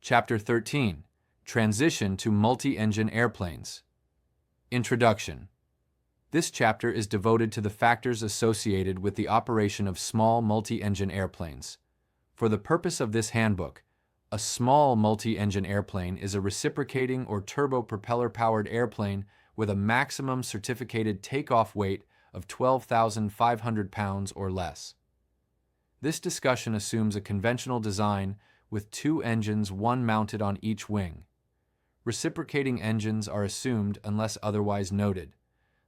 Chapter 13. Transition to Multi-Engine Airplanes. Introduction. This chapter is devoted to the factors associated with the operation of small multi-engine airplanes. For the purpose of this handbook, a small multi-engine airplane is a reciprocating or turbo-propeller-powered airplane with a maximum certificated takeoff weight of 12,500 pounds or less. This discussion assumes a conventional design with two engines, one mounted on each wing. Reciprocating engines are assumed unless otherwise noted.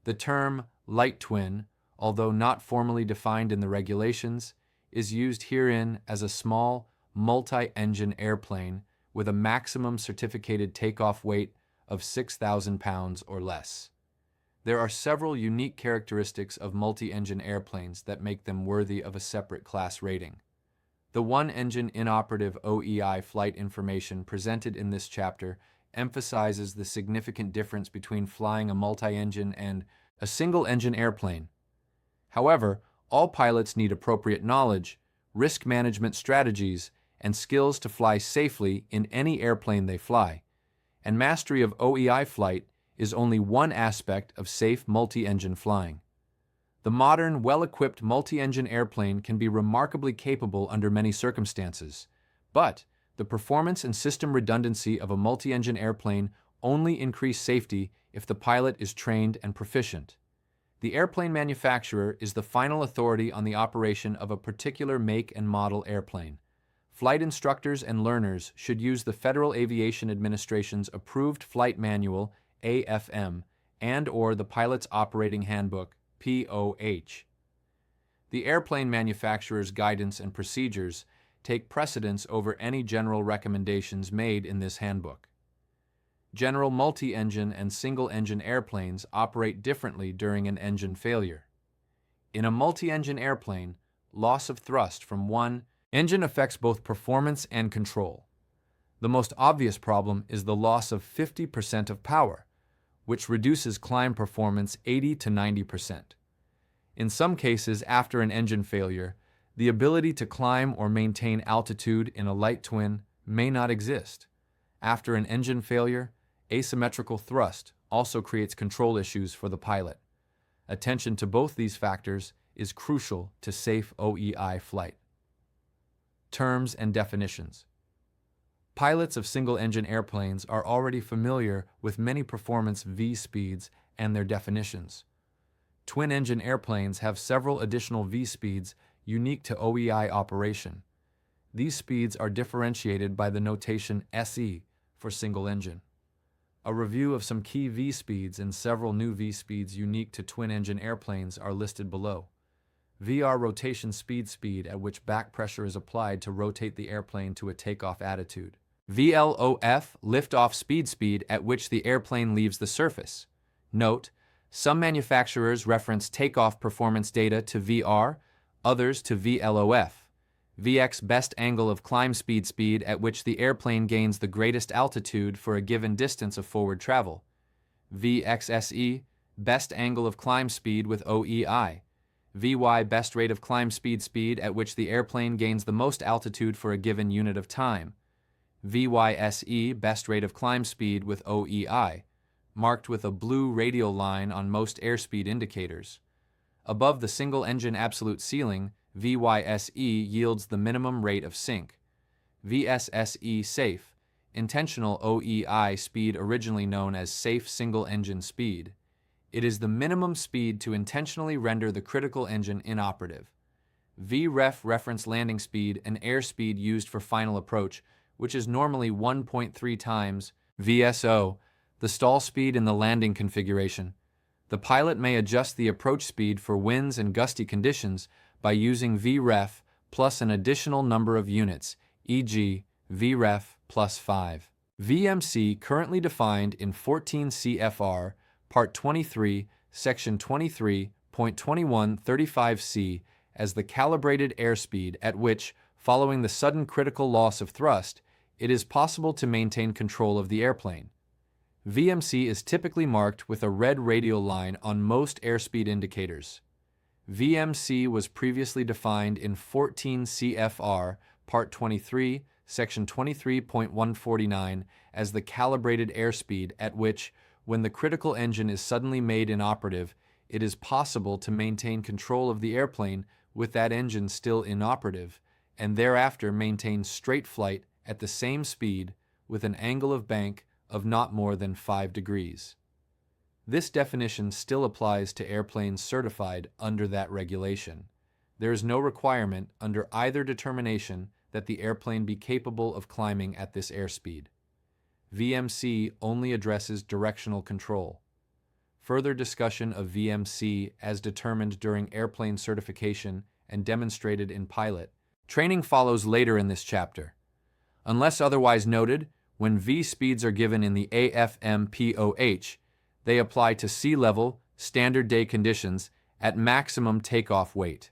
The term light twin, although not formally defined in the regulations, is used herein as a small multi-engine airplane with a maximum certificated takeoff weight of 6,000 pounds or less. There are several unique characteristics of multi-engine airplanes that make them worthy of a separate class rating. The one-engine inoperative OEI flight information presented in this chapter emphasizes the significant difference between flying a multi-engine and a single-engine airplane. However, all pilots need appropriate knowledge, risk management strategies, and skills to fly safely in any airplane they fly, and mastery of OEI flight is only one aspect of safe multi-engine flying. The modern, well-equipped multi-engine airplane can be remarkably capable under many circumstances, but the performance and system redundancy of a multi-engine airplane only increase safety if the pilot is trained and proficient. The airplane manufacturer is the final authority on the operation of a particular make and model airplane. Flight instructors and learners should use the Federal Aviation Administration's Approved Flight Manual, AFM, and/or the Pilot's Operating Handbook, POH. The airplane manufacturer's guidance and procedures take precedence over any general recommendations made in this handbook. General multi-engine and single-engine airplanes operate differently during an engine failure. In a multi-engine airplane, loss of thrust from one engine affects both performance and control. The most obvious problem is the loss of 50% of power, which reduces climb performance 80 to 90%. In some cases, after an engine failure, the ability to climb or maintain altitude in a light twin may not exist. After an engine failure, asymmetrical thrust also creates control issues for the pilot. Attention to both these factors is crucial to safe OEI flight. Terms and definitions. Pilots of single-engine airplanes are already familiar with many performance V-speeds and their definitions. Twin-engine airplanes have several additional V-speeds unique to OEI operation. These speeds are differentiated by the notation SE for single-engine. A review of some key V-speeds and several new V-speeds unique to twin-engine airplanes are listed below. VR rotation speed at which back pressure is applied to rotate the airplane to a takeoff attitude. VLOF liftoff speed at which the airplane leaves the surface. Note, some manufacturers reference takeoff performance data to VR, others to VLOF. VX best angle of climb speed at which the airplane gains the greatest altitude for a given distance of forward travel. VXSE best angle of climb speed with OEI. VY best rate of climb speed at which the airplane gains the most altitude for a given unit of time. VYSE best rate of climb speed with OEI, marked with a blue radial line on most airspeed indicators. Above the single-engine absolute ceiling, VYSE yields the minimum rate of sink. VSSE safe, intentional OEI speed originally known as safe single-engine speed. It is the minimum speed to intentionally render the critical engine inoperative. VREF reference landing speed and airspeed used for final approach, which is normally 1.3 times VSO, the stall speed in the landing configuration. The pilot may adjust the approach speed for winds and gusty conditions by using VREF plus an additional number of units, e.g. VREF plus 5. VMC currently defined in 14 CFR, Part 23, Section 23.2135C as the calibrated airspeed at which, following the sudden critical loss of thrust, it is possible to maintain control of the airplane. VMC is typically marked with a red radial line on most airspeed indicators. VMC was previously defined in 14 CFR, Part 23, Section 23.149, as the calibrated airspeed at which, when the critical engine is suddenly made inoperative, it is possible to maintain control of the airplane with that engine still inoperative, and thereafter maintain straight flight at the same speed with an angle of bank of not more than 5 degrees. This definition still applies to airplanes certified under that regulation. There is no requirement under either determination that the airplane be capable of climbing at this airspeed. VMC only addresses directional control. Further discussion of VMC as determined during airplane certification and demonstrated in pilot training follows later in this chapter. Unless otherwise noted, when V speeds are given in the AFM-POH, they apply to sea level, standard day conditions at maximum takeoff weight.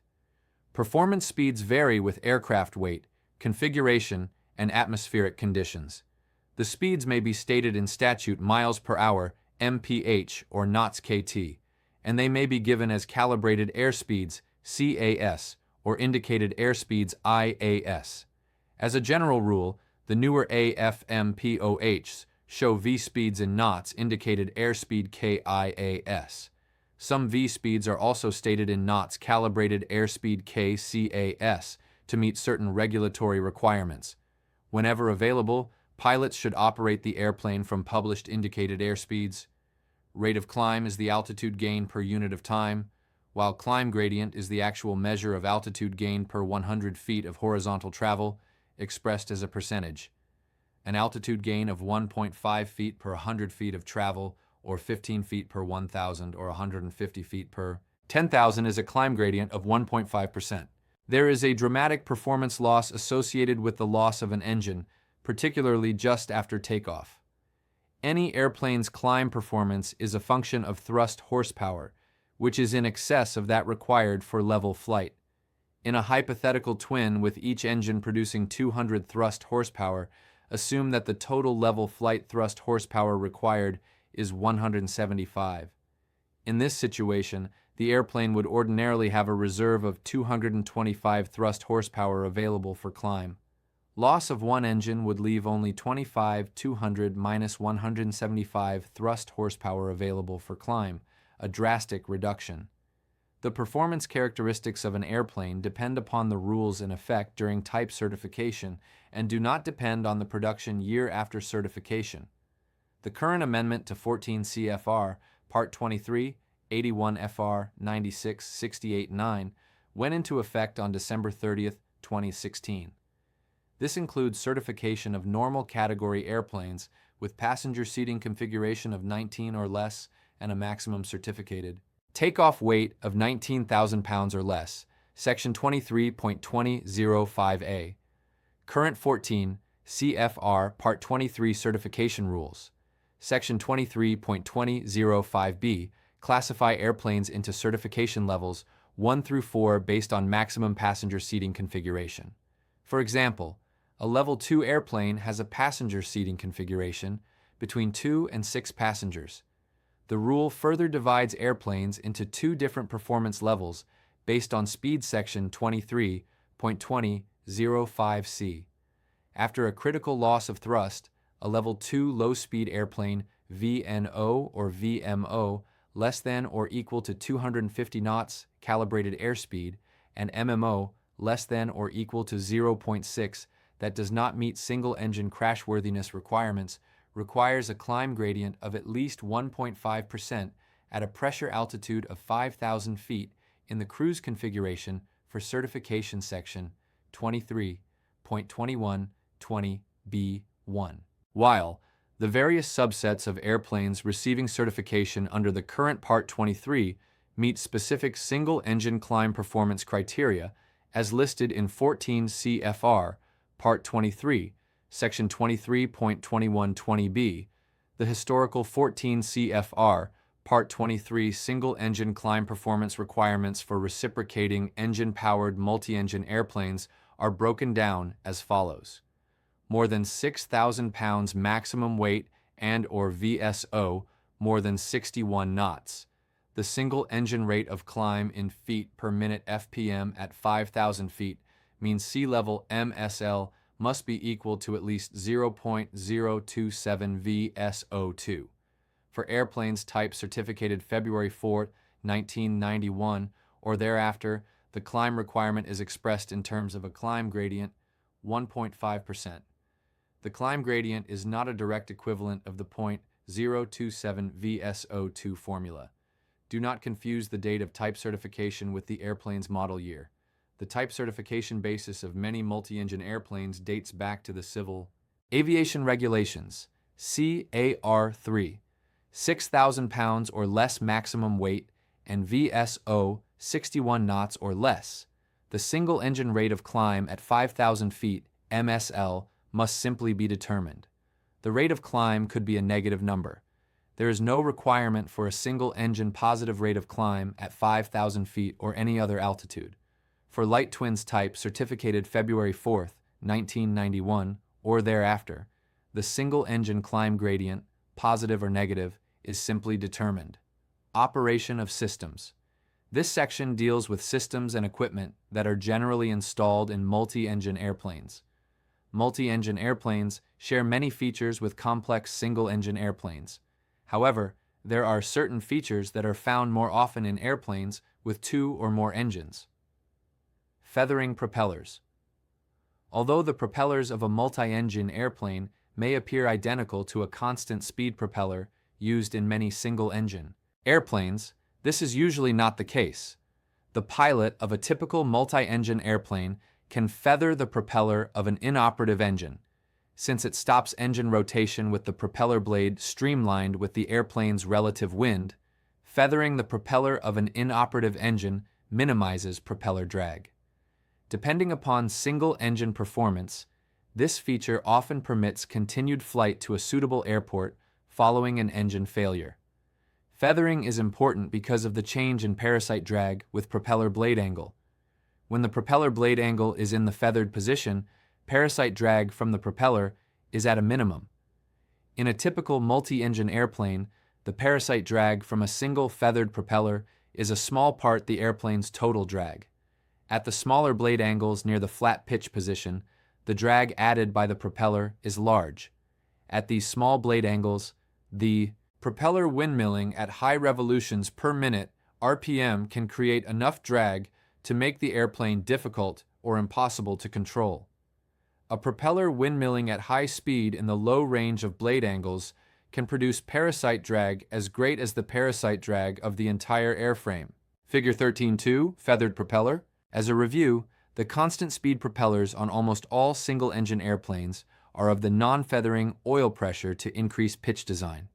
Performance speeds vary with aircraft weight, configuration, and atmospheric conditions. The speeds may be stated in statute miles per hour, mph, or knots kt, and they may be given as calibrated airspeeds, CAS, or indicated airspeeds, IAS. As a general rule, the newer AFM-POHs show V speeds in knots indicated airspeed KIAS. Some V speeds are also stated in knots calibrated airspeed KCAS to meet certain regulatory requirements. Whenever available, pilots should operate the airplane from published indicated airspeeds. Rate of climb is the altitude gain per unit of time, while climb gradient is the actual measure of altitude gain per 100 feet of horizontal travel, expressed as a percentage. An altitude gain of 1.5 feet per 100 feet of travel, or 15 feet per 1,000, or 150 feet per 10,000 is a climb gradient of 1.5%. There is a dramatic performance loss associated with the loss of an engine, particularly just after takeoff. Any airplane's climb performance is a function of thrust horsepower, which is in excess of that required for level flight. In a hypothetical twin with each engine producing 200 thrust horsepower, assume that the total level flight thrust horsepower required is 175. In this situation, the airplane would ordinarily have a reserve of 225 thrust horsepower available for climb. Loss of one engine would leave only 200 minus 175 thrust horsepower available for climb, a drastic reduction. The performance characteristics of an airplane depend upon the rules in effect during type certification and do not depend on the production year after certification. The current amendment to 14 CFR, Part 23, 81 FR 96-68-9 went into effect on December 30, 2016. This includes certification of normal category airplanes with passenger seating configuration of 19 or less and a maximum certificated takeoff weight of 19,000 pounds or less, Section 23.2005A. Current 14 CFR Part 23 certification rules. Section 23.2005B classify airplanes into certification levels 1 through 4 based on maximum passenger seating configuration. For example, a Level 2 airplane has a passenger seating configuration between 2 and 6 passengers. The rule further divides airplanes into two different performance levels based on Speed Section 23.2005C. After a critical loss of thrust, a Level 2 low-speed airplane VNO or VMO less than or equal to 250 knots calibrated airspeed and MMO less than or equal to 0.6 that does not meet single-engine crashworthiness requirements requires a climb gradient of at least 1.5% at a pressure altitude of 5,000 feet in the cruise configuration for certification section 23.2120B1. While the various subsets of airplanes receiving certification under the current Part 23 meet specific single-engine climb performance criteria as listed in 14 CFR Part 23, Section 23.2120B, the historical 14 CFR Part 23 single-engine climb performance requirements for reciprocating engine-powered multi-engine airplanes are broken down as follows. More than 6,000 pounds maximum weight and or VSO, more than 61 knots. The single engine rate of climb in feet per minute FPM at 5,000 feet means sea level MSL must be equal to at least 0.027 VSO2. For airplanes type certificated February 4, 1991, or thereafter, the climb requirement is expressed in terms of a climb gradient, 1.5%. The climb gradient is not a direct equivalent of the 0.027 VSO2 formula. Do not confuse the date of type certification with the airplane's model year. The type certification basis of many multi-engine airplanes dates back to the Civil Aviation Regulations, CAR3, 6,000 pounds or less maximum weight, and VSO 61 knots or less. The single engine rate of climb at 5,000 feet, MSL, must simply be determined. The rate of climb could be a negative number. There is no requirement for a single engine positive rate of climb at 5,000 feet or any other altitude. For light twins type certificated February 4, 1991, or thereafter, the single engine climb gradient, positive or negative, is simply determined. Operation of systems. This section deals with systems and equipment that are generally installed in multi-engine airplanes. Multi-engine airplanes share many features with complex single-engine airplanes. However, there are certain features that are found more often in airplanes with 2 or more engines. Feathering propellers. Although the propellers of a multi-engine airplane may appear identical to a constant speed propeller used in many single-engine airplanes, this is usually not the case. The pilot of a typical multi-engine airplane can feather the propeller of an inoperative engine, since it stops engine rotation with the propeller blade streamlined with the airplane's relative wind. Feathering the propeller of an inoperative engine minimizes propeller drag. Depending upon single-engine performance, this feature often permits continued flight to a suitable airport following an engine failure. Feathering is important because of the change in parasite drag with propeller blade angle. When the propeller blade angle is in the feathered position, parasite drag from the propeller is at a minimum. In a typical multi-engine airplane, the parasite drag from a single feathered propeller is a small part the airplane's total drag. At the smaller blade angles near the flat pitch position, the drag added by the propeller is large. At these small blade angles, the propeller windmilling at high revolutions per minute (RPM) can create enough drag to make the airplane difficult or impossible to control. A propeller windmilling at high speed in the low range of blade angles can produce parasite drag as great as the parasite drag of the entire airframe. Figure 13.2, Feathered Propeller. As a review, the constant speed propellers on almost all single-engine airplanes are of the non-feathering oil pressure to increase pitch design.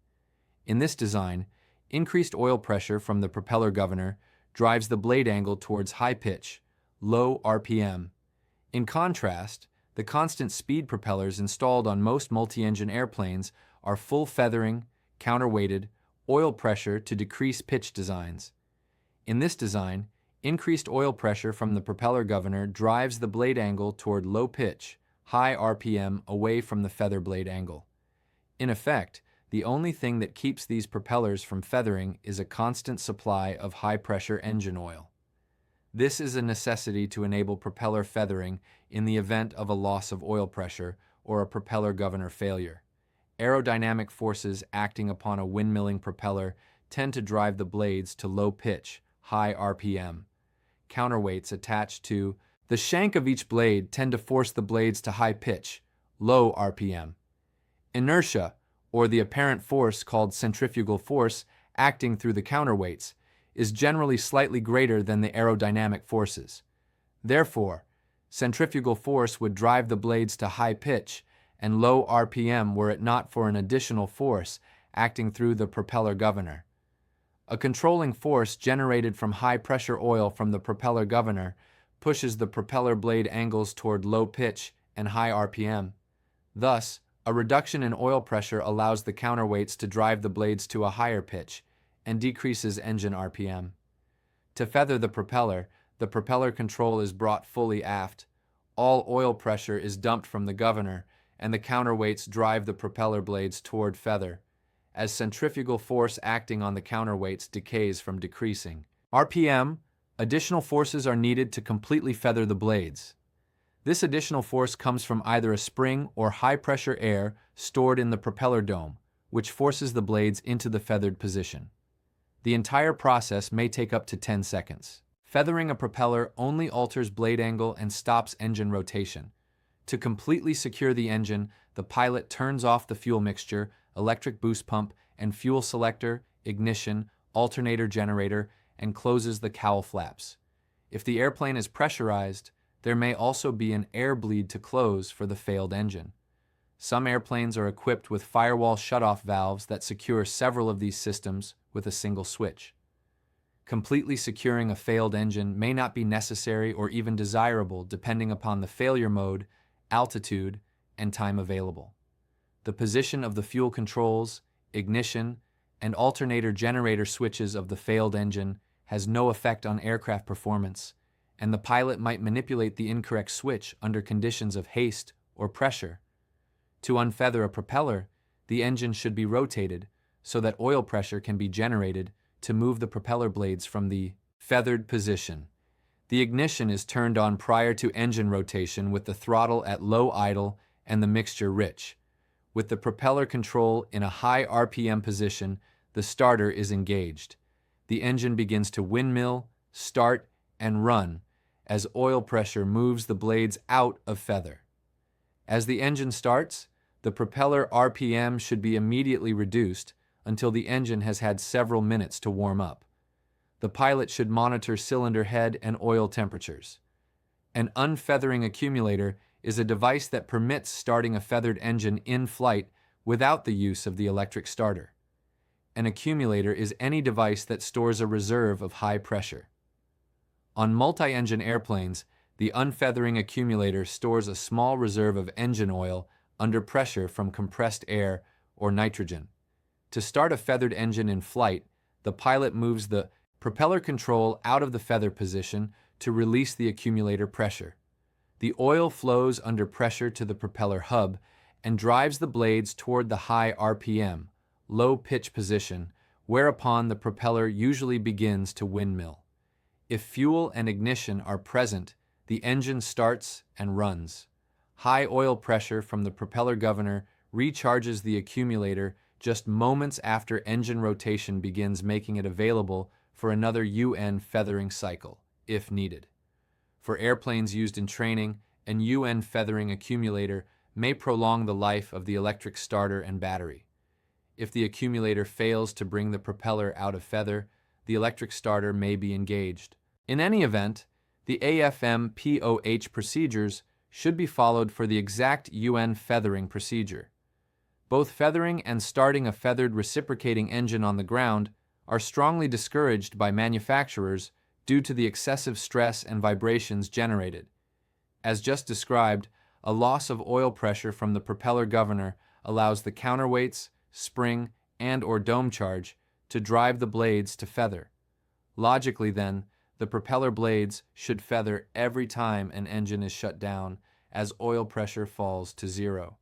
In this design, increased oil pressure from the propeller governor drives the blade angle towards high pitch, low RPM. In contrast, the constant speed propellers installed on most multi-engine airplanes are full feathering, counterweighted, oil pressure to decrease pitch designs. In this design, increased oil pressure from the propeller governor drives the blade angle toward low pitch, high RPM away from the feather blade angle. In effect, the only thing that keeps these propellers from feathering is a constant supply of high-pressure engine oil. This is a necessity to enable propeller feathering in the event of a loss of oil pressure or a propeller governor failure. Aerodynamic forces acting upon a windmilling propeller tend to drive the blades to low pitch, high RPM. Counterweights attached to the shank of each blade tend to force the blades to high pitch, low RPM. Inertia, or the apparent force called centrifugal force acting through the counterweights, is generally slightly greater than the aerodynamic forces. Therefore, centrifugal force would drive the blades to high pitch and low RPM were it not for an additional force acting through the propeller governor. A controlling force generated from high-pressure oil from the propeller governor pushes the propeller blade angles toward low pitch and high RPM. Thus, a reduction in oil pressure allows the counterweights to drive the blades to a higher pitch and decreases engine RPM. To feather the propeller control is brought fully aft. All oil pressure is dumped from the governor, and the counterweights drive the propeller blades toward feather, as centrifugal force acting on the counterweights decays from decreasing RPM. Additional forces are needed to completely feather the blades. This additional force comes from either a spring or high-pressure air stored in the propeller dome, which forces the blades into the feathered position. The entire process may take up to 10 seconds. Feathering a propeller only alters blade angle and stops engine rotation. To completely secure the engine, the pilot turns off the fuel mixture, electric boost pump, and fuel selector, ignition, alternator generator, and closes the cowl flaps. If the airplane is pressurized, there may also be an air bleed to close for the failed engine. Some airplanes are equipped with firewall shutoff valves that secure several of these systems with a single switch. Completely securing a failed engine may not be necessary or even desirable depending upon the failure mode, altitude, and time available. The position of the fuel controls, ignition, and alternator generator switches of the failed engine has no effect on aircraft performance, and the pilot might manipulate the incorrect switch under conditions of haste or pressure. To unfeather a propeller, the engine should be rotated so that oil pressure can be generated to move the propeller blades from the feathered position. The ignition is turned on prior to engine rotation with the throttle at low idle and the mixture rich. With the propeller control in a high RPM position, the starter is engaged. The engine begins to windmill, start, and run as oil pressure moves the blades out of feather. As the engine starts, the propeller RPM should be immediately reduced until the engine has had several minutes to warm up. The pilot should monitor cylinder head and oil temperatures. An unfeathering accumulator is a device that permits starting a feathered engine in flight without the use of the electric starter. An accumulator is any device that stores a reserve of high pressure. On multi-engine airplanes, the unfeathering accumulator stores a small reserve of engine oil under pressure from compressed air or nitrogen. To start a feathered engine in flight, the pilot moves the propeller control out of the feather position to release the accumulator pressure. The oil flows under pressure to the propeller hub and drives the blades toward the high RPM, low pitch position, whereupon the propeller usually begins to windmill. If fuel and ignition are present, the engine starts and runs. High oil pressure from the propeller governor recharges the accumulator just moments after engine rotation begins, making it available for another UN feathering cycle, if needed. For airplanes used in training, an UN feathering accumulator may prolong the life of the electric starter and battery. If the accumulator fails to bring the propeller out of feather, the electric starter may be engaged. In any event, the AFM-POH procedures should be followed for the exact UN feathering procedure. Both feathering and starting a feathered reciprocating engine on the ground are strongly discouraged by manufacturers due to the excessive stress and vibrations generated. As just described, a loss of oil pressure from the propeller governor allows the counterweights, spring, and/or dome charge to drive the blades to feather. Logically, then, the propeller blades should feather every time an engine is shut down as oil pressure falls to zero.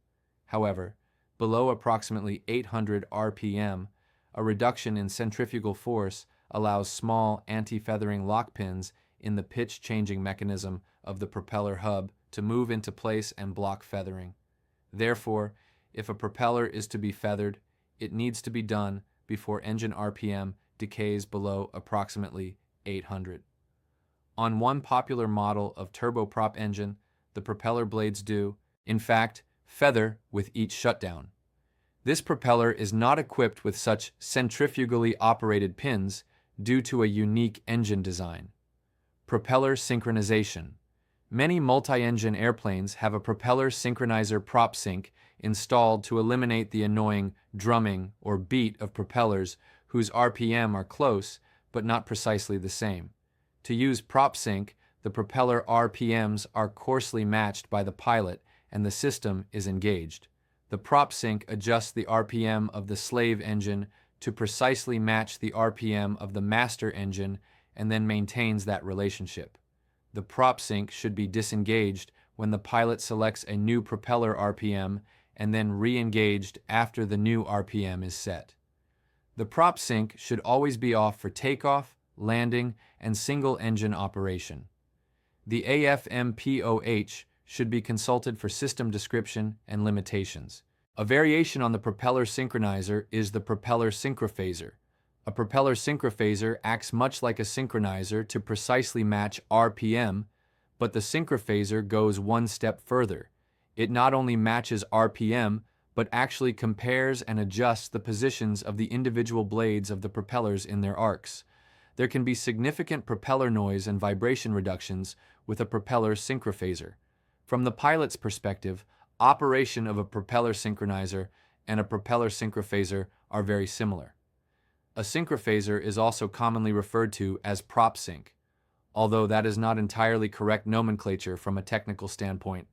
However, below approximately 800 RPM, a reduction in centrifugal force allows small anti-feathering lock pins in the pitch-changing mechanism of the propeller hub to move into place and block feathering. Therefore, if a propeller is to be feathered, it needs to be done before engine RPM decays below approximately 800. On one popular model of turboprop engine, the propeller blades do, in fact, feather with each shutdown. This propeller is not equipped with such centrifugally operated pins due to a unique engine design. Propeller synchronization. Many multi-engine airplanes have a propeller synchronizer prop sync installed to eliminate the annoying drumming or beat of propellers whose RPM are close but not precisely the same. To use prop sync, the propeller RPMs are coarsely matched by the pilot and the system is engaged. The prop sync adjusts the RPM of the slave engine to precisely match the RPM of the master engine and then maintains that relationship. The prop sync should be disengaged when the pilot selects a new propeller RPM and then re-engaged after the new RPM is set. The prop sync should always be off for takeoff, landing, and single engine operation. The AFM-POH should be consulted for system description and limitations. A variation on the propeller synchronizer is the propeller synchrophaser. A propeller synchrophaser acts much like a synchronizer to precisely match RPM, but the synchrophaser goes one step further. It not only matches RPM, but actually compares and adjusts the positions of the individual blades of the propellers in their arcs. There can be significant propeller noise and vibration reductions with a propeller synchrophaser. From the pilot's perspective, operation of a propeller synchronizer and a propeller synchrophaser are very similar. A synchrophaser is also commonly referred to as prop sync, although that is not entirely correct nomenclature from a technical standpoint.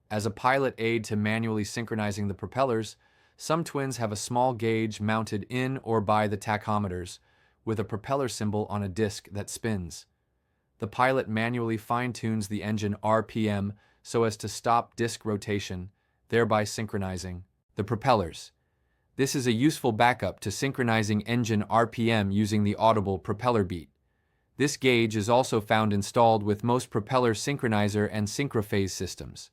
As a pilot aid to manually synchronizing the propellers, some twins have a small gauge mounted in or by the tachometers, with a propeller symbol on a disc that spins. The pilot manually fine-tunes the engine RPM so as to stop disc rotation, thereby synchronizing the propellers. This is a useful backup to synchronizing engine RPM using the audible propeller beat. This gauge is also found installed with most propeller synchronizer and synchrophase systems.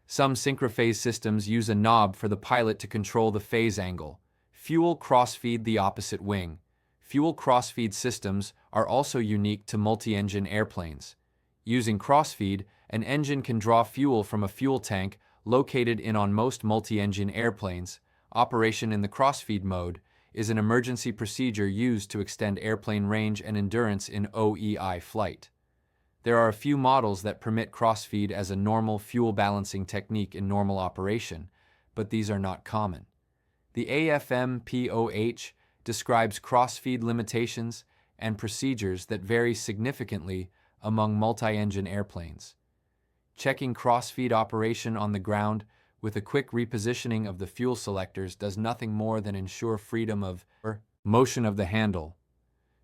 Some synchrophase systems use a knob for the pilot to control the phase angle. Fuel crossfeed the opposite wing. Fuel crossfeed systems are also unique to multi-engine airplanes. Using crossfeed, an engine can draw fuel from a fuel tank located on most multi-engine airplanes. Operation in the crossfeed mode is an emergency procedure used to extend airplane range and endurance in OEI flight. There are a few models that permit crossfeed as a normal fuel balancing technique in normal operation, but these are not common. The AFM-POH describes crossfeed limitations and procedures that vary significantly among multi-engine airplanes. Checking crossfeed operation on the ground with a quick repositioning of the fuel selectors does nothing more than ensure freedom of motion of the handle.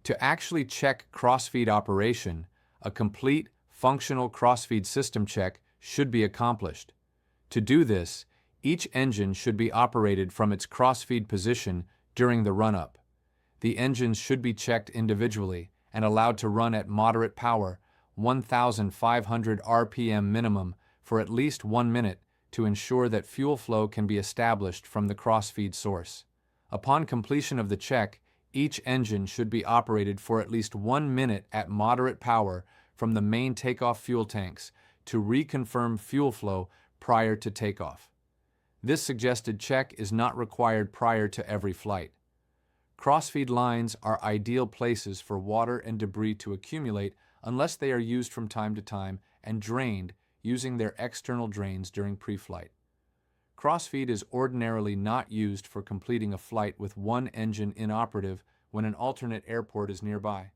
To actually check crossfeed operation, a complete, functional crossfeed system check should be accomplished. To do this, each engine should be operated from its crossfeed position during the run-up. The engines should be checked individually and allowed to run at moderate power, 1,500 RPM minimum, for at least 1 minute to ensure that fuel flow can be established from the crossfeed source. Upon completion of the check, each engine should be operated for at least 1 minute at moderate power from the main takeoff fuel tanks to reconfirm fuel flow prior to takeoff. This suggested check is not required prior to every flight. Crossfeed lines are ideal places for water and debris to accumulate unless they are used from time to time and drained using their external drains during pre-flight. Crossfeed is ordinarily not used for completing a flight with one engine inoperative when an alternate airport is nearby.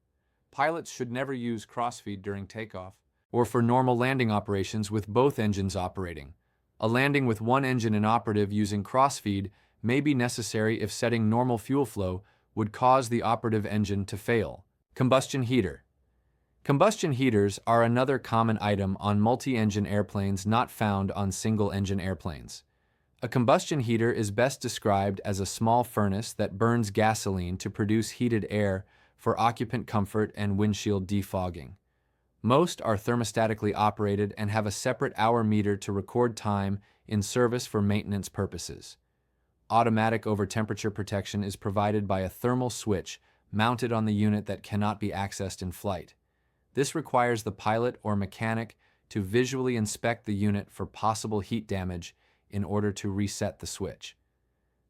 Pilots should never use crossfeed during takeoff or for normal landing operations with both engines operating. A landing with one engine inoperative using crossfeed may be necessary if setting normal fuel flow would cause the operative engine to fail. Combustion heater. Combustion heaters are another common item on multi-engine airplanes not found on single-engine airplanes. A combustion heater is best described as a small furnace that burns gasoline to produce heated air for occupant comfort and windshield defogging. Most are thermostatically operated and have a separate hour meter to record time in service for maintenance purposes. Automatic over-temperature protection is provided by a thermal switch mounted on the unit that cannot be accessed in flight. This requires the pilot or mechanic to visually inspect the unit for possible heat damage in order to reset the switch.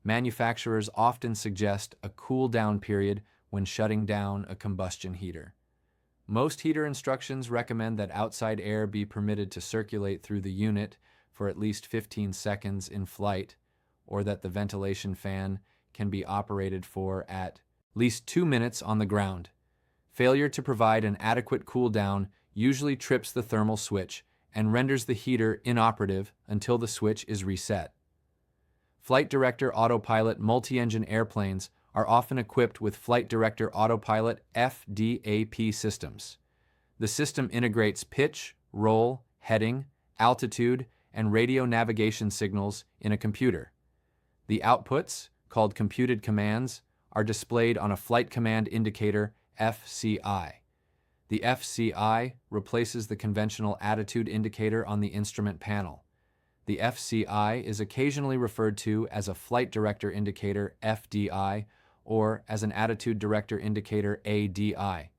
Manufacturers often suggest a cool-down period when shutting down a combustion heater. Most heater instructions recommend that outside air be permitted to circulate through the unit for at least 15 seconds in flight, or that the ventilation fan can be operated for at least 2 minutes on the ground. Failure to provide an adequate cool-down usually trips the thermal switch and renders the heater inoperative until the switch is reset. Flight Director Autopilot multi-engine airplanes are often equipped with Flight Director Autopilot FDAP systems. The system integrates pitch, roll, heading, altitude, and radio navigation signals in a computer. The outputs, called computed commands, are displayed on a Flight Command Indicator (FCI). The FCI replaces the conventional attitude indicator on the instrument panel. The FCI is occasionally referred to as a Flight Director Indicator (FDI) or as an Attitude Director Indicator (ADI).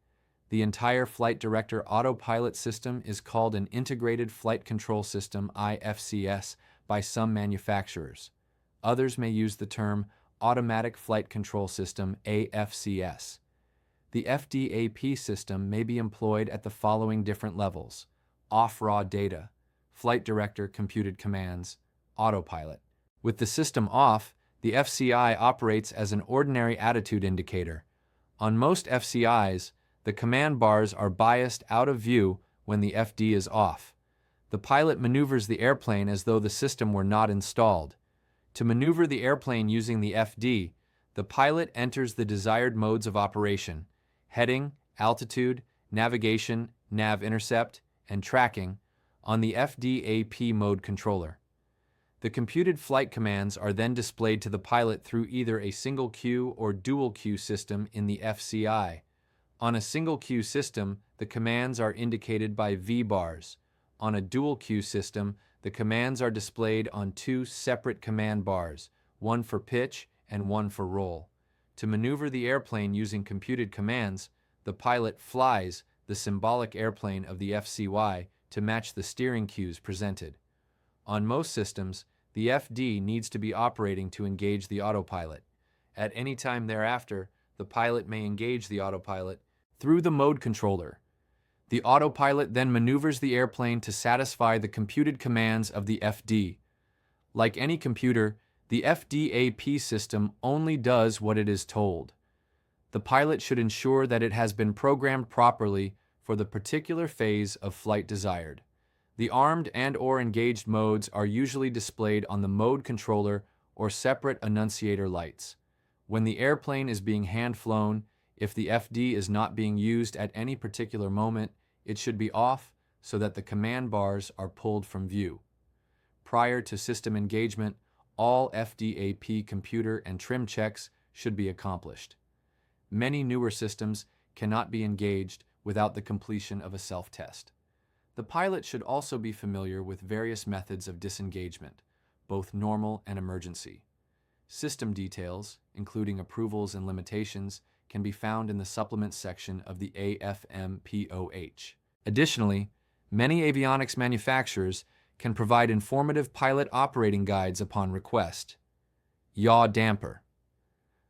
The entire Flight Director Autopilot System is called an Integrated Flight Control System (IFCS) by some manufacturers. Others may use the term Automatic Flight Control System (AFCS). The FDAP system may be employed at the following different levels: off raw data, Flight Director computed commands, autopilot. With the system off, the FCI operates as an ordinary attitude indicator. On most FCIs, the command bars are biased out of view when the FD is off. The pilot maneuvers the airplane as though the system were not installed. To maneuver the airplane using the FD, the pilot enters the desired modes of operation: heading, altitude, navigation, nav intercept, and tracking on the FDAP mode controller. The computed flight commands are then displayed to the pilot through either a single queue or dual queue system in the FCI. On a single queue system, the commands are indicated by V-bars. On a dual queue system, the commands are displayed on two separate command bars, one for pitch and one for roll. To maneuver the airplane using computed commands, the pilot flies the symbolic airplane of the FCY to match the steering cues presented. On most systems, the FD needs to be operating to engage the autopilot. At any time thereafter, the pilot may engage the autopilot through the mode controller. The autopilot then maneuvers the airplane to satisfy the computed commands of the FD. Like any computer, the FDAP system only does what it is told. The pilot should ensure that it has been programmed properly for the particular phase of flight desired. The armed and/or engaged modes are usually displayed on the mode controller or separate annunciator lights. When the airplane is being hand-flown, if the FD is not being used at any particular moment, it should be off so that the command bars are pulled from view. Prior to system engagement, all FDAP computer and trim checks should be accomplished. Many newer systems cannot be engaged without the completion of a self-test. The pilot should also be familiar with various methods of disengagement, both normal and emergency. System details, including approvals and limitations, can be found in the supplements section of the AFM-POH. Additionally, many avionics manufacturers can provide informative pilot operating guides upon request. Yaw damper.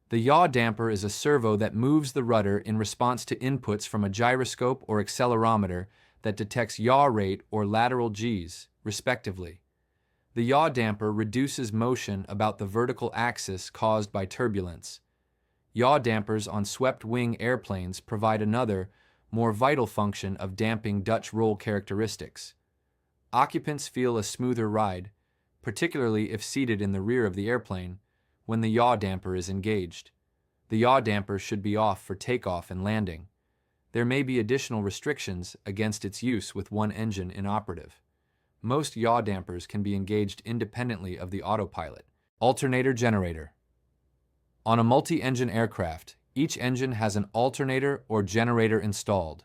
The yaw damper is a servo that moves the rudder in response to inputs from a gyroscope or accelerometer that detects yaw rate or lateral Gs, respectively. The yaw damper reduces motion about the vertical axis caused by turbulence. Yaw dampers on swept-wing airplanes provide another, more vital function of damping Dutch roll characteristics. Occupants feel a smoother ride, particularly if seated in the rear of the airplane, when the yaw damper is engaged. The yaw damper should be off for takeoff and landing. There may be additional restrictions against its use with one engine inoperative. Most yaw dampers can be engaged independently of the autopilot. Alternator generator. On a multi-engine aircraft, each engine has an alternator or generator installed.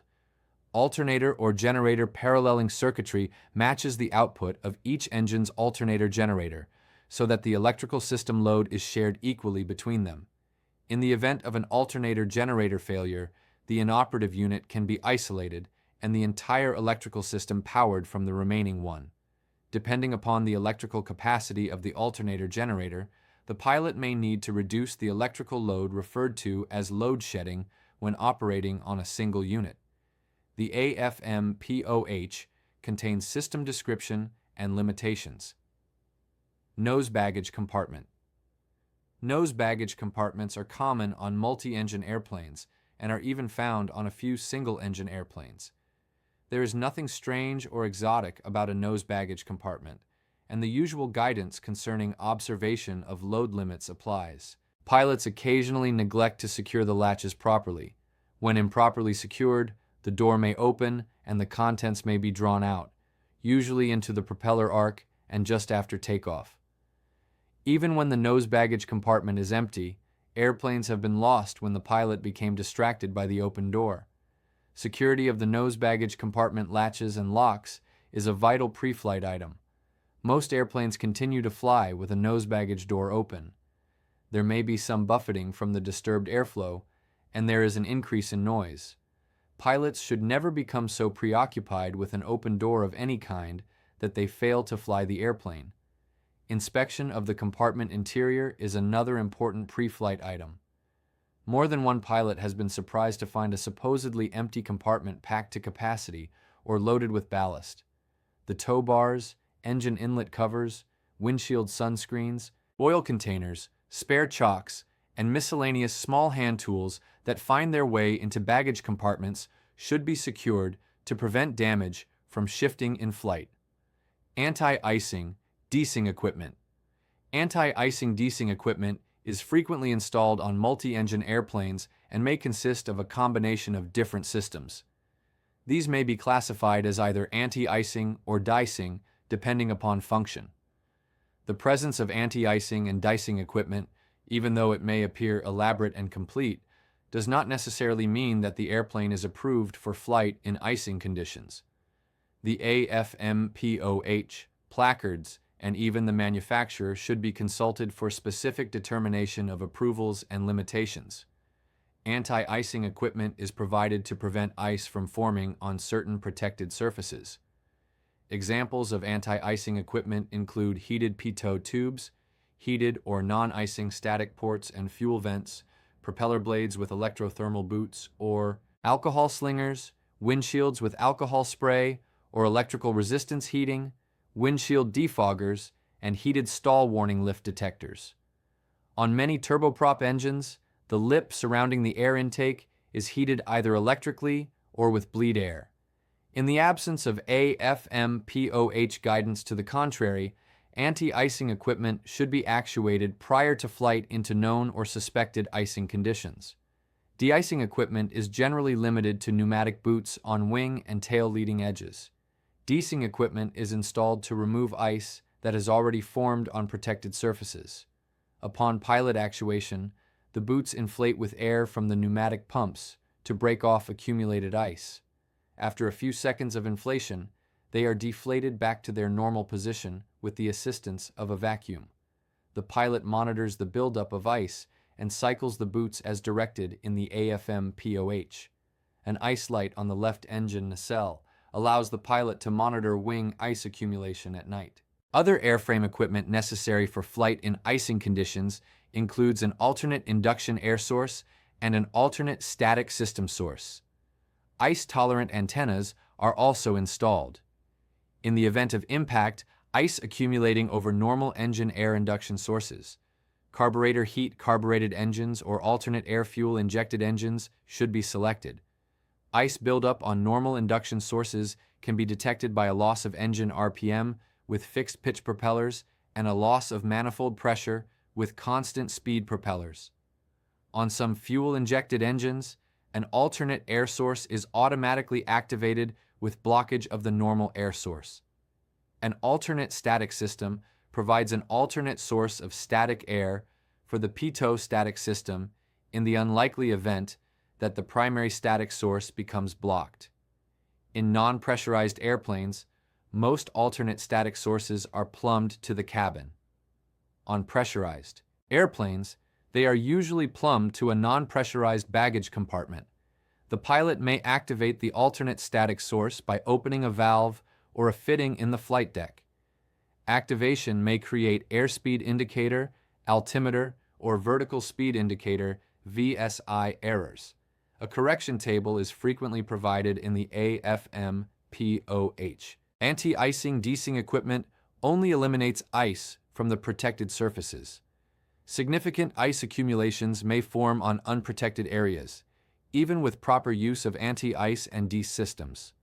Alternator or generator paralleling circuitry matches the output of each engine's alternator generator, so that the electrical system load is shared equally between them. In the event of an alternator generator failure, the inoperative unit can be isolated and the entire electrical system powered from the remaining one. Depending upon the electrical capacity of the alternator generator, the pilot may need to reduce the electrical load referred to as load shedding when operating on a single unit. The AFM-POH contains system description and limitations. Nose baggage compartment. Nose baggage compartments are common on multi-engine airplanes and are even found on a few single-engine airplanes. There is nothing strange or exotic about a nose baggage compartment, and the usual guidance concerning observation of load limits applies. Pilots occasionally neglect to secure the latches properly. When improperly secured, the door may open and the contents may be drawn out, usually into the propeller arc and just after takeoff. Even when the nose baggage compartment is empty, airplanes have been lost when the pilot became distracted by the open door. Security of the nose baggage compartment latches and locks is a vital pre-flight item. Most airplanes continue to fly with a nose baggage door open. There may be some buffeting from the disturbed airflow, and there is an increase in noise. Pilots should never become so preoccupied with an open door of any kind that they fail to fly the airplane. Inspection of the compartment interior is another important pre-flight item. More than one pilot has been surprised to find a supposedly empty compartment packed to capacity or loaded with ballast. The tow bars, engine inlet covers, windshield sunscreens, oil containers, spare chocks, and miscellaneous small hand tools that find their way into baggage compartments should be secured to prevent damage from shifting in flight. Anti-icing, de-icing equipment. Anti-icing de-icing equipment is frequently installed on multi-engine airplanes and may consist of a combination of different systems. These may be classified as either anti-icing or de-icing, depending upon function. The presence of anti-icing and de-icing equipment, even though it may appear elaborate and complete, does not necessarily mean that the airplane is approved for flight in icing conditions. The AFMPOH, placards, and even the manufacturer should be consulted for specific determination of approvals and limitations. Anti-icing equipment is provided to prevent ice from forming on certain protected surfaces. Examples of anti-icing equipment include heated pitot tubes, heated or non-icing static ports and fuel vents, propeller blades with electrothermal boots, or alcohol slingers, windshields with alcohol spray or electrical resistance heating, windshield defoggers, and heated stall warning lift detectors. On many turboprop engines, the lip surrounding the air intake is heated either electrically or with bleed air. In the absence of AFMPOH guidance to the contrary, anti-icing equipment should be actuated prior to flight into known or suspected icing conditions. De-icing equipment is generally limited to pneumatic boots on wing and tail leading edges. De-icing equipment is installed to remove ice that has already formed on protected surfaces. Upon pilot actuation, the boots inflate with air from the pneumatic pumps to break off accumulated ice. After a few seconds of inflation, they are deflated back to their normal position with the assistance of a vacuum. The pilot monitors the buildup of ice and cycles the boots as directed in the AFMPOH. An ice light on the left engine nacelle allows the pilot to monitor wing ice accumulation at night. Other airframe equipment necessary for flight in icing conditions includes an alternate induction air source and an alternate static system source. Ice-tolerant antennas are also installed. In the event of impact, ice accumulating over normal engine air induction sources, carburetor heat carbureted engines or alternate air fuel injected engines should be selected. Ice buildup on normal induction sources can be detected by a loss of engine RPM with fixed pitch propellers and a loss of manifold pressure with constant speed propellers. On some fuel-injected engines, an alternate air source is automatically activated with blockage of the normal air source. An alternate static system provides an alternate source of static air for the pitot static system in the unlikely event that the primary static source becomes blocked. In non-pressurized airplanes, most alternate static sources are plumbed to the cabin. On pressurized airplanes, they are usually plumbed to a non-pressurized baggage compartment. The pilot may activate the alternate static source by opening a valve or a fitting in the flight deck. Activation may create airspeed indicator, altimeter, or vertical speed indicator (VSI) errors. A correction table is frequently provided in the AFMPOH. Anti-icing de-icing equipment only eliminates ice from the protected surfaces. Significant ice accumulations may form on unprotected areas, even with proper use of anti-ice and de-ice systems.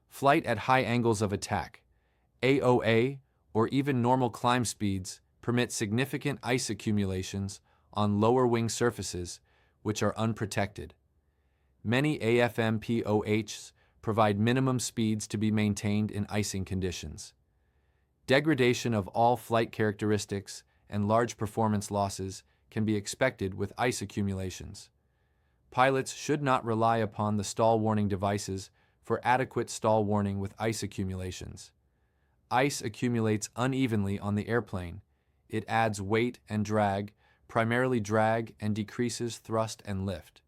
Flight at high angles of attack, AOA, or even normal climb speeds permit significant ice accumulations on lower wing surfaces which are unprotected. Many AFMPOHs provide minimum speeds to be maintained in icing conditions. Degradation of all flight characteristics and large performance losses can be expected with ice accumulations. Pilots should not rely upon the stall warning devices for adequate stall warning with ice accumulations. Ice accumulates unevenly on the airplane. It adds weight and drag, primarily drag, and decreases thrust and lift.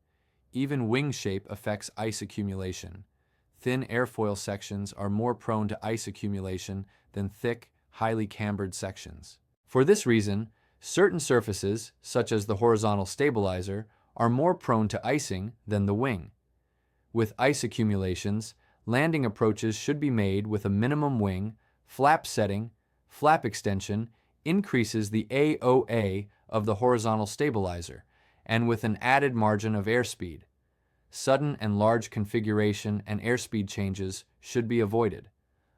Even wing shape affects ice accumulation. Thin airfoil sections are more prone to ice accumulation than thick, highly cambered sections. For this reason, certain surfaces, such as the horizontal stabilizer, are more prone to icing than the wing. With ice accumulations, landing approaches should be made with a minimum wing, flap setting, flap extension, increases the AOA of the horizontal stabilizer, and with an added margin of airspeed. Sudden and large configuration and airspeed changes should be avoided.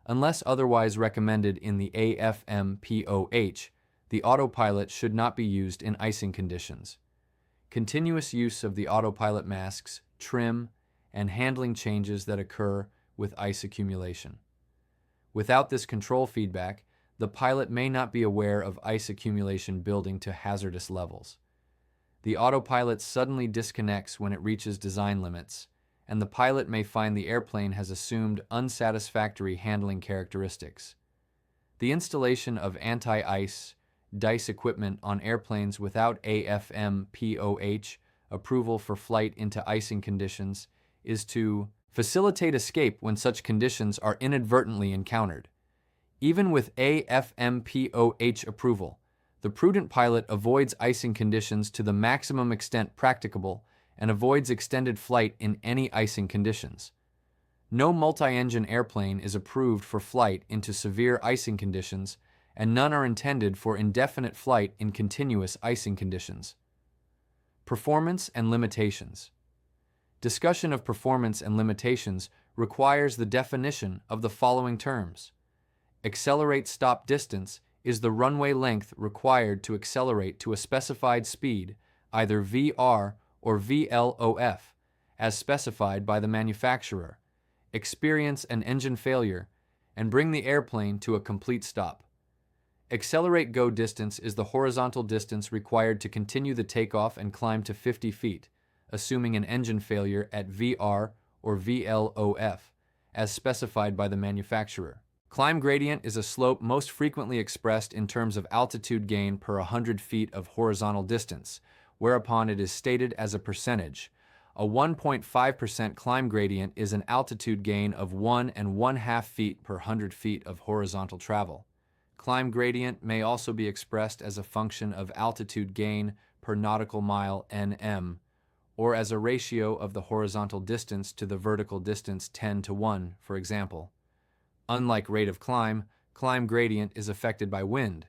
Unless otherwise recommended in the AFM-POH, the autopilot should not be used in icing conditions. Continuous use of the autopilot masks, trim, and handling changes that occur with ice accumulation. Without this control feedback, the pilot may not be aware of ice accumulation building to hazardous levels. The autopilot suddenly disconnects when it reaches design limits, and the pilot may find the airplane has assumed unsatisfactory handling characteristics. The installation of anti-ice DICE equipment on airplanes without AFM-POH approval for flight into icing conditions is to facilitate escape when such conditions are inadvertently encountered. Even with AFM-POH approval, the prudent pilot avoids icing conditions to the maximum extent practicable and avoids extended flight in any icing conditions. No multi-engine airplane is approved for flight into severe icing conditions, and none are intended for indefinite flight in continuous icing conditions. Performance and limitations. Discussion of performance and limitations requires the definition of the following terms. Accelerate stop distance is the runway length required to accelerate to a specified speed, either VR or VLOF, as specified by the manufacturer, experience an engine failure, and bring the airplane to a complete stop. Accelerate go distance is the horizontal distance required to continue the takeoff and climb to 50 feet, assuming an engine failure at VR or VLOF, as specified by the manufacturer. Climb gradient is a slope most frequently expressed in terms of altitude gain per 100 feet of horizontal distance, whereupon it is stated as a percentage. A 1.5% climb gradient is an altitude gain of 1.5 feet per 100 feet of horizontal travel. Climb gradient may also be expressed as a function of altitude gain per nautical mile (nm), or as a ratio of the horizontal distance to the vertical distance 10:1, for example. Unlike rate of climb, climb gradient is affected by wind.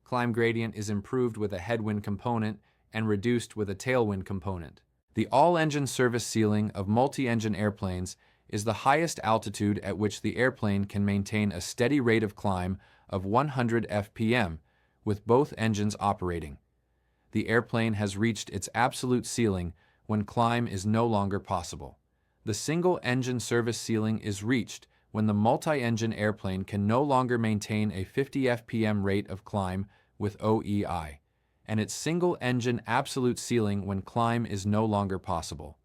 Climb gradient is improved with a headwind component and reduced with a tailwind component. The all-engine service ceiling of multi-engine airplanes is the highest altitude at which the airplane can maintain a steady rate of climb of 100 fpm, with both engines operating. The airplane has reached its absolute ceiling when climb is no longer possible. The single-engine service ceiling is reached when the multi-engine airplane can no longer maintain a 50 fpm rate of climb with OEI, and its single-engine absolute ceiling when climb is no longer possible.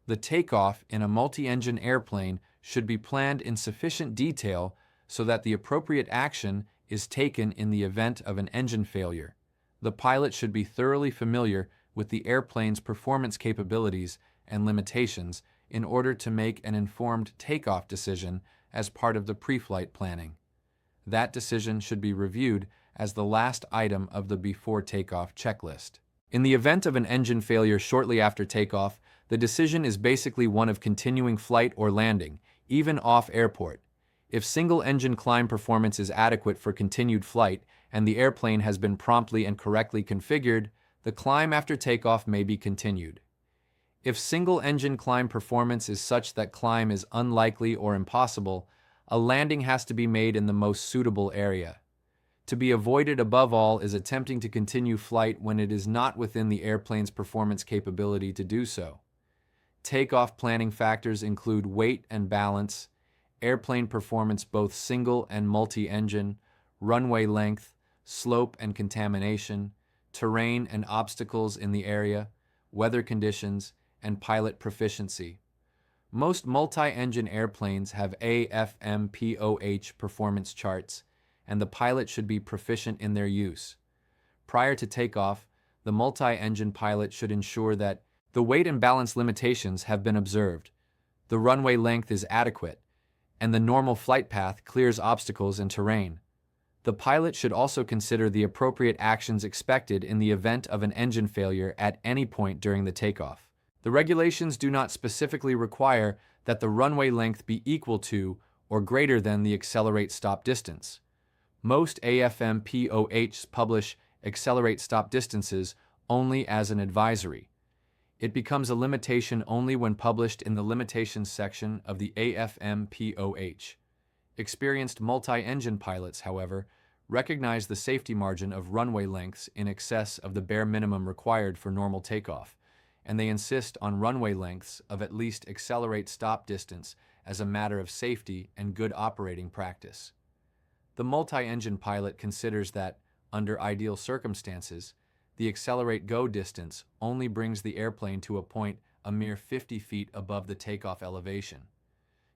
The takeoff in a multi-engine airplane should be planned in sufficient detail so that the appropriate action is taken in the event of an engine failure. The pilot should be thoroughly familiar with the airplane's performance capabilities and limitations in order to make an informed takeoff decision as part of the pre-flight planning. That decision should be reviewed as the last item of the before takeoff checklist. In the event of an engine failure shortly after takeoff, the decision is basically one of continuing flight or landing, even off airport. If single-engine climb performance is adequate for continued flight and the airplane has been promptly and correctly configured, the climb after takeoff may be continued. If single-engine climb performance is such that climb is unlikely or impossible, a landing has to be made in the most suitable area. To be avoided above all is attempting to continue flight when it is not within the airplane's performance capability to do so. Takeoff planning factors include weight and balance, airplane performance both single and multi-engine, runway length, slope and contamination, terrain and obstacles in the area, weather conditions, and pilot proficiency. Most multi-engine airplanes have AFM-POH performance charts, and the pilot should be proficient in their use. Prior to takeoff, the multi-engine pilot should ensure that the weight and balance limitations have been observed, the runway length is adequate, and the normal flight path clears obstacles and terrain. The pilot should also consider the appropriate actions expected in the event of an engine failure at any point during the takeoff. The regulations do not specifically require that the runway length be equal to or greater than the accelerate stop distance. Most AFM-POHs publish accelerate stop distances only as an advisory. It becomes a limitation only when published in the limitations section of the AFM-POH. Experienced multi-engine pilots, however, recognize the safety margin of runway lengths in excess of the bare minimum required for normal takeoff, and they insist on runway lengths of at least accelerate stop distance as a matter of safety and good operating practice. The multi-engine pilot considers that, under ideal circumstances, the accelerate go distance only brings the airplane to a point a mere 50 feet above the takeoff elevation.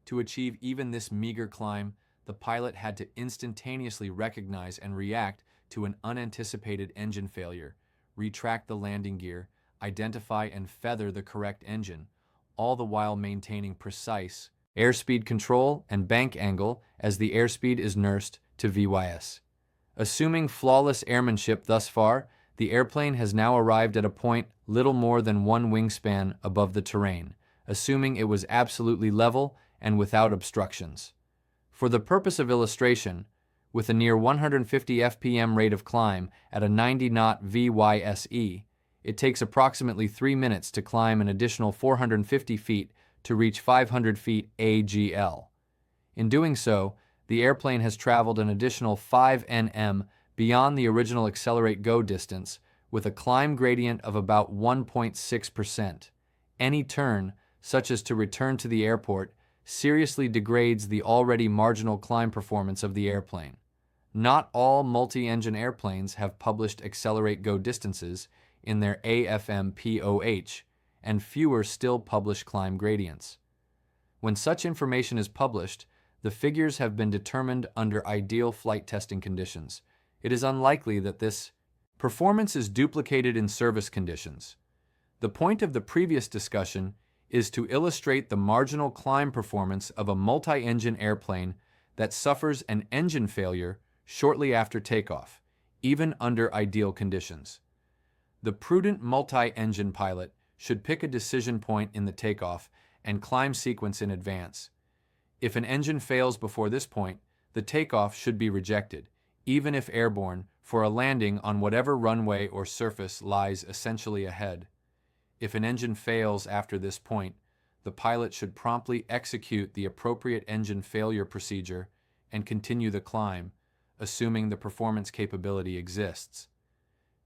To achieve even this meager climb, the pilot had to instantaneously recognize and react to an unanticipated engine failure, retract the landing gear, identify and feather the correct engine, all the while maintaining precise airspeed control and bank angle as the airspeed is nursed to VYS. Assuming flawless airmanship thus far, the airplane has now arrived at a point little more than one wingspan above the terrain, assuming it was absolutely level and without obstructions. For the purpose of illustration, with a near 150 FPM rate of climb at a 90-knot VYSE, it takes approximately 3 minutes to climb an additional 450 feet to reach 500 feet AGL. In doing so, the airplane has traveled an additional 5 nm beyond the original accelerate go distance with a climb gradient of about 1.6%. Any turn, such as to return to the airport, seriously degrades the already marginal climb performance of the airplane. Not all multi-engine airplanes have published accelerate go distances in their AFM-POH, and fewer still publish climb gradients. When such information is published, the figures have been determined under ideal flight testing conditions. It is unlikely that this performance is duplicated in service conditions. The point of the previous discussion is to illustrate the marginal climb performance of a multi-engine airplane that suffers an engine failure shortly after takeoff, even under ideal conditions. The prudent multi-engine pilot should pick a decision point in the takeoff and climb sequence in advance. If an engine fails before this point, the takeoff should be rejected, even if airborne, for a landing on whatever runway or surface lies essentially ahead. If an engine fails after this point, the pilot should promptly execute the appropriate engine failure procedure and continue the climb, assuming the performance capability exists.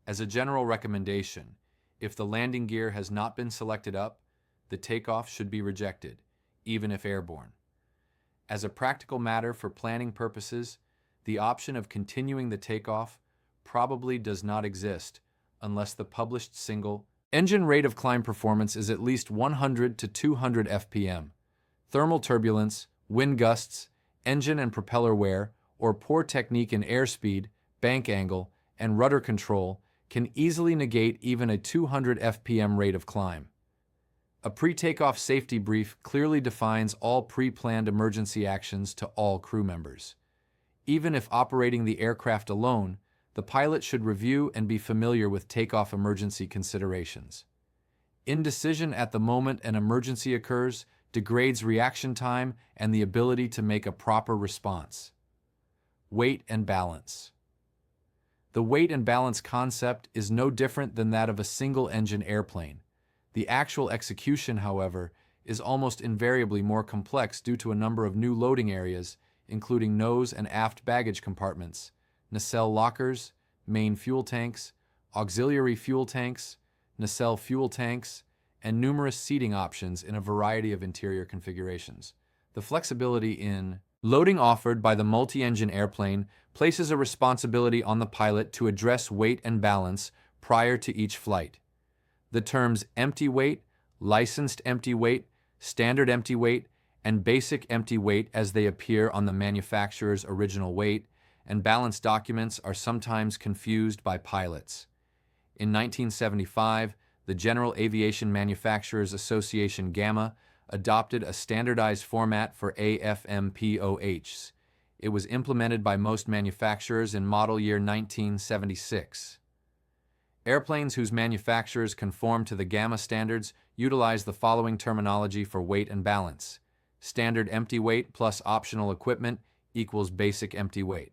As a general recommendation, if the landing gear has not been selected up, the takeoff should be rejected, even if airborne. As a practical matter for planning purposes, the option of continuing the takeoff probably does not exist unless the published single engine rate of climb performance is at least 100 to 200 FPM. Thermal turbulence, wind gusts, engine and propeller wear, or poor technique in airspeed, bank angle, and rudder control can easily negate even a 200 FPM rate of climb. A pre-takeoff safety brief clearly defines all pre-planned emergency actions to all crew members. Even if operating the aircraft alone, the pilot should review and be familiar with takeoff emergency considerations. Indecision at the moment an emergency occurs degrades reaction time and the ability to make a proper response. Weight and balance. The weight and balance concept is no different than that of a single-engine airplane. The actual execution, however, is almost invariably more complex due to a number of new loading areas, including nose and aft baggage compartments, nacelle lockers, main fuel tanks, auxiliary fuel tanks, nacelle fuel tanks, and numerous seating options in a variety of interior configurations. The flexibility in loading offered by the multi-engine airplane places a responsibility on the pilot to address weight and balance prior to each flight. The terms empty weight, licensed empty weight, standard empty weight, and basic empty weight as they appear on the manufacturer's original weight, and balance documents are sometimes confused by pilots. In 1975, the General Aviation Manufacturers Association GAMA adopted a standardized format for AFM-POHs. It was implemented by most manufacturers in model year 1976. Airplanes whose manufacturers conform to the GAMA standards utilize the following terminology for weight and balance. Standard empty weight plus optional equipment equals basic empty weight.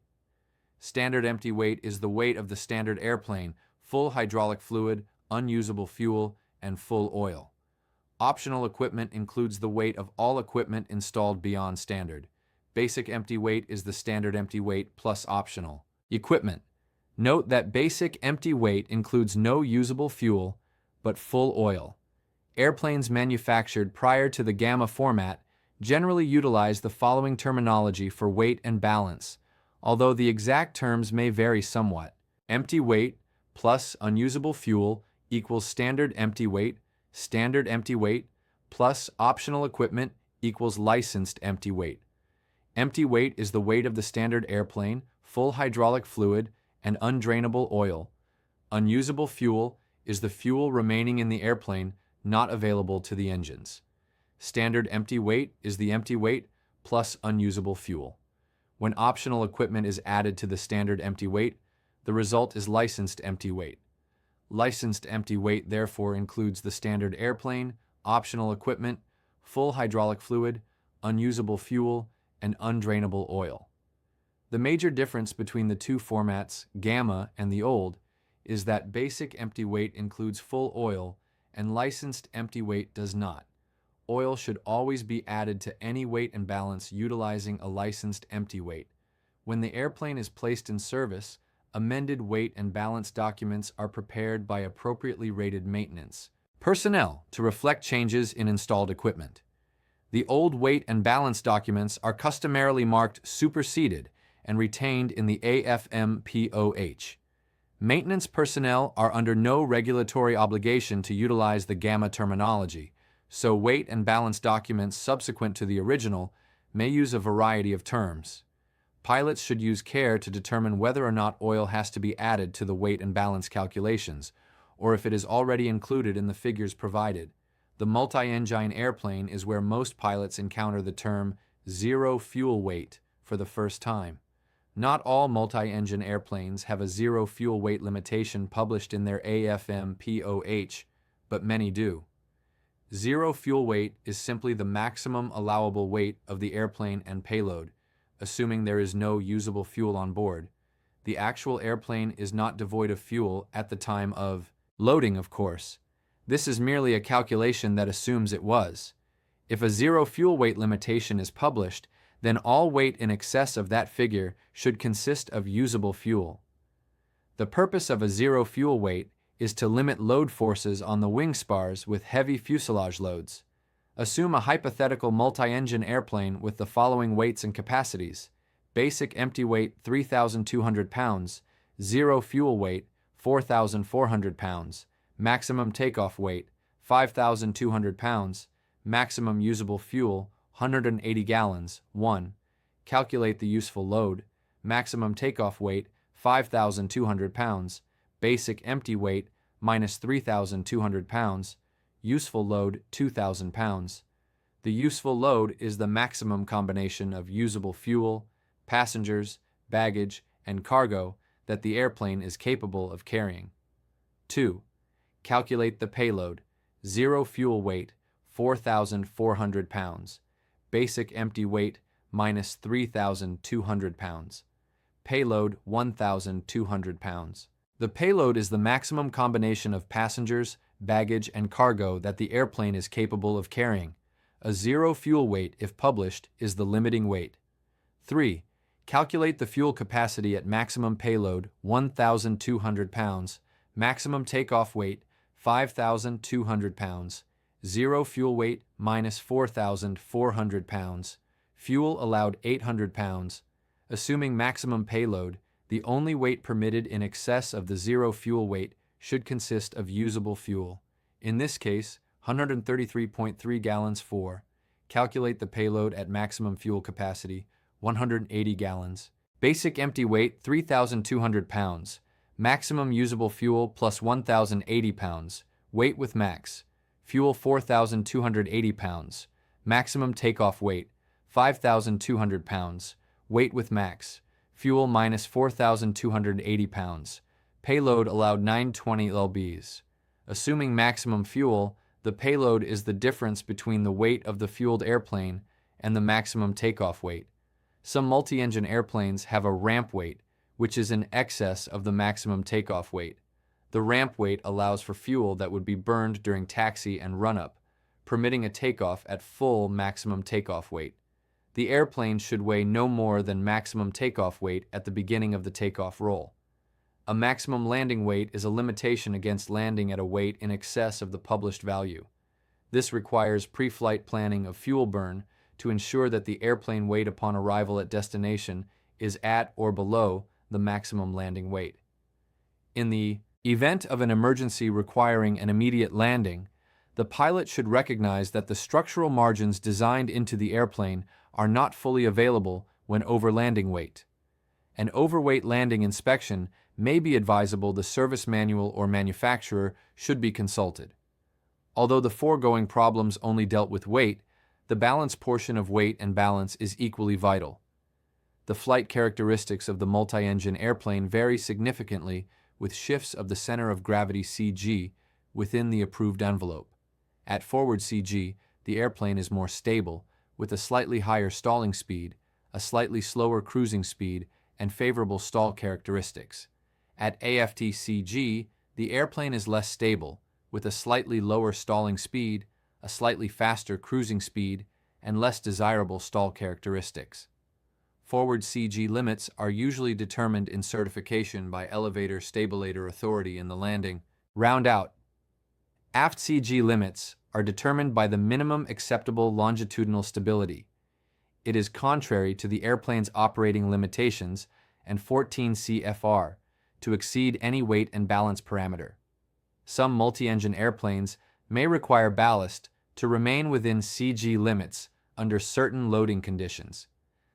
Standard empty weight is the weight of the standard airplane, full hydraulic fluid, unusable fuel, and full oil. Optional equipment includes the weight of all equipment installed beyond standard. Basic empty weight is the standard empty weight plus optional equipment. Note that basic empty weight includes no usable fuel, but full oil. Airplanes manufactured prior to the GAMA format generally utilize the following terminology for weight and balance, although the exact terms may vary somewhat. Empty weight plus unusable fuel equals standard empty weight plus optional equipment equals licensed empty weight. Empty weight is the weight of the standard airplane, full hydraulic fluid, and undrainable oil. Unusable fuel is the fuel remaining in the airplane not available to the engines. Standard empty weight is the empty weight plus unusable fuel. When optional equipment is added to the standard empty weight, the result is licensed empty weight. Licensed empty weight therefore includes the standard airplane, optional equipment, full hydraulic fluid, unusable fuel, and undrainable oil. The major difference between the two formats, GAMA and the old, is that basic empty weight includes full oil and licensed empty weight does not. Oil should always be added to any weight and balance utilizing a licensed empty weight. When the airplane is placed in service, amended weight and balance documents are prepared by appropriately rated maintenance personnel to reflect changes in installed equipment. The old weight and balance documents are customarily marked superseded and retained in the AFM-POH. Maintenance personnel are under no regulatory obligation to utilize the GAMA terminology, so weight and balance documents subsequent to the original may use a variety of terms. Pilots should use care to determine whether or not oil has to be added to the weight and balance calculations, or if it is already included in the figures provided. The multi-engine airplane is where most pilots encounter the term zero fuel weight for the first time. Not all multi-engine airplanes have a zero fuel weight limitation published in their AFM-POH, but many do. Zero fuel weight is simply the maximum allowable weight of the airplane and payload, assuming there is no usable fuel on board. The actual airplane is not devoid of fuel at the time of loading, of course. This is merely a calculation that assumes it was. If a zero fuel weight limitation is published, then all weight in excess of that figure should consist of usable fuel. The purpose of a zero fuel weight is to limit load forces on the wing spars with heavy fuselage loads. Assume a hypothetical multi-engine airplane with the following weights and capacities. Basic empty weight 3,200 pounds, zero fuel weight 4,400 pounds, maximum takeoff weight 5,200 pounds, maximum usable fuel 180 gallons, 1. Calculate the useful load, maximum takeoff weight 5,200 pounds, basic empty weight minus 3,200 pounds, useful load 2,000 pounds. The useful load is the maximum combination of usable fuel, passengers, baggage, and cargo that the airplane is capable of carrying. 2. Calculate the payload, zero fuel weight 4,400 pounds, basic empty weight minus 3,200 pounds, payload 1,200 pounds. The payload is the maximum combination of passengers, baggage, and cargo that the airplane is capable of carrying. A zero fuel weight, if published, is the limiting weight. 3. Calculate the fuel capacity at maximum payload 1,200 pounds, maximum takeoff weight 5,200 pounds, zero fuel weight minus 4,400 pounds, fuel allowed 800 pounds. Assuming maximum payload, the only weight permitted in excess of the zero fuel weight should consist of usable fuel. In this case, 133.3 gallons. 4. Calculate the payload at maximum fuel capacity, 180 gallons. Basic empty weight, 3,200 pounds. Maximum usable fuel plus 1,080 pounds. Weight with max. Fuel 4,280 pounds. Maximum takeoff weight, 5,200 pounds. Weight with max. Fuel minus 4,280 pounds. Payload allowed 920 lbs. Assuming maximum fuel, the payload is the difference between the weight of the fueled airplane and the maximum takeoff weight. Some multi-engine airplanes have a ramp weight, which is in excess of the maximum takeoff weight. The ramp weight allows for fuel that would be burned during taxi and run-up, permitting a takeoff at full maximum takeoff weight. The airplane should weigh no more than maximum takeoff weight at the beginning of the takeoff roll. A maximum landing weight is a limitation against landing at a weight in excess of the published value. This requires pre-flight planning of fuel burn to ensure that the airplane weight upon arrival at destination is at or below the maximum landing weight. In the event of an emergency requiring an immediate landing, the pilot should recognize that the structural margins designed into the airplane are not fully available when over landing weight. An overweight landing inspection may be advisable. The service manual or manufacturer should be consulted. Although the foregoing problems only dealt with weight, the balance portion of weight and balance is equally vital. The flight characteristics of the multi-engine airplane vary significantly with shifts of the center of gravity CG within the approved envelope. At forward CG, the airplane is more stable, with a slightly higher stalling speed, a slightly slower cruising speed, and favorable stall characteristics. At aft CG, the airplane is less stable, with a slightly lower stalling speed, a slightly faster cruising speed, and less desirable stall characteristics. Forward CG limits are usually determined in certification by Elevator Stabilator Authority in the landing. Round out. Aft CG limits are determined by the minimum acceptable longitudinal stability. It is contrary to the airplane's operating limitations and 14 CFR to exceed any weight and balance parameter. Some multi-engine airplanes may require ballast to remain within CG limits under certain loading conditions.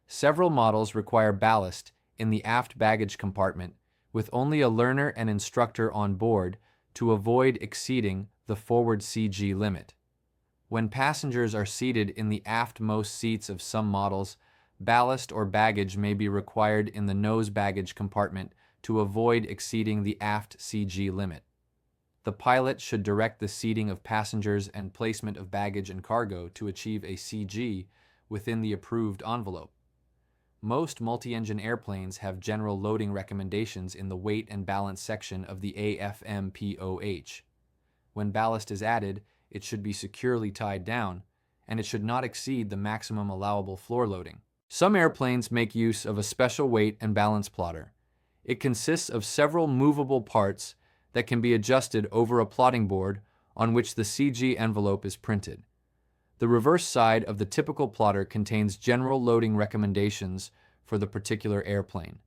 Several models require ballast in the aft baggage compartment with only a learner and instructor on board to avoid exceeding the forward CG limit. When passengers are seated in the aftmost seats of some models, ballast or baggage may be required in the nose baggage compartment to avoid exceeding the aft CG limit. The pilot should direct the seating of passengers and placement of baggage and cargo to achieve a CG within the approved envelope. Most multi-engine airplanes have general loading recommendations in the weight and balance section of the AFMPOH. When ballast is added, it should be securely tied down, and it should not exceed the maximum allowable floor loading. Some airplanes make use of a special weight and balance plotter. It consists of several movable parts that can be adjusted over a plotting board on which the CG envelope is printed. The reverse side of the typical plotter contains general loading recommendations for the particular airplane.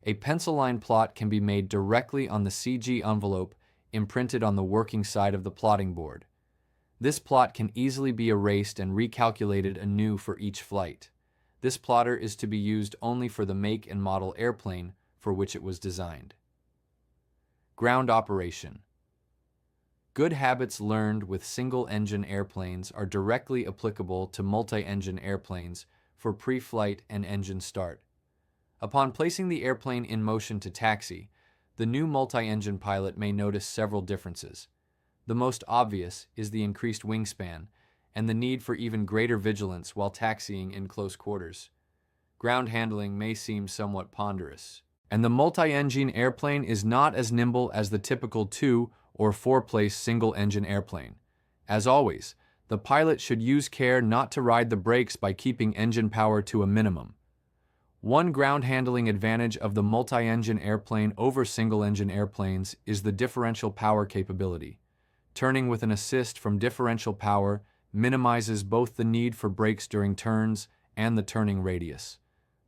A pencil line plot can be made directly on the CG envelope imprinted on the working side of the plotting board. This plot can easily be erased and recalculated anew for each flight. This plotter is to be used only for the make and model airplane for which it was designed. Ground operation. Good habits learned with single-engine airplanes are directly applicable to multi-engine airplanes for pre-flight and engine start. Upon placing the airplane in motion to taxi, the new multi-engine pilot may notice several differences. The most obvious is the increased wingspan and the need for even greater vigilance while taxiing in close quarters. Ground handling may seem somewhat ponderous, and the multi-engine airplane is not as nimble as the typical 2- or 4-place single-engine airplane. As always, the pilot should use care not to ride the brakes by keeping engine power to a minimum. One ground handling advantage of the multi-engine airplane over single-engine airplanes is the differential power capability. Turning with an assist from differential power minimizes both the need for brakes during turns and the turning radius.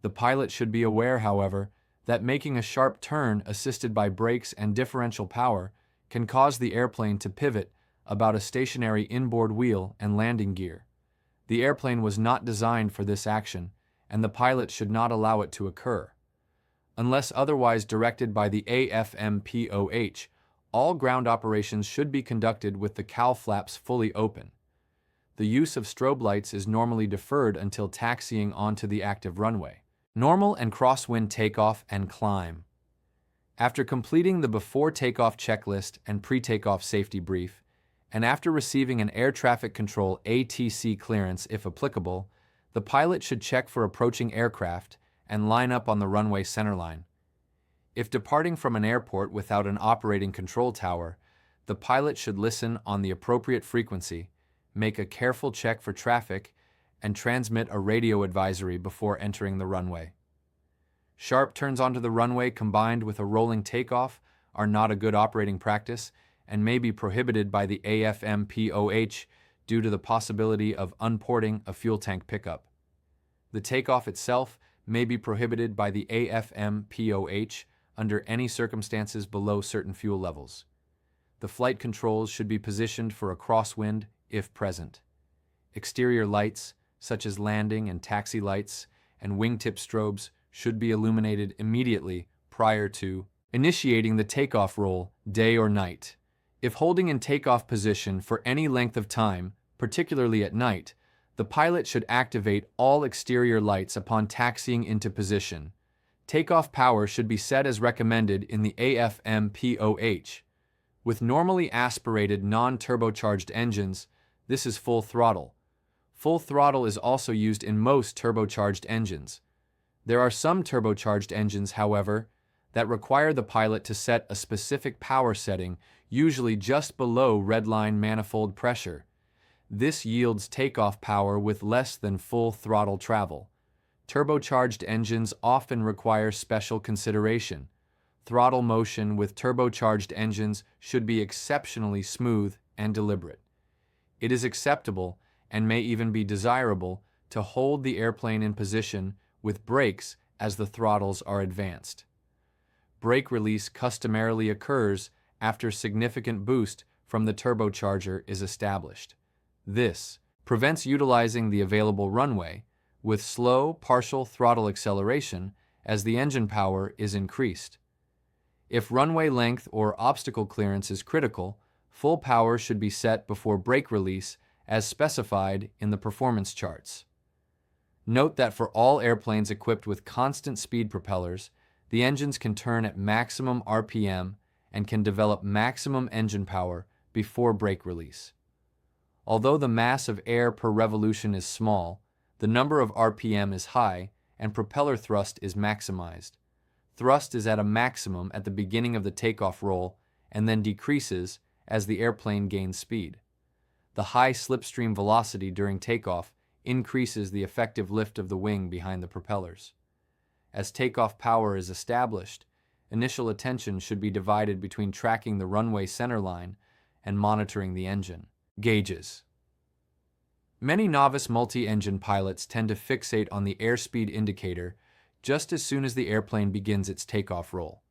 The pilot should be aware, however, that making a sharp turn assisted by brakes and differential power can cause the airplane to pivot about a stationary inboard wheel and landing gear. The airplane was not designed for this action, and the pilot should not allow it to occur. Unless otherwise directed by the AFMPOH, all ground operations should be conducted with the cowl flaps fully open. The use of strobe lights is normally deferred until taxiing onto the active runway. Normal and crosswind takeoff and climb. After completing the before takeoff checklist and pre-takeoff safety brief, and after receiving an air traffic control ATC clearance if applicable, the pilot should check for approaching aircraft and line up on the runway centerline. If departing from an airport without an operating control tower, the pilot should listen on the appropriate frequency, make a careful check for traffic, and transmit a radio advisory before entering the runway. Sharp turns onto the runway combined with a rolling takeoff are not a good operating practice and may be prohibited by the AFMPOH due to the possibility of unporting a fuel tank pickup. The takeoff itself may be prohibited by the AFMPOH under any circumstances below certain fuel levels. The flight controls should be positioned for a crosswind if present. Exterior lights, such as landing and taxi lights, and wingtip strobes should be illuminated immediately prior to initiating the takeoff roll, day or night. If holding in takeoff position for any length of time, particularly at night, the pilot should activate all exterior lights upon taxiing into position. Takeoff power should be set as recommended in the AFMPOH. With normally aspirated non-turbocharged engines, this is full throttle. Full throttle is also used in most turbocharged engines. There are some turbocharged engines, however, that require the pilot to set a specific power setting, usually just below redline manifold pressure. This yields takeoff power with less than full throttle travel. Turbocharged engines often require special consideration. Throttle motion with turbocharged engines should be exceptionally smooth and deliberate. It is acceptable, and may even be desirable, to hold the airplane in position with brakes as the throttles are advanced. Brake release customarily occurs after significant boost from the turbocharger is established. This prevents utilizing the available runway with slow partial throttle acceleration as the engine power is increased. If runway length or obstacle clearance is critical, full power should be set before brake release as specified in the performance charts. Note that for all airplanes equipped with constant speed propellers, the engines can turn at maximum RPM and can develop maximum engine power before brake release. Although the mass of air per revolution is small, the number of RPM is high and propeller thrust is maximized. Thrust is at a maximum at the beginning of the takeoff roll and then decreases as the airplane gains speed. The high slipstream velocity during takeoff increases the effective lift of the wing behind the propellers. As takeoff power is established, initial attention should be divided between tracking the runway centerline and monitoring the engine gauges. Many novice multi-engine pilots tend to fixate on the airspeed indicator just as soon as the airplane begins its takeoff roll.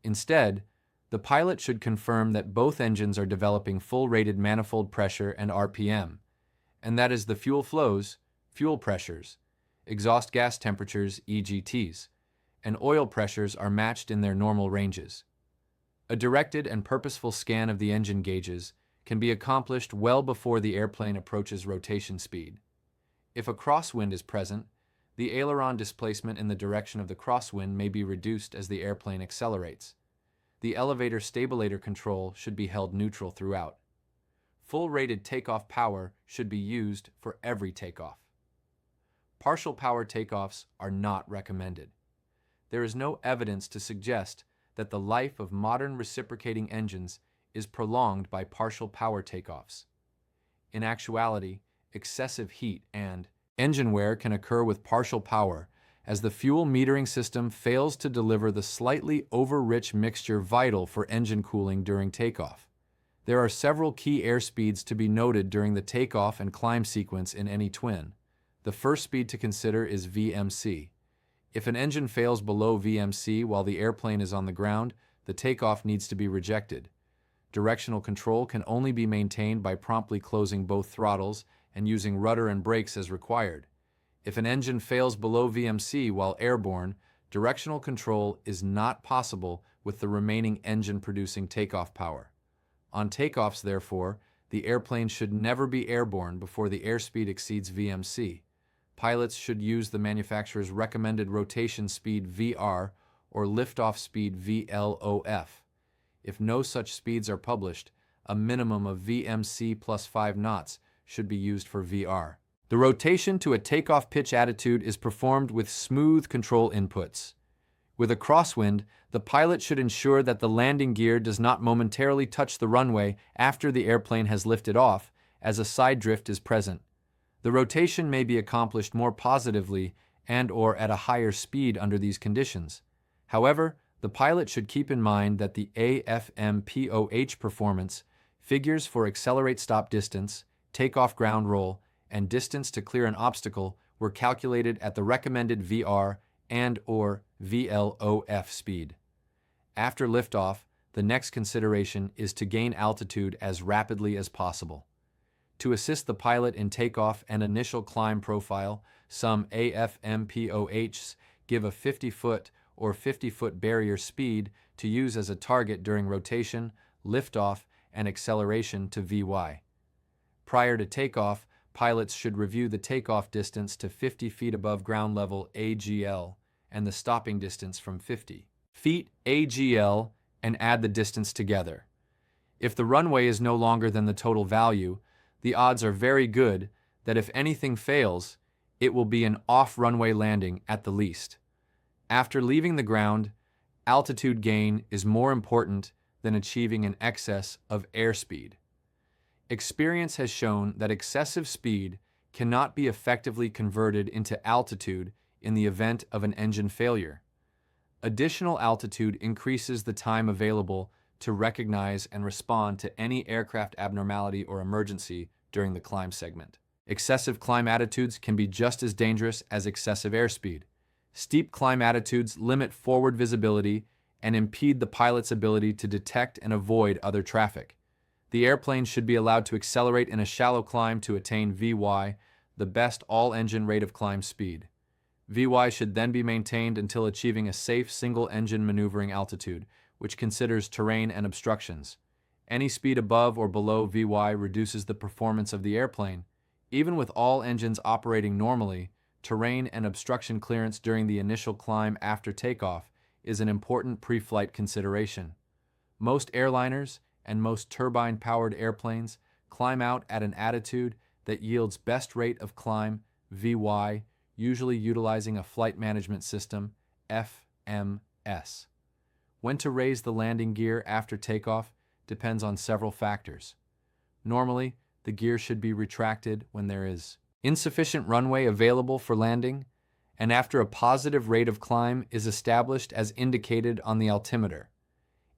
Instead, the pilot should confirm that both engines are developing full-rated manifold pressure and RPM, and that is the fuel flows, fuel pressures, exhaust gas temperatures, EGTs, and oil pressures are matched in their normal ranges. A directed and purposeful scan of the engine gauges can be accomplished well before the airplane approaches rotation speed. If a crosswind is present, the aileron displacement in the direction of the crosswind may be reduced as the airplane accelerates. The elevator stabilator control should be held neutral throughout. Full-rated takeoff power should be used for every takeoff. Partial power takeoffs are not recommended. There is no evidence to suggest that the life of modern reciprocating engines is prolonged by partial power takeoffs. In actuality, excessive heat and engine wear can occur with partial power as the fuel metering system fails to deliver the slightly over-rich mixture vital for engine cooling during takeoff. There are several key airspeeds to be noted during the takeoff and climb sequence in any twin. The first speed to consider is VMC. If an engine fails below VMC while the airplane is on the ground, the takeoff needs to be rejected. Directional control can only be maintained by promptly closing both throttles and using rudder and brakes as required. If an engine fails below VMC while airborne, directional control is not possible with the remaining engine-producing takeoff power. On takeoffs, therefore, the airplane should never be airborne before the airspeed exceeds VMC. Pilots should use the manufacturer's recommended rotation speed VR or liftoff speed VLOF. If no such speeds are published, a minimum of VMC plus 5 knots should be used for VR. The rotation to a takeoff pitch attitude is performed with smooth control inputs. With a crosswind, the pilot should ensure that the landing gear does not momentarily touch the runway after the airplane has lifted off, as a side drift is present. The rotation may be accomplished more positively and/or at a higher speed under these conditions. However, the pilot should keep in mind that the AFM-POH performance figures for accelerate stop distance, takeoff ground roll, and distance to clear an obstacle were calculated at the recommended VR and/or VLOF speed. After liftoff, the next consideration is to gain altitude as rapidly as possible. To assist the pilot in takeoff and initial climb profile, some AFM-POHs give a 50-foot or 50-foot barrier speed to use as a target during rotation, liftoff, and acceleration to VY. Prior to takeoff, pilots should review the takeoff distance to 50 feet above ground level AGL and the stopping distance from 50 feet AGL and add the distance together. If the runway is no longer than the total value, the odds are very good that if anything fails, it will be an off-runway landing at the least. After leaving the ground, altitude gain is more important than achieving an excess of airspeed. Experience has shown that excessive speed cannot be effectively converted into altitude in the event of an engine failure. Additional altitude increases the time available to recognize and respond to any aircraft abnormality or emergency during the climb segment. Excessive climb attitudes can be just as dangerous as excessive airspeed. Steep climb attitudes limit forward visibility and impede the pilot's ability to detect and avoid other traffic. The airplane should be allowed to accelerate in a shallow climb to attain VY, the best all-engine rate of climb speed. VY should then be maintained until achieving a safe single-engine maneuvering altitude, which considers terrain and obstructions. Any speed above or below VY reduces the performance of the airplane. Even with all engines operating normally, terrain and obstruction clearance during the initial climb after takeoff is an important pre-flight consideration. Most airliners and most turbine-powered airplanes climb out at an attitude that yields best rate of climb, VY, usually utilizing a flight management system, FMS. When to raise the landing gear after takeoff depends on several factors. Normally, the gear should be retracted when there is insufficient runway available for landing, and after a positive rate of climb is established as indicated on the altimeter.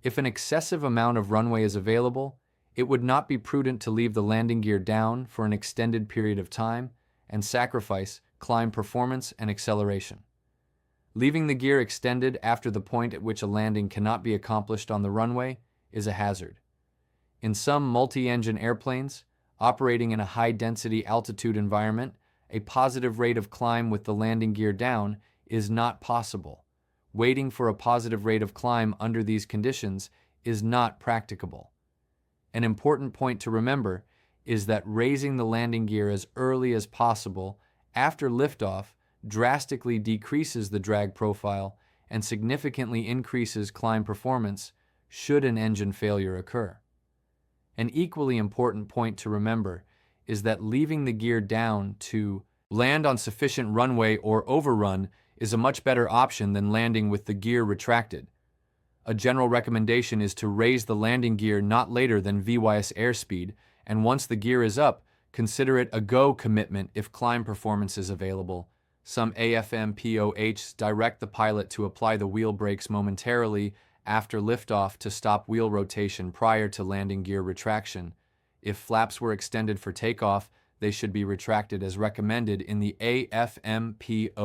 If an excessive amount of runway is available, it would not be prudent to leave the landing gear down for an extended period of time and sacrifice climb performance and acceleration. Leaving the gear extended after the point at which a landing cannot be accomplished on the runway is a hazard. In some multi-engine airplanes, operating in a high-density altitude environment, a positive rate of climb with the landing gear down is not possible. Waiting for a positive rate of climb under these conditions is not practicable. An important point to remember is that raising the landing gear as early as possible after liftoff drastically decreases the drag profile and significantly increases climb performance should an engine failure occur. An equally important point to remember is that leaving the gear down to land on sufficient runway or overrun is a much better option than landing with the gear retracted. A general recommendation is to raise the landing gear not later than VYS airspeed, and once the gear is up, consider it a go commitment if climb performance is available. Some AFM-POHs direct the pilot to apply the wheel brakes momentarily after liftoff to stop wheel rotation prior to landing gear retraction. If flaps were extended for takeoff, they should be retracted as recommended in the AFM-POH.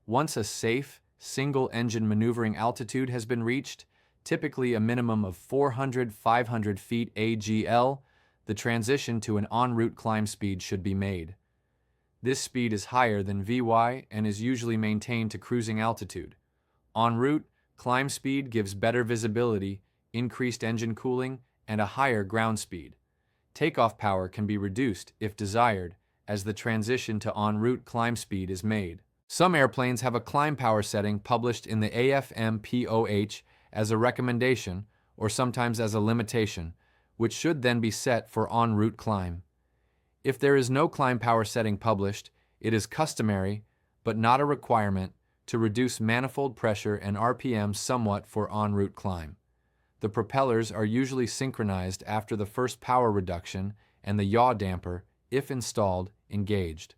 Once a safe, single-engine maneuvering altitude has been reached, typically a minimum of 400–500 feet AGL, the transition to an en route climb speed should be made. This speed is higher than VY and is usually maintained to cruising altitude. En route, climb speed gives better visibility, increased engine cooling, and a higher ground speed. Takeoff power can be reduced, if desired, as the transition to en route climb speed is made. Some airplanes have a climb power setting published in the AFM-POH as a recommendation, or sometimes as a limitation, which should then be set for en route climb. If there is no climb power setting published, it is customary, but not a requirement, to reduce manifold pressure and RPM somewhat for en route climb. The propellers are usually synchronized after the first power reduction and the yaw damper, if installed, engaged.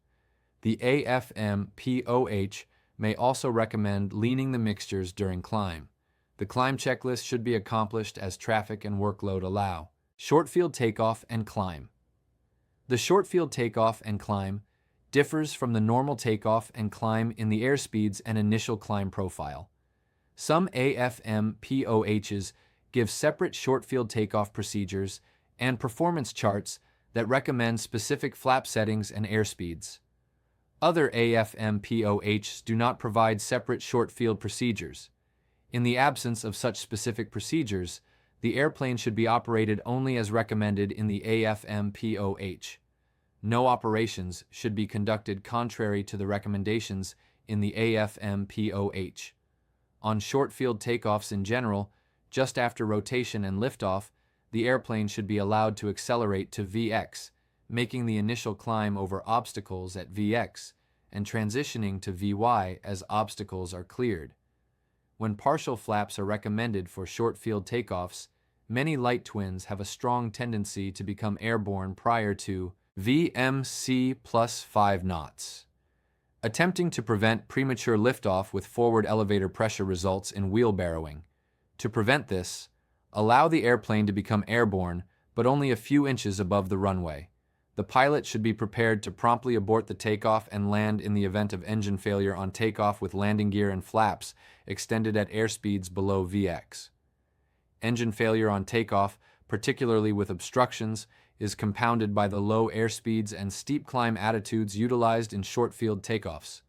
The AFM-POH may also recommend leaning the mixtures during climb. The climb checklist should be accomplished as traffic and workload allow. Short field takeoff and climb. The short field takeoff and climb differs from the normal takeoff and climb in the airspeeds and initial climb profile. Some AFM-POHs give separate short field takeoff procedures and performance charts that recommend specific flap settings and airspeeds. Other AFM-POHs do not provide separate short field procedures. In the absence of such specific procedures, the airplane should be operated only as recommended in the AFM-POH. No operations should be conducted contrary to the recommendations in the AFM-POH. On short field takeoffs in general, just after rotation and liftoff, the airplane should be allowed to accelerate to VX, making the initial climb over obstacles at VX and transitioning to VY as obstacles are cleared. When partial flaps are recommended for short field takeoffs, many light twins have a strong tendency to become airborne prior to VMC plus 5 knots. Attempting to prevent premature liftoff with forward elevator pressure results in wheelbarrowing. To prevent this, allow the airplane to become airborne, but only a few inches above the runway. The pilot should be prepared to promptly abort the takeoff and land in the event of engine failure on takeoff with landing gear and flaps extended at airspeeds below VX. Engine failure on takeoff, particularly with obstructions, is compounded by the low airspeeds and steep climb attitudes utilized in short field takeoffs.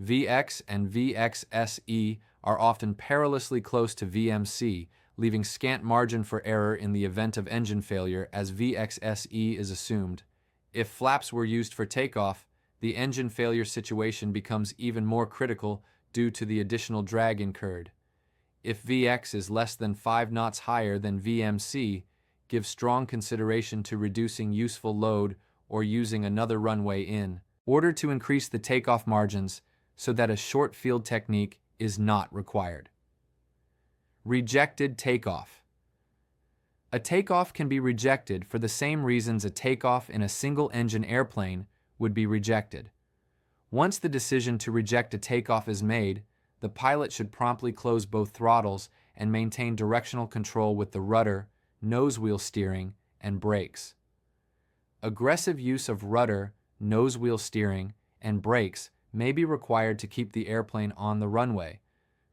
VX and VXSE are often perilously close to VMC, leaving scant margin for error in the event of engine failure as VXSE is assumed. If flaps were used for takeoff, the engine failure situation becomes even more critical due to the additional drag incurred. If VX is less than 5 knots higher than VMC, give strong consideration to reducing useful load or using another runway in order to increase the takeoff margins so that a short field technique is not required. Rejected takeoff. A takeoff can be rejected for the same reasons a takeoff in a single-engine airplane would be rejected. Once the decision to reject a takeoff is made, the pilot should promptly close both throttles and maintain directional control with the rudder, nose wheel steering, and brakes. Aggressive use of rudder, nose wheel steering, and brakes may be required to keep the airplane on the runway,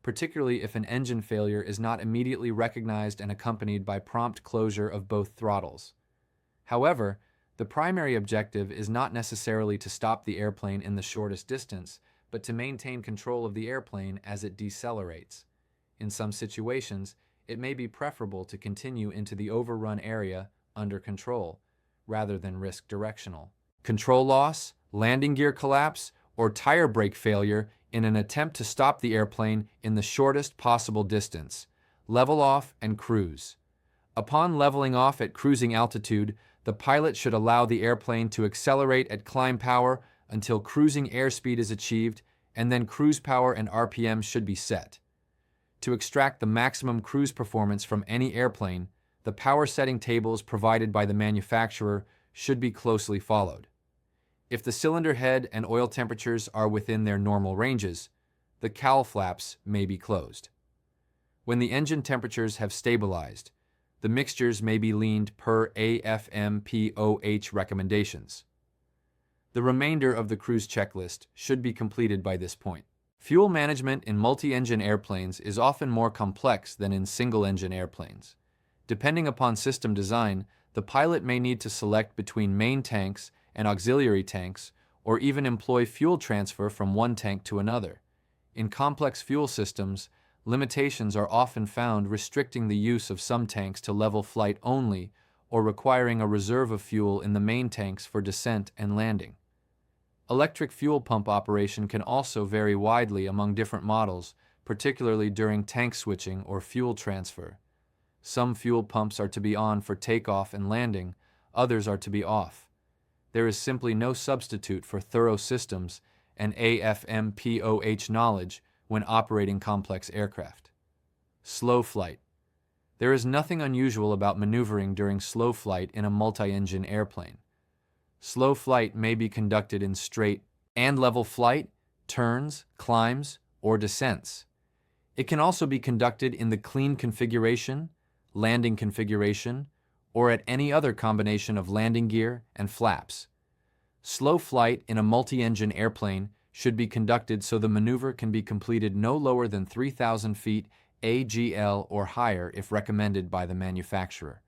particularly if an engine failure is not immediately recognized and accompanied by prompt closure of both throttles. However, the primary objective is not necessarily to stop the airplane in the shortest distance, but to maintain control of the airplane as it decelerates. In some situations, it may be preferable to continue into the overrun area under control, rather than risk directional control loss, landing gear collapse, or tire brake failure in an attempt to stop the airplane in the shortest possible distance. Level off and cruise. Upon leveling off at cruising altitude, the pilot should allow the airplane to accelerate at climb power until cruising airspeed is achieved, and then cruise power and RPM should be set. To extract the maximum cruise performance from any airplane, the power setting tables provided by the manufacturer should be closely followed. If the cylinder head and oil temperatures are within their normal ranges, the cowl flaps may be closed. When the engine temperatures have stabilized, the mixtures may be leaned per AFM-POH recommendations. The remainder of the cruise checklist should be completed by this point. Fuel management in multi-engine airplanes is often more complex than in single-engine airplanes. Depending upon system design, the pilot may need to select between main tanks and auxiliary tanks, or even employ fuel transfer from one tank to another. In complex fuel systems, limitations are often found restricting the use of some tanks to level flight only, or requiring a reserve of fuel in the main tanks for descent and landing. Electric fuel pump operation can also vary widely among different models, particularly during tank switching or fuel transfer. Some fuel pumps are to be on for takeoff and landing, others are to be off. There is simply no substitute for thorough systems and AFMPOH knowledge when operating complex aircraft. Slow flight. There is nothing unusual about maneuvering during slow flight in a multi-engine airplane. Slow flight may be conducted in straight and level flight, turns, climbs, or descents. It can also be conducted in the clean configuration, landing configuration, or at any other combination of landing gear and flaps. Slow flight in a multi-engine airplane should be conducted so the maneuver can be completed no lower than 3,000 feet AGL or higher if recommended by the manufacturer.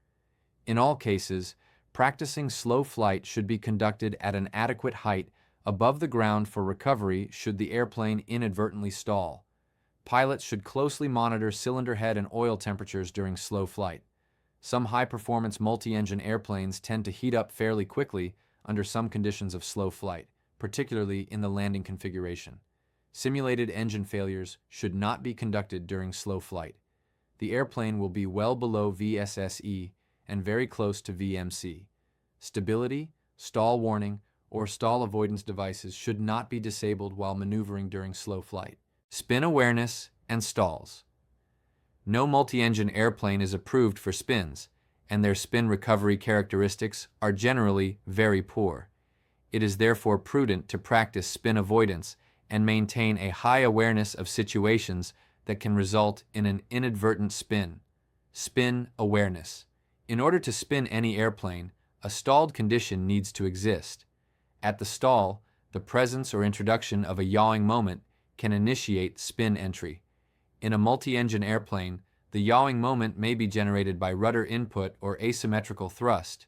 In all cases, practicing slow flight should be conducted at an adequate height above the ground for recovery should the airplane inadvertently stall. Pilots should closely monitor cylinder head and oil temperatures during slow flight. Some high-performance multi-engine airplanes tend to heat up fairly quickly under some conditions of slow flight, particularly in the landing configuration. Simulated engine failures should not be conducted during slow flight. The airplane will be well below VSSE and very close to VMC. Stability, stall warning, or stall avoidance devices should not be disabled while maneuvering during slow flight. Spin awareness and stalls. No multi-engine airplane is approved for spins, and their spin recovery characteristics are generally very poor. It is therefore prudent to practice spin avoidance and maintain a high awareness of situations that can result in an inadvertent spin. Spin awareness. In order to spin any airplane, a stalled condition needs to exist. At the stall, the presence or introduction of a yawing moment can initiate spin entry. In a multi-engine airplane, the yawing moment may be generated by rudder input or asymmetrical thrust.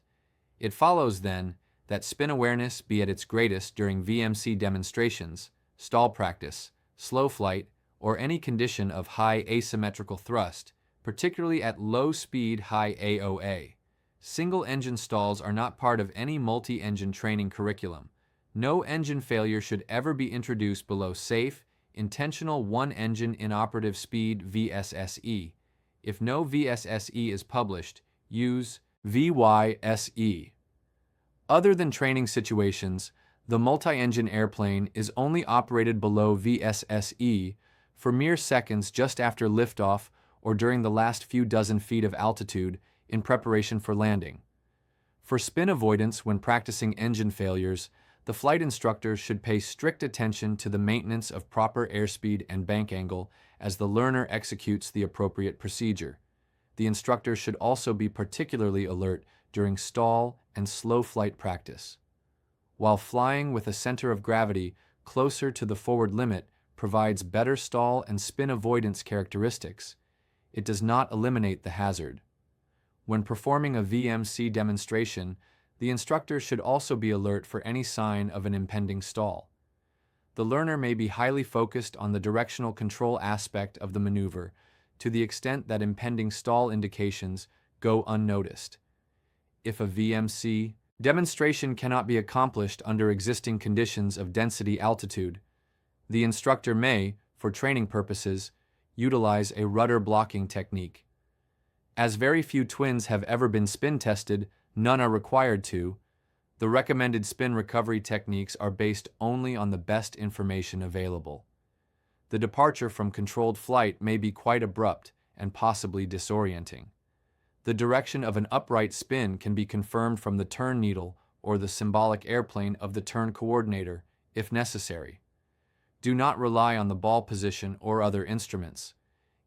It follows, then, that spin awareness be at its greatest during VMC demonstrations, stall practice, slow flight, or any condition of high asymmetrical thrust, particularly at low speed high AOA. Single-engine stalls are not part of any multi-engine training curriculum. No engine failure should ever be introduced below safe, intentional one-engine inoperative speed VSSE. If no VSSE is published, use VYSE. Other than training situations, the multi-engine airplane is only operated below VSSE for mere seconds just after liftoff or during the last few dozen feet of altitude in preparation for landing. For spin avoidance when practicing engine failures, the flight instructor should pay strict attention to the maintenance of proper airspeed and bank angle as the learner executes the appropriate procedure. The instructor should also be particularly alert during stall and slow flight practice. While flying with a center of gravity closer to the forward limit provides better stall and spin avoidance characteristics, it does not eliminate the hazard. When performing a VMC demonstration, the instructor should also be alert for any sign of an impending stall. The learner may be highly focused on the directional control aspect of the maneuver to the extent that impending stall indications go unnoticed. If a VMC demonstration cannot be accomplished under existing conditions of density altitude, the instructor may, for training purposes, utilize a rudder blocking technique. As very few twins have ever been spin tested, none are required to. The recommended spin recovery techniques are based only on the best information available. The departure from controlled flight may be quite abrupt and possibly disorienting. The direction of an upright spin can be confirmed from the turn needle or the symbolic airplane of the turn coordinator, if necessary. Do not rely on the ball position or other instruments.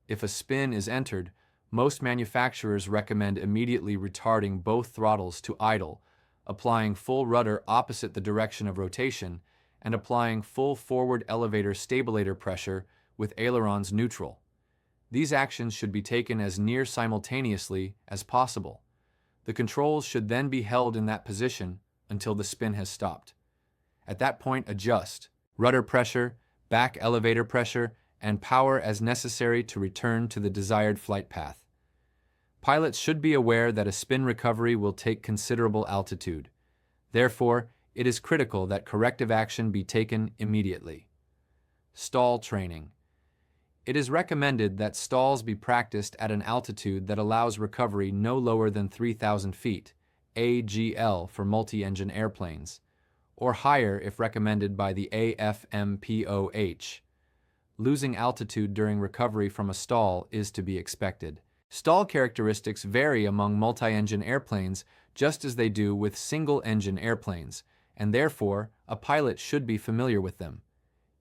If a spin is entered, most manufacturers recommend immediately retarding both throttles to idle, applying full rudder opposite the direction of rotation, and applying full forward elevator stabilator pressure with ailerons neutral. These actions should be taken as near simultaneously as possible. The controls should then be held in that position until the spin has stopped. At that point, adjust rudder pressure, back elevator pressure, and power as necessary to return to the desired flight path. Pilots should be aware that a spin recovery will take considerable altitude. Therefore, it is critical that corrective action be taken immediately. Stall training. It is recommended that stalls be practiced at an altitude that allows recovery no lower than 3,000 feet, AGL for multi-engine airplanes, or higher if recommended by the AFMPOH. Losing altitude during recovery from a stall is to be expected. Stall characteristics vary among multi-engine airplanes just as they do with single-engine airplanes, and therefore a pilot should be familiar with them.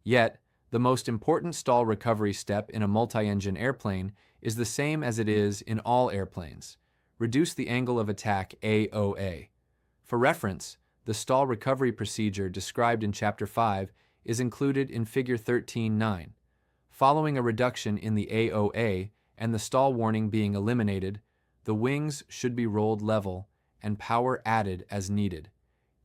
Yet, the most important stall recovery step in a multi-engine airplane is the same as it is in all airplanes. Reduce the angle of attack AOA. For reference, the stall recovery procedure described in Chapter 5 is included in Figure 13.9. Following a reduction in the AOA and the stall warning being eliminated, the wings should be rolled level and power added as needed.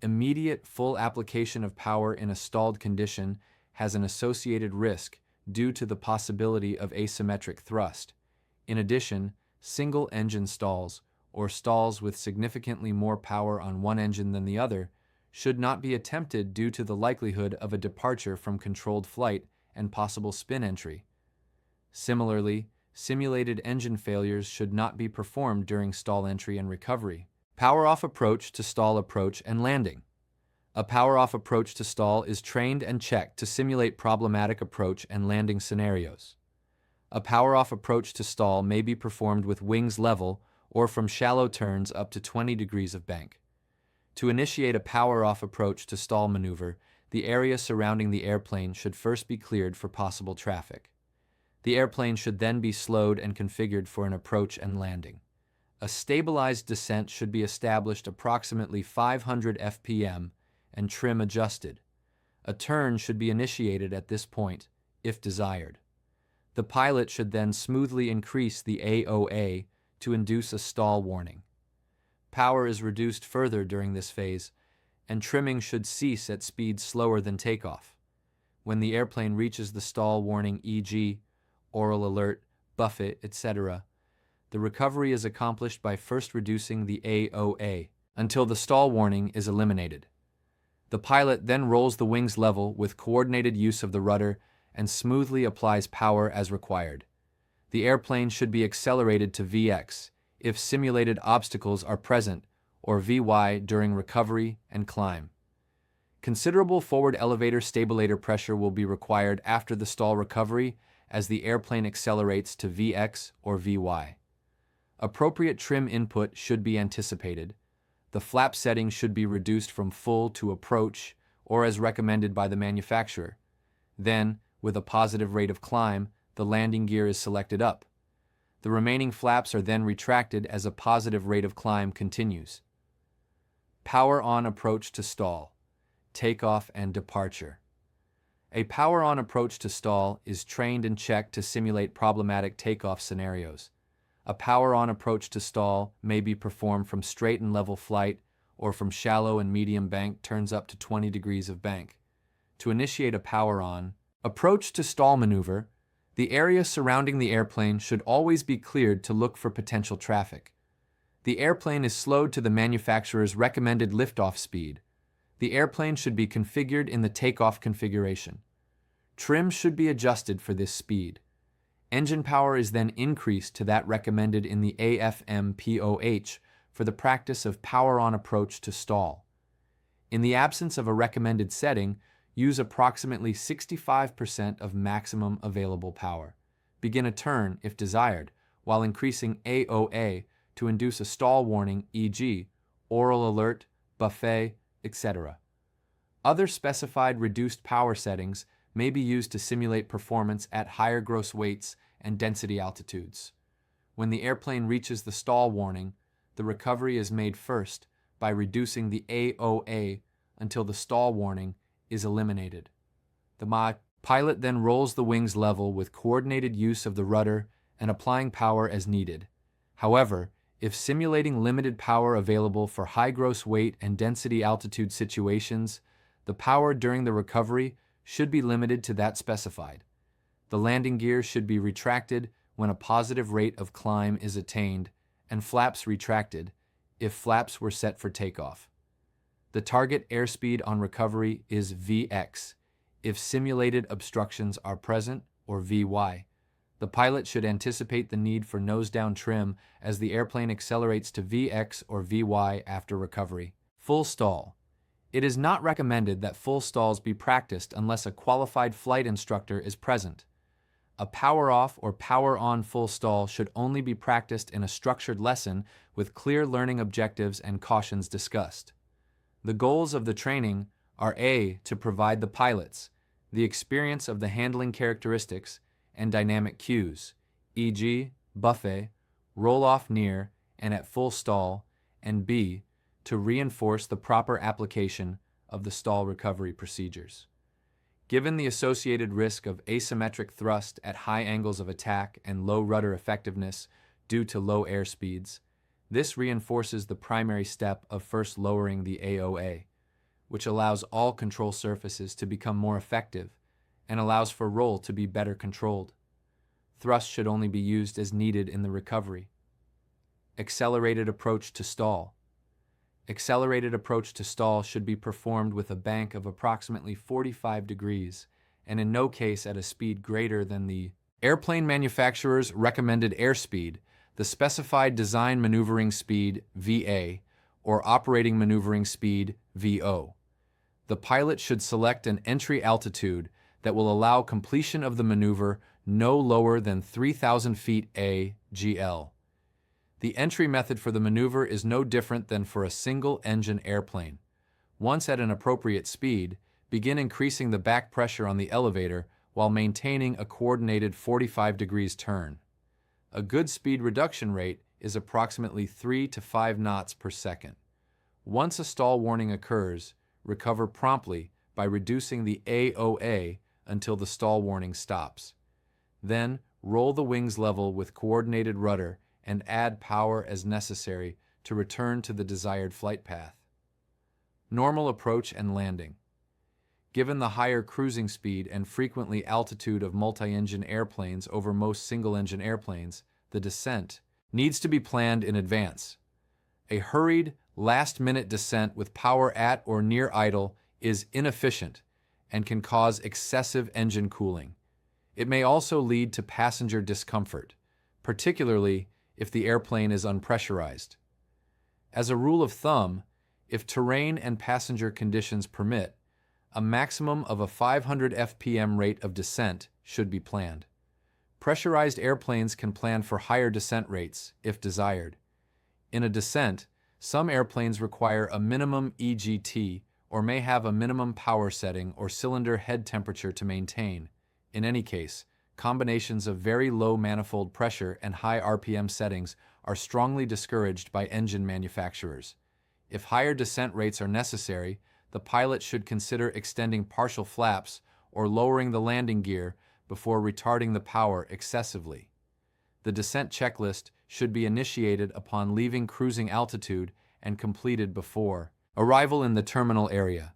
Immediate full application of power in a stalled condition has an associated risk due to the possibility of asymmetric thrust. In addition, single-engine stalls, or stalls with significantly more power on one engine than the other, should not be attempted due to the likelihood of a departure from controlled flight and possible spin entry. Similarly, simulated engine failures should not be performed during stall entry and recovery. Power-off approach to stall approach and landing. A power-off approach to stall is trained and checked to simulate problematic approach and landing scenarios. A power-off approach to stall may be performed with wings level or from shallow turns up to 20 degrees of bank. To initiate a power-off approach to stall maneuver, the area surrounding the airplane should first be cleared for possible traffic. The airplane should then be slowed and configured for an approach and landing. A stabilized descent should be established approximately 500 fpm and trim adjusted. A turn should be initiated at this point, if desired. The pilot should then smoothly increase the AOA to induce a stall warning. Power is reduced further during this phase, and trimming should cease at speeds slower than takeoff. When the airplane reaches the stall warning, e.g., oral alert, buffet, etc., the recovery is accomplished by first reducing the AOA until the stall warning is eliminated. The pilot then rolls the wings level with coordinated use of the rudder and smoothly applies power as required. The airplane should be accelerated to VX if simulated obstacles are present, or VY during recovery and climb. Considerable forward elevator stabilator pressure will be required after the stall recovery as the airplane accelerates to VX or VY. Appropriate trim input should be anticipated. The flap setting should be reduced from full to approach or as recommended by the manufacturer. Then, with a positive rate of climb, the landing gear is selected up. The remaining flaps are then retracted as a positive rate of climb continues. Power-on approach to stall, takeoff and departure. A power-on approach to stall is trained and checked to simulate problematic takeoff scenarios. A power-on approach to stall may be performed from straight and level flight or from shallow and medium bank turns up to 20 degrees of bank. To initiate a power-on approach to stall maneuver, the area surrounding the airplane should always be cleared to look for potential traffic. The airplane is slowed to the manufacturer's recommended liftoff speed. The airplane should be configured in the takeoff configuration. Trim should be adjusted for this speed. Engine power is then increased to that recommended in the AFMPOH for the practice of power-on approach to stall. In the absence of a recommended setting, use approximately 65% of maximum available power. Begin a turn, if desired, while increasing AOA to induce a stall warning, e.g., oral alert, buffet, etc. Other specified reduced power settings may be used to simulate performance at higher gross weights and density altitudes. When the airplane reaches the stall warning, the recovery is made first by reducing the AOA until the stall warning, is eliminated. The pilot then rolls the wings level with coordinated use of the rudder and applying power as needed. However, if simulating limited power available for high gross weight and density altitude situations, the power during the recovery should be limited to that specified. The landing gear should be retracted when a positive rate of climb is attained, and flaps retracted if flaps were set for takeoff. The target airspeed on recovery is Vx if simulated obstructions are present, or Vy. The pilot should anticipate the need for nose-down trim as the airplane accelerates to Vx or Vy after recovery. Full stall. It is not recommended that full stalls be practiced unless a qualified flight instructor is present. A power-off or power-on full stall should only be practiced in a structured lesson with clear learning objectives and cautions discussed. The goals of the training are A. to provide the pilots the experience of the handling characteristics and dynamic cues, e.g., buffet, roll-off near and at full stall, and B. to reinforce the proper application of the stall recovery procedures. Given the associated risk of asymmetric thrust at high angles of attack and low rudder effectiveness due to low airspeeds, this reinforces the primary step of first lowering the AOA, which allows all control surfaces to become more effective and allows for roll to be better controlled. Thrust should only be used as needed in the recovery. Accelerated approach to stall. Accelerated approach to stall should be performed with a bank of approximately 45 degrees and in no case at a speed greater than the airplane manufacturer's recommended airspeed, the specified design maneuvering speed VA, or operating maneuvering speed VO. The pilot should select an entry altitude that will allow completion of the maneuver no lower than 3,000 feet AGL. The entry method for the maneuver is no different than for a single-engine airplane. Once at an appropriate speed, begin increasing the back pressure on the elevator while maintaining a coordinated 45 degrees turn. A good speed reduction rate is approximately 3 to 5 knots per second. Once a stall warning occurs, recover promptly by reducing the AOA until the stall warning stops. Then, roll the wings level with coordinated rudder and add power as necessary to return to the desired flight path. Normal approach and landing. Given the higher cruising speed and frequently altitude of multi-engine airplanes over most single-engine airplanes, the descent needs to be planned in advance. A hurried, last-minute descent with power at or near idle is inefficient and can cause excessive engine cooling. It may also lead to passenger discomfort, particularly if the airplane is unpressurized. As a rule of thumb, if terrain and passenger conditions permit, a maximum of a 500 FPM rate of descent should be planned. Pressurized airplanes can plan for higher descent rates, if desired. In a descent, some airplanes require a minimum EGT or may have a minimum power setting or cylinder head temperature to maintain. In any case, combinations of very low manifold pressure and high RPM settings are strongly discouraged by engine manufacturers. If higher descent rates are necessary, the pilot should consider extending partial flaps or lowering the landing gear before retarding the power excessively. The descent checklist should be initiated upon leaving cruising altitude and completed before arrival in the terminal area.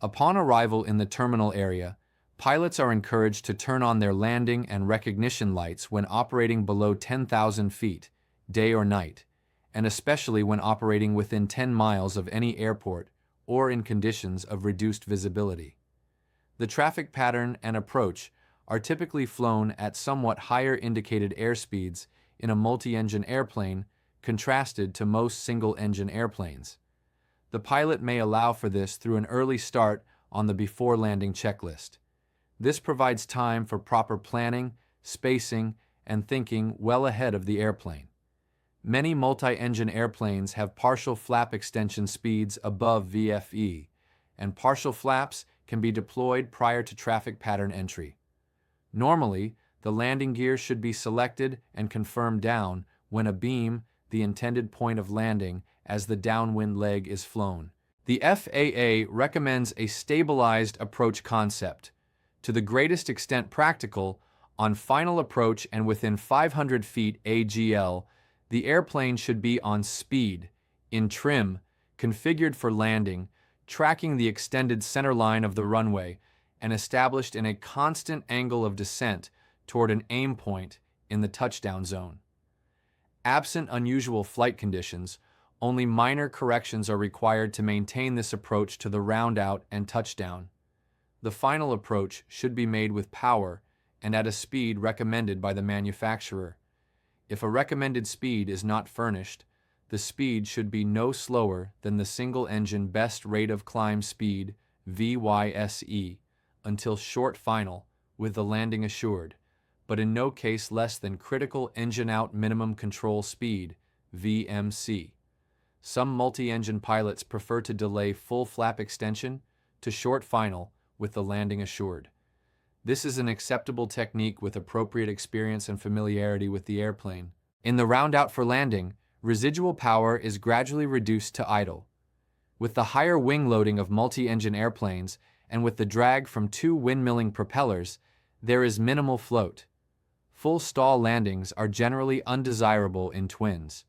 Upon arrival in the terminal area, pilots are encouraged to turn on their landing and recognition lights when operating below 10,000 feet, day or night, and especially when operating within 10 miles of any airport or in conditions of reduced visibility. The traffic pattern and approach are typically flown at somewhat higher indicated airspeeds in a multi-engine airplane contrasted to most single-engine airplanes. The pilot may allow for this through an early start on the before landing checklist. This provides time for proper planning, spacing, and thinking well ahead of the airplane. Many multi-engine airplanes have partial flap extension speeds above VFE, and partial flaps can be deployed prior to traffic pattern entry. Normally, the landing gear should be selected and confirmed down when abeam the intended point of landing as the downwind leg is flown. The FAA recommends a stabilized approach concept. To the greatest extent practical, on final approach and within 500 feet AGL, the airplane should be on speed, in trim, configured for landing, tracking the extended center line of the runway, and established in a constant angle of descent toward an aim point in the touchdown zone. Absent unusual flight conditions, only minor corrections are required to maintain this approach to the round-out and touchdown. The final approach should be made with power and at a speed recommended by the manufacturer. If a recommended speed is not furnished, the speed should be no slower than the single-engine best rate of climb speed, VYSE, until short final, with the landing assured, but in no case less than critical engine-out minimum control speed, VMC. Some multi-engine pilots prefer to delay full flap extension to short final with the landing assured. This is an acceptable technique with appropriate experience and familiarity with the airplane. In the round-out for landing, residual power is gradually reduced to idle. With the higher wing loading of multi-engine airplanes and with the drag from two windmilling propellers, there is minimal float. Full stall landings are generally undesirable in twins.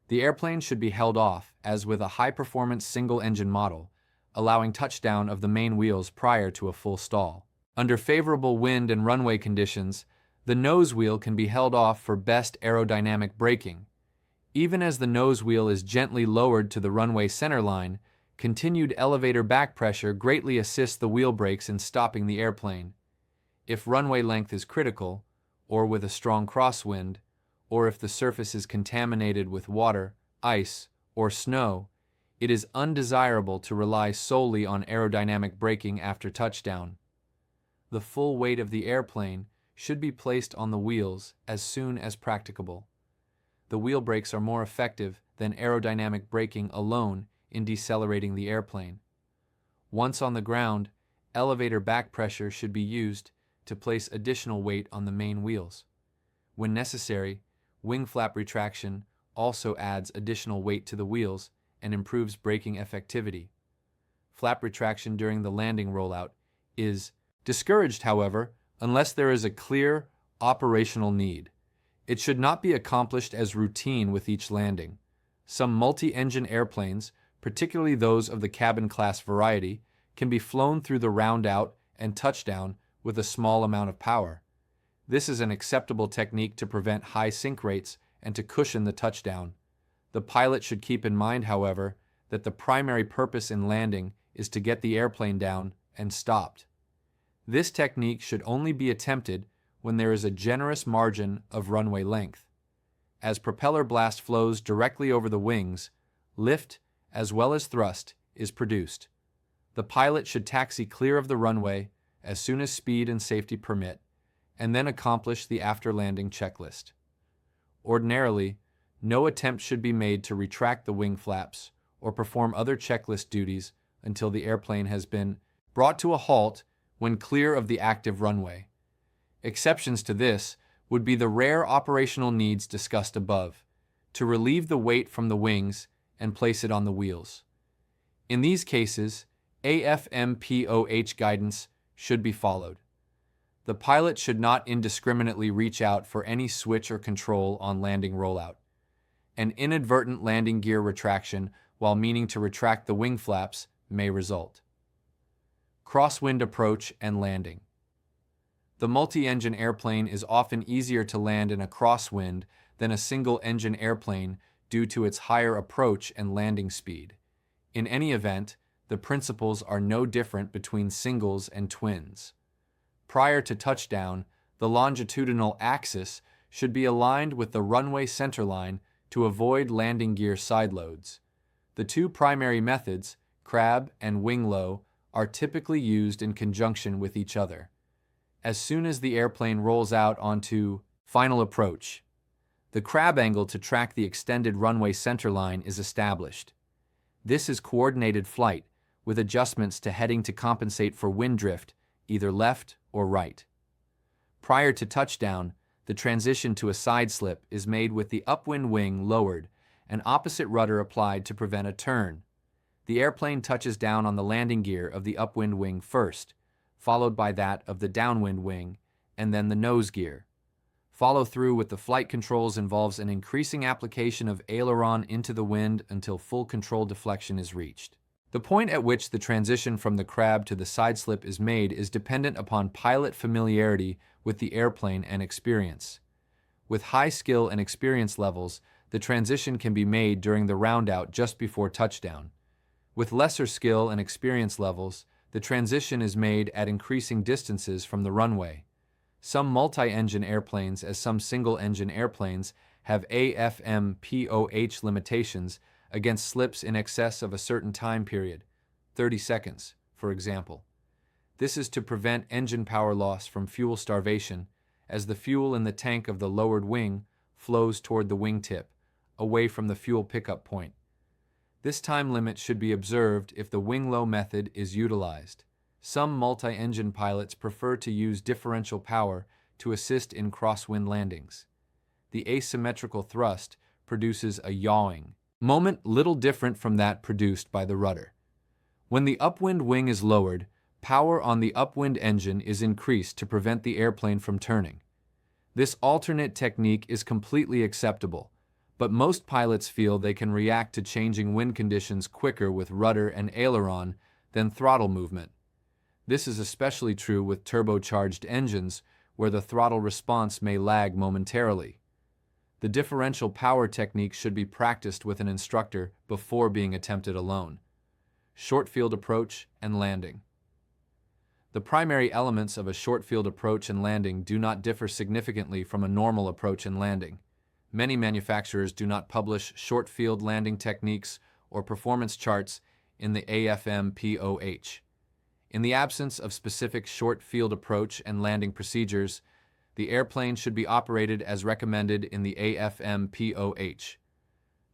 The airplane should be held off, as with a high-performance single-engine model, allowing touchdown of the main wheels prior to a full stall. Under favorable wind and runway conditions, the nose wheel can be held off for best aerodynamic braking. Even as the nose wheel is gently lowered to the runway center line, continued elevator back pressure greatly assists the wheel brakes in stopping the airplane. If runway length is critical, or with a strong crosswind, or if the surface is contaminated with water, ice, or snow, it is undesirable to rely solely on aerodynamic braking after touchdown. The full weight of the airplane should be placed on the wheels as soon as practicable. The wheel brakes are more effective than aerodynamic braking alone in decelerating the airplane. Once on the ground, elevator back pressure should be used to place additional weight on the main wheels. When necessary, wing flap retraction also adds additional weight to the wheels and improves braking effectivity. Flap retraction during the landing rollout is discouraged, however, unless there is a clear operational need. It should not be accomplished as routine with each landing. Some multi-engine airplanes, particularly those of the cabin class variety, can be flown through the round-out and touchdown with a small amount of power. This is an acceptable technique to prevent high sink rates and to cushion the touchdown. The pilot should keep in mind, however, that the primary purpose in landing is to get the airplane down and stopped. This technique should only be attempted when there is a generous margin of runway length. As propeller blast flows directly over the wings, lift, as well as thrust, is produced. The pilot should taxi clear of the runway as soon as speed and safety permit, and then accomplish the after-landing checklist. Ordinarily, no attempt should be made to retract the wing flaps or perform other checklist duties until the airplane has been brought to a halt when clear of the active runway. Exceptions to this would be the rare operational needs discussed above, to relieve the weight from the wings and place it on the wheels. In these cases, AFMPOH guidance should be followed. The pilot should not indiscriminately reach out for any switch or control on landing rollout. An inadvertent landing gear retraction while meaning to retract the wing flaps may result. Crosswind approach and landing. The multi-engine airplane is often easier to land in a crosswind than a single-engine airplane due to its higher approach and landing speed. In any event, the principles are no different between singles and twins. Prior to touchdown, the longitudinal axis should be aligned with the runway centerline to avoid landing gear sideloads. The two primary methods, crab and wing low, are typically used in conjunction with each other. As soon as the airplane rolls out onto final approach, the crab angle to track the extended runway centerline is established. This is coordinated flight with adjustments to heading to compensate for wind drift, either left or right. Prior to touchdown, the transition to a side slip is made with the upwind wing lowered and opposite rudder applied to prevent a turn. The airplane touches down on the landing gear of the upwind wing first, followed by that of the downwind wing, and then the nose gear. Follow through with the flight controls involves an increasing application of aileron into the wind until full control deflection is reached. The point at which the transition from the crab to the side slip is made is dependent upon pilot familiarity with the airplane and experience. With high skill and experience levels, the transition can be made during the roundout just before touchdown. With lesser skill and experience levels, the transition is made at increasing distances from the runway. Some multi-engine airplanes, as some single-engine airplanes, have AFM/POH limitations against slips in excess of a certain time period, 30 seconds, for example. This is to prevent engine power loss from fuel starvation, as the fuel in the tank of the lowered wing flows toward the wingtip, away from the fuel pickup point. This time limit should be observed if the wing-low method is utilized. Some multi-engine pilots prefer to use differential power to assist in crosswind landings. The asymmetrical thrust produces a yawing moment little different from that produced by the rudder. When the upwind wing is lowered, power on the upwind engine is increased to prevent the airplane from turning. This alternate technique is completely acceptable, but most pilots feel they can react to changing wind conditions quicker with rudder and aileron than throttle movement. This is especially true with turbocharged engines, where the throttle response may lag momentarily. The differential power technique should be practiced with an instructor before being attempted alone. Short field approach and landing. The primary elements of a short field approach and landing do not differ significantly from a normal approach and landing. Many manufacturers do not publish short field landing techniques or performance charts in the AFM/POH. In the absence of specific short field approach and landing procedures, the airplane should be operated as recommended in the AFM/POH.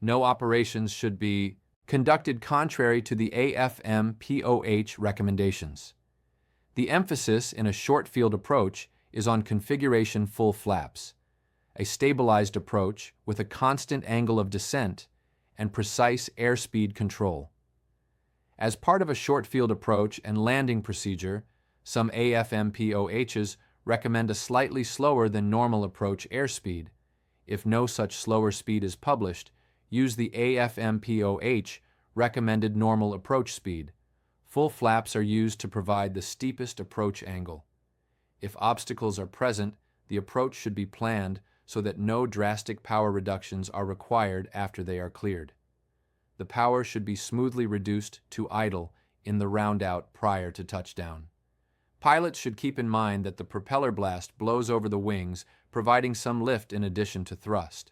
No operations should be conducted contrary to the AFM/POH recommendations. The emphasis in a short field approach is on configuration full flaps, a stabilized approach with a constant angle of descent, and precise airspeed control. As part of a short field approach and landing procedure, some AFM/POHs recommend a slightly slower than normal approach airspeed. If no such slower speed is published, use the AFM/POH recommended normal approach speed. Full flaps are used to provide the steepest approach angle. If obstacles are present, the approach should be planned so that no drastic power reductions are required after they are cleared. The power should be smoothly reduced to idle in the roundout prior to touchdown. Pilots should keep in mind that the propeller blast blows over the wings, providing some lift in addition to thrust.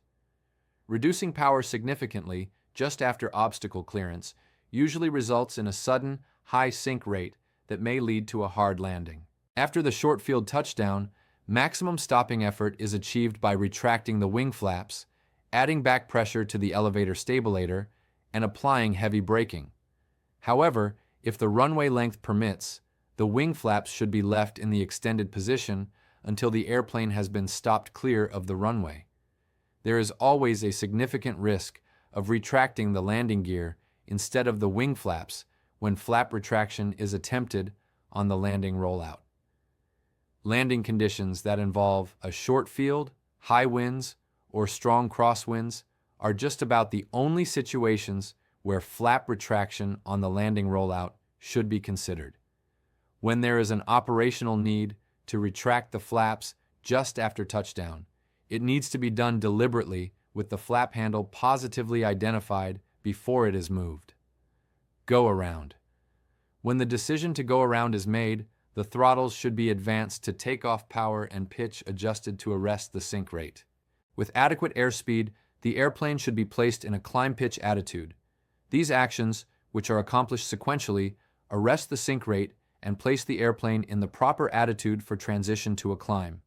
Reducing power significantly just after obstacle clearance usually results in a sudden, high sink rate that may lead to a hard landing. After the short field touchdown, maximum stopping effort is achieved by retracting the wing flaps, adding back pressure to the elevator stabilator, and applying heavy braking. However, if the runway length permits, the wing flaps should be left in the extended position until the airplane has been stopped clear of the runway. There is always a significant risk of retracting the landing gear instead of the wing flaps when flap retraction is attempted on the landing rollout. Landing conditions that involve a short field, high winds, or strong crosswinds are just about the only situations where flap retraction on the landing rollout should be considered. When there is an operational need to retract the flaps just after touchdown, it needs to be done deliberately with the flap handle positively identified before it is moved. Go around. When the decision to go around is made, the throttles should be advanced to takeoff power and pitch adjusted to arrest the sink rate. With adequate airspeed, the airplane should be placed in a climb pitch attitude. These actions, which are accomplished sequentially, arrest the sink rate and place the airplane in the proper attitude for transition to a climb.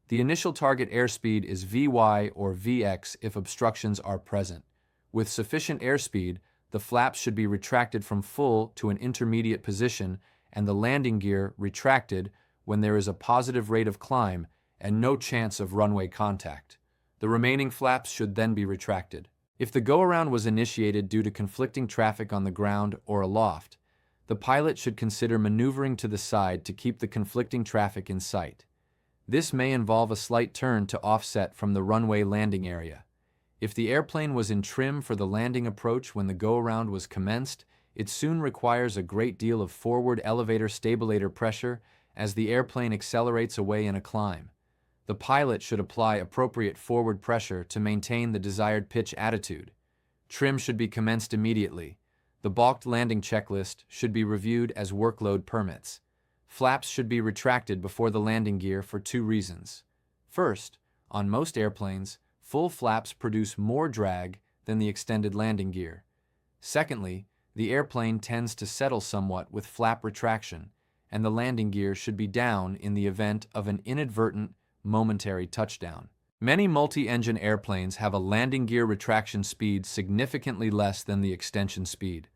The initial target airspeed is Vy or Vx if obstructions are present. With sufficient airspeed, the flaps should be retracted from full to an intermediate position and the landing gear retracted when there is a positive rate of climb and no chance of runway contact. The remaining flaps should then be retracted. If the go-around was initiated due to conflicting traffic on the ground or aloft, the pilot should consider maneuvering to the side to keep the conflicting traffic in sight. This may involve a slight turn to offset from the runway landing area. If the airplane was in trim for the landing approach when the go-around was commenced, it soon requires a great deal of forward elevator stabilator pressure as the airplane accelerates away in a climb. The pilot should apply appropriate forward pressure to maintain the desired pitch attitude. Trim should be commenced immediately. The balked landing checklist should be reviewed as workload permits. Flaps should be retracted before the landing gear for 2 reasons. First, on most airplanes, full flaps produce more drag than the extended landing gear. Secondly, the airplane tends to settle somewhat with flap retraction, and the landing gear should be down in the event of an inadvertent, momentary touchdown. Many multi-engine airplanes have a landing gear retraction speed significantly less than the extension speed.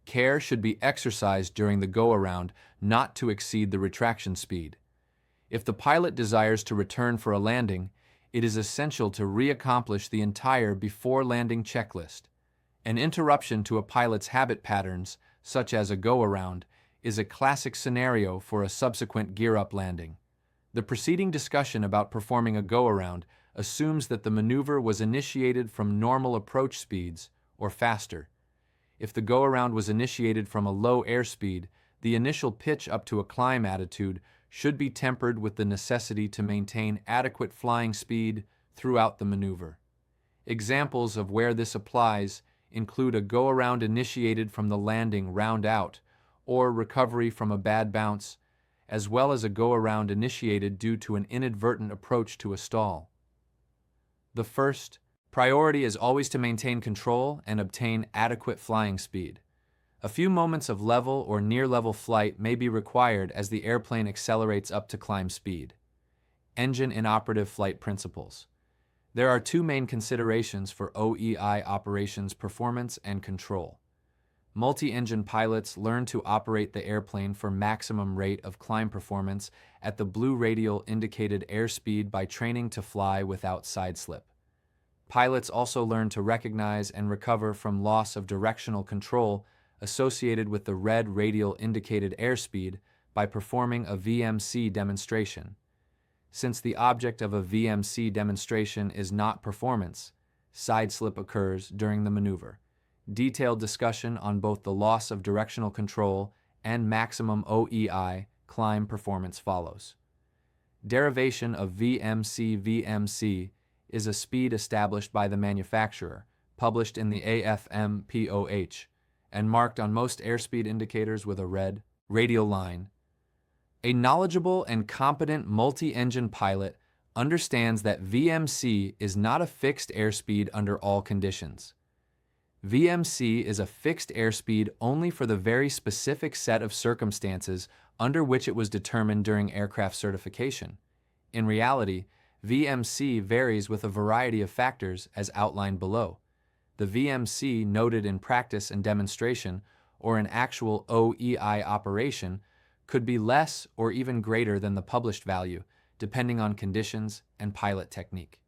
Care should be exercised during the go-around not to exceed the retraction speed. If the pilot desires to return for a landing, it is essential to re-accomplish the entire before landing checklist. An interruption to a pilot's habit patterns, such as a go-around, is a classic scenario for a subsequent gear-up landing. The preceding discussion about performing a go-around assumes that the maneuver was initiated from normal approach speeds or faster. If the go-around was initiated from a low airspeed, the initial pitch up to a climb attitude should be tempered with the necessity to maintain adequate flying speed throughout the maneuver. Examples of where this applies include a go-around initiated from the landing round out or recovery from a bad bounce, as well as a go-around initiated due to an inadvertent approach to a stall. The first priority is always to maintain control and obtain adequate flying speed. A few moments of level or near-level flight may be required as the airplane accelerates up to climb speed. Engine inoperative flight principles. There are 2 main considerations for OEI operations performance and control. Multi-engine pilots learn to operate the airplane for maximum rate of climb performance at the blue radial indicated airspeed by training to fly without sideslip. Pilots also learn to recognize and recover from loss of directional control associated with the red radial indicated airspeed by performing a VMC demonstration. Since the object of a VMC demonstration is not performance, sideslip occurs during the maneuver. Detailed discussion on both the loss of directional control and maximum OEI climb performance follows. Derivation of VMC. VMC is a speed established by the manufacturer, published in the AFM-POH, and marked on most airspeed indicators with a red radial line. A knowledgeable and competent multi-engine pilot understands that VMC is not a fixed airspeed under all conditions. VMC is a fixed airspeed only for the very specific set of circumstances under which it was determined during aircraft certification. In reality, VMC varies with a variety of factors as outlined below. The VMC noted in practice and demonstration or in actual OEI operation could be less or even greater than the published value, depending on conditions and pilot technique.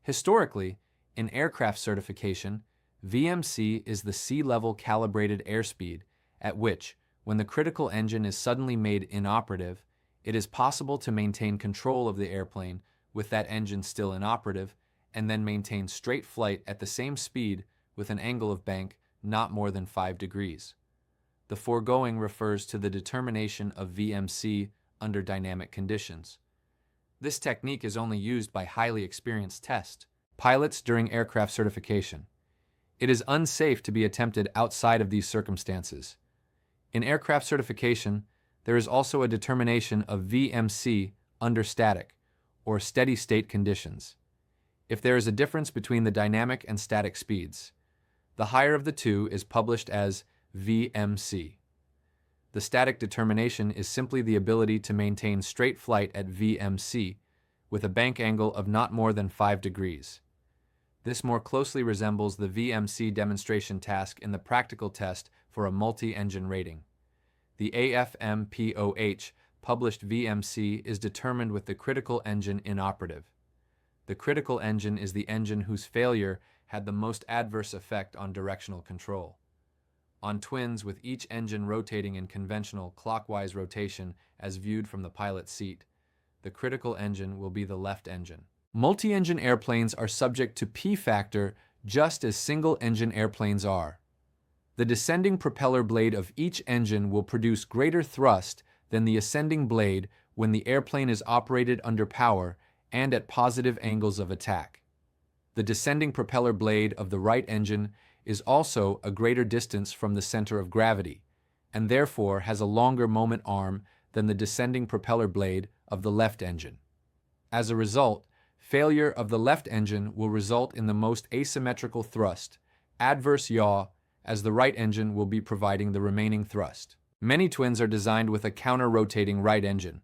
Historically, in aircraft certification, VMC is the sea-level calibrated airspeed at which, when the critical engine is suddenly made inoperative, it is possible to maintain control of the airplane with that engine still inoperative and then maintain straight flight at the same speed with an angle of bank not more than 5 degrees. The foregoing refers to the determination of VMC under dynamic conditions. This technique is only used by highly experienced test pilots during aircraft certification. It is unsafe to be attempted outside of these circumstances. In aircraft certification, there is also a determination of VMC under static or steady-state conditions. If there is a difference between the dynamic and static speeds, the higher of the two is published as VMC. The static determination is simply the ability to maintain straight flight at VMC with a bank angle of not more than 5 degrees. This more closely resembles the VMC demonstration task in the practical test for a multi-engine rating. The AFM-POH published VMC is determined with the critical engine inoperative. The critical engine is the engine whose failure had the most adverse effect on directional control. On twins with each engine rotating in conventional clockwise rotation as viewed from the pilot's seat, the critical engine will be the left engine. Multi-engine airplanes are subject to P-factor just as single-engine airplanes are. The descending propeller blade of each engine will produce greater thrust than the ascending blade when the airplane is operated under power and at positive angles of attack. The descending propeller blade of the right engine is also a greater distance from the center of gravity, and therefore has a longer moment arm than the descending propeller blade of the left engine. As a result, failure of the left engine will result in the most asymmetrical thrust, adverse yaw, as the right engine will be providing the remaining thrust. Many twins are designed with a counter-rotating right engine.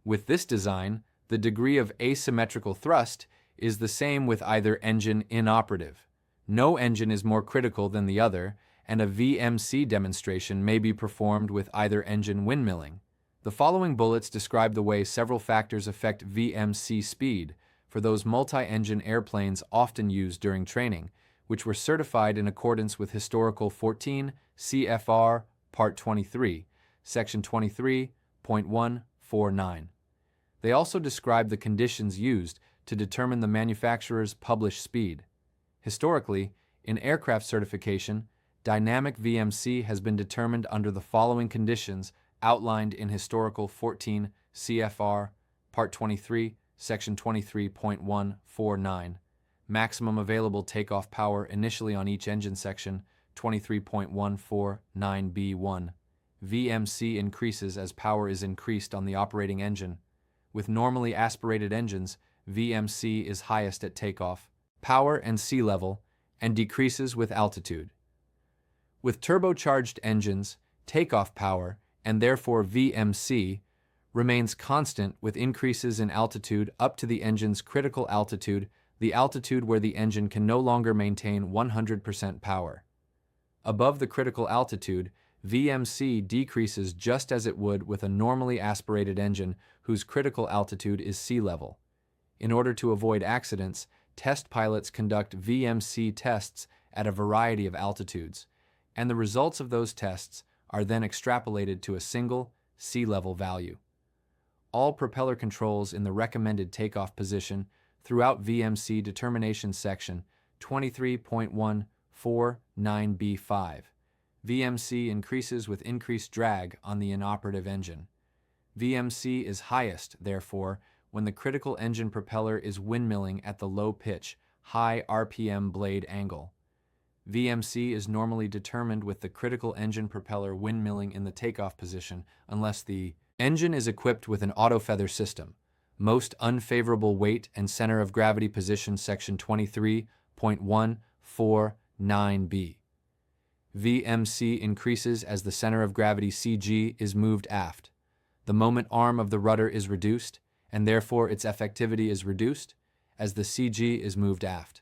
With this design, the degree of asymmetrical thrust is the same with either engine inoperative. No engine is more critical than the other, and a VMC demonstration may be performed with either engine windmilling. The following bullets describe the way several factors affect VMC speed for those multi-engine airplanes often used during training, which were certified in accordance with Historical 14 CFR Part 23, Section 23.149. They also describe the conditions used to determine the manufacturer's published speed. Historically, in aircraft certification, dynamic VMC has been determined under the following conditions outlined in Historical 14 CFR Part 23, Section 23.149. Maximum available takeoff power initially on each engine section, 23.149B1. VMC increases as power is increased on the operating engine. With normally aspirated engines, VMC is highest at takeoff, power and sea level, and decreases with altitude. With turbocharged engines, takeoff power, and therefore VMC, remains constant with increases in altitude up to the engine's critical altitude, the altitude where the engine can no longer maintain 100% power. Above the critical altitude, VMC decreases just as it would with a normally aspirated engine whose critical altitude is sea level. In order to avoid accidents, test pilots conduct VMC tests at a variety of altitudes, and the results of those tests are then extrapolated to a single sea level value. All propeller controls in the recommended takeoff position throughout VMC determination section 23.149B5. VMC increases with increased drag on the inoperative engine. VMC is highest, therefore, when the critical engine propeller is windmilling at the low pitch, high RPM blade angle. VMC is normally determined with the critical engine propeller windmilling in the takeoff position unless the engine is equipped with an auto-feather system. Most unfavorable weight and center of gravity position section 23.149B. VMC increases as the center of gravity CG is moved aft. The moment arm of the rudder is reduced, and therefore its effectivity is reduced as the CG is moved aft.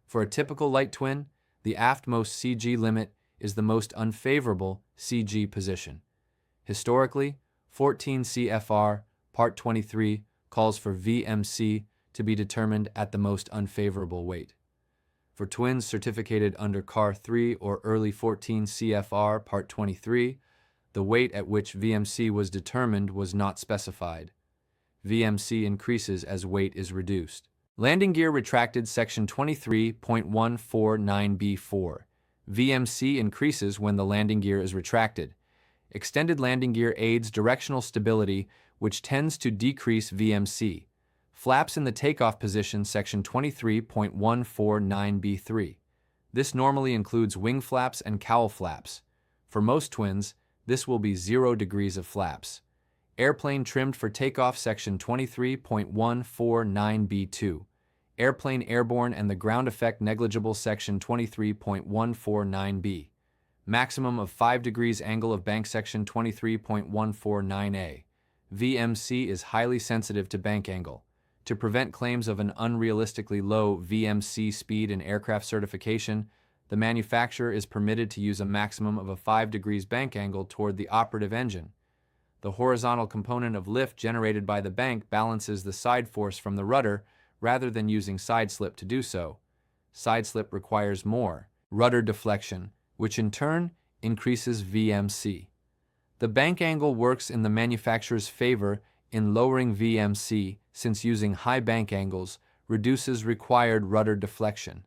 For a typical light twin, the aftmost CG limit is the most unfavorable CG position. Historically, 14 CFR Part 23 calls for VMC to be determined at the most unfavorable weight. For twins certificated under CAR 3 or early 14 CFR Part 23, the weight at which VMC was determined was not specified. VMC increases as weight is reduced. Landing gear retracted section 23.149B4. VMC increases when the landing gear is retracted. Extended landing gear aids directional stability, which tends to decrease VMC. Flaps in the takeoff position section 23.149B3. This normally includes wing flaps and cowl flaps. For most twins, this will be 0 degrees of flaps. Airplane trimmed for takeoff section 23.149B2. Airplane airborne and the ground effect negligible section 23.149B. Maximum of 5 degrees angle of bank section 23.149A. VMC is highly sensitive to bank angle. To prevent claims of an unrealistically low VMC speed in aircraft certification, the manufacturer is permitted to use a maximum of a 5 degrees bank angle toward the operative engine. The horizontal component of lift generated by the bank balances the side force from the rudder rather than using side slip to do so. Sideslip requires more rudder deflection, which in turn increases VMC. The bank angle works in the manufacturer's favor in lowering VMC since using high bank angles reduces required rudder deflection.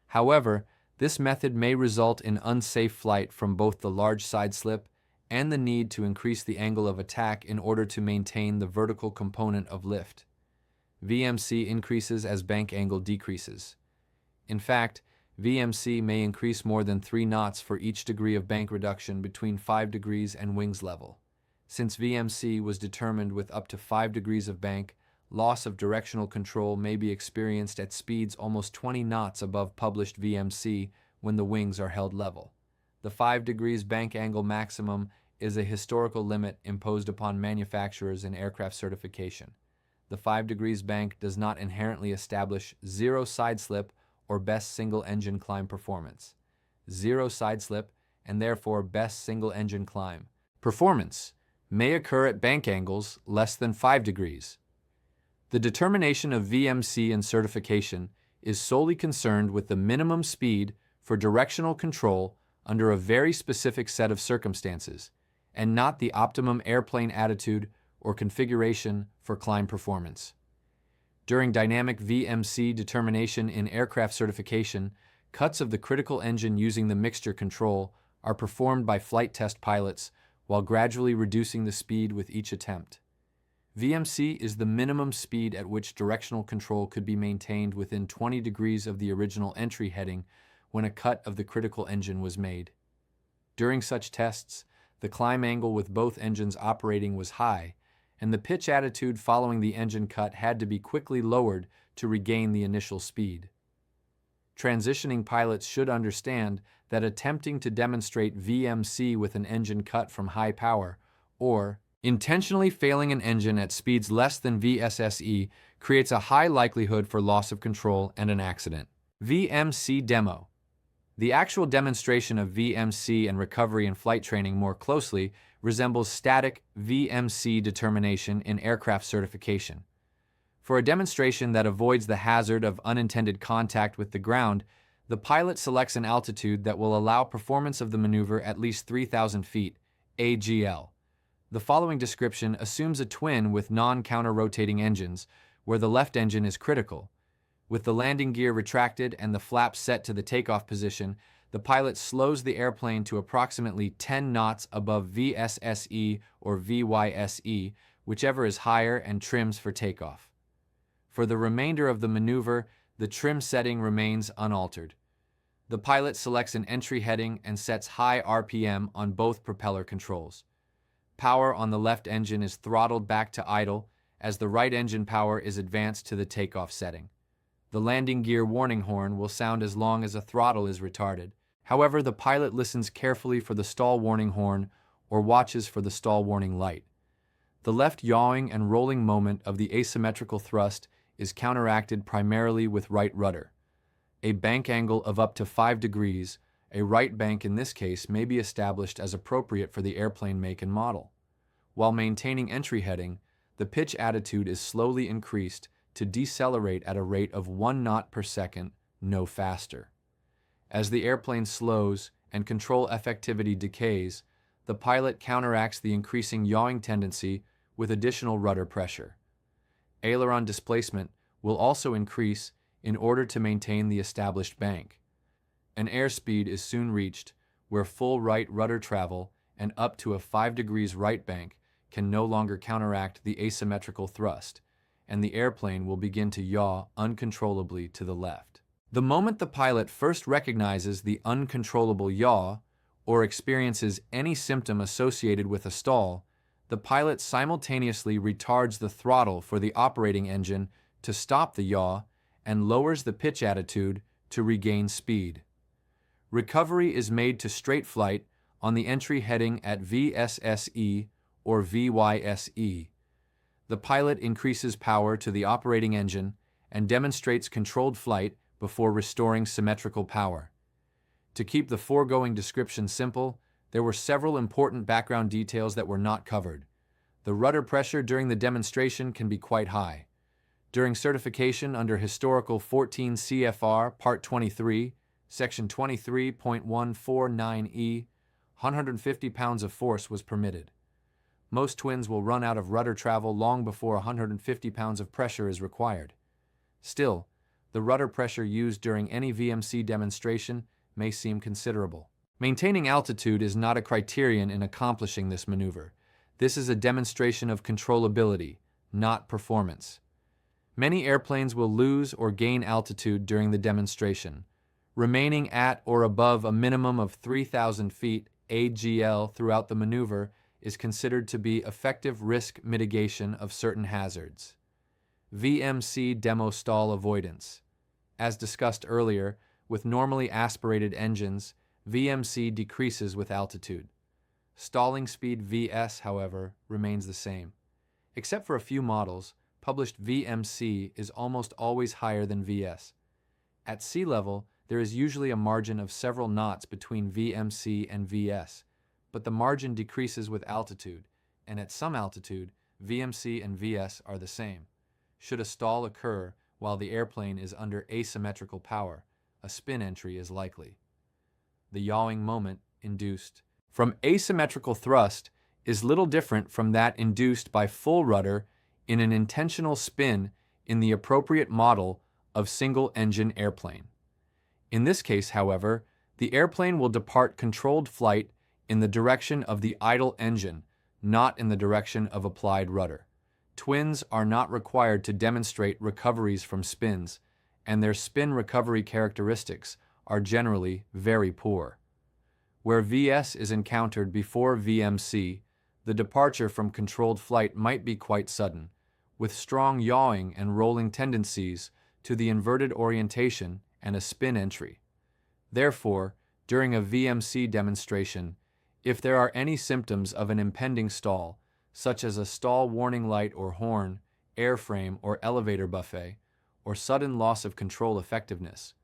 However, this method may result in unsafe flight from both the large sideslip and the need to increase the angle of attack in order to maintain the vertical component of lift. VMC increases as bank angle decreases. In fact, VMC may increase more than 3 knots for each degree of bank reduction between 5 degrees and wings level. Since VMC was determined with up to 5 degrees of bank, loss of directional control may be experienced at speeds almost 20 knots above published VMC when the wings are held level. The 5 degrees bank angle maximum is a historical limit imposed upon manufacturers in aircraft certification. The 5 degrees bank does not inherently establish zero sideslip or best single-engine climb performance. Zero sideslip, and therefore best single-engine climb performance, may occur at bank angles less than 5 degrees. The determination of VMC in certification is solely concerned with the minimum speed for directional control under a very specific set of circumstances, and not the optimum airplane attitude or configuration for climb performance. During dynamic VMC determination in aircraft certification, cuts of the critical engine using the mixture control are performed by flight test pilots while gradually reducing the speed with each attempt. VMC is the minimum speed at which directional control could be maintained within 20 degrees of the original entry heading when a cut of the critical engine was made. During such tests, the climb angle with both engines operating was high, and the pitch attitude following the engine cut had to be quickly lowered to regain the initial speed. Transitioning pilots should understand that attempting to demonstrate VMC with an engine cut from high power, or intentionally failing an engine at speeds less than VSSE, creates a high likelihood for loss of control and an accident. VMC demo. The actual demonstration of VMC and recovery and flight training more closely resembles static VMC determination in aircraft certification. For a demonstration that avoids the hazard of unintended contact with the ground, the pilot selects an altitude that will allow performance of the maneuver at least 3,000 feet, AGL. The following description assumes a twin with non-counter-rotating engines, where the left engine is critical. With the landing gear retracted and the flaps set to the takeoff position, the pilot slows the airplane to approximately 10 knots above VSSE or VYSE, whichever is higher, and trims for takeoff. For the remainder of the maneuver, the trim setting remains unaltered. The pilot selects an entry heading and sets high RPM on both propeller controls. Power on the left engine is throttled back to idle as the right engine power is advanced to the takeoff setting. The landing gear warning horn will sound as long as a throttle is retarded. However, the pilot listens carefully for the stall warning horn or watches for the stall warning light. The left yawing and rolling moment of the asymmetrical thrust is counteracted primarily with right rudder. A bank angle of up to 5 degrees, a right bank in this case, may be established as appropriate for the airplane make and model. While maintaining entry heading, the pitch attitude is slowly increased to decelerate at a rate of 1 knot per second, no faster. As the airplane slows and control effectivity decays, the pilot counteracts the increasing yawing tendency with additional rudder pressure. Aileron displacement will also increase in order to maintain the established bank. An airspeed is soon reached where full right rudder travel and up to a 5 degrees right bank can no longer counteract the asymmetrical thrust, and the airplane will begin to yaw uncontrollably to the left. The moment the pilot first recognizes the uncontrollable yaw or experiences any symptom associated with a stall, the pilot simultaneously retards the throttle for the operating engine to stop the yaw and lowers the pitch attitude to regain speed. Recovery is made to straight flight on the entry heading at VSSE or VYSE. The pilot increases power to the operating engine and demonstrates controlled flight before restoring symmetrical power. To keep the foregoing description simple, there were several important background details that were not covered. The rudder pressure during the demonstration can be quite high. During certification under Historical 14 CFR Part 23, Section 23.149E, 150 pounds of force was permitted. Most twins will run out of rudder travel long before 150 pounds of pressure is required. Still, the rudder pressure used during any VMC demonstration may seem considerable. Maintaining altitude is not a criterion in accomplishing this maneuver. This is a demonstration of controllability, not performance. Many airplanes will lose or gain altitude during the demonstration. Remaining at or above a minimum of 3,000 feet AGL throughout the maneuver is considered to be effective risk mitigation of certain hazards. VMC demo stall avoidance. As discussed earlier, with normally aspirated engines, VMC decreases with altitude. Stalling speed VS, however, remains the same. Except for a few models, published VMC is almost always higher than VS. At sea level, there is usually a margin of several knots between VMC and VS, but the margin decreases with altitude, and at some altitude, VMC and VS are the same. Should a stall occur while the airplane is under asymmetrical power, a spin entry is likely. The yawing moment induced from asymmetrical thrust is little different from that induced by full rudder in an intentional spin in the appropriate model of single-engine airplane. In this case, however, the airplane will depart controlled flight in the direction of the idle engine, not in the direction of applied rudder. Twins are not required to demonstrate recoveries from spins, and their spin recovery characteristics are generally very poor. Where VS is encountered before VMC, the departure from controlled flight might be quite sudden, with strong yawing and rolling tendencies to the inverted orientation and a spin entry. Therefore, during a VMC demonstration, if there are any symptoms of an impending stall, such as a stall warning light or horn, airframe or elevator buffet, or sudden loss of control effectiveness,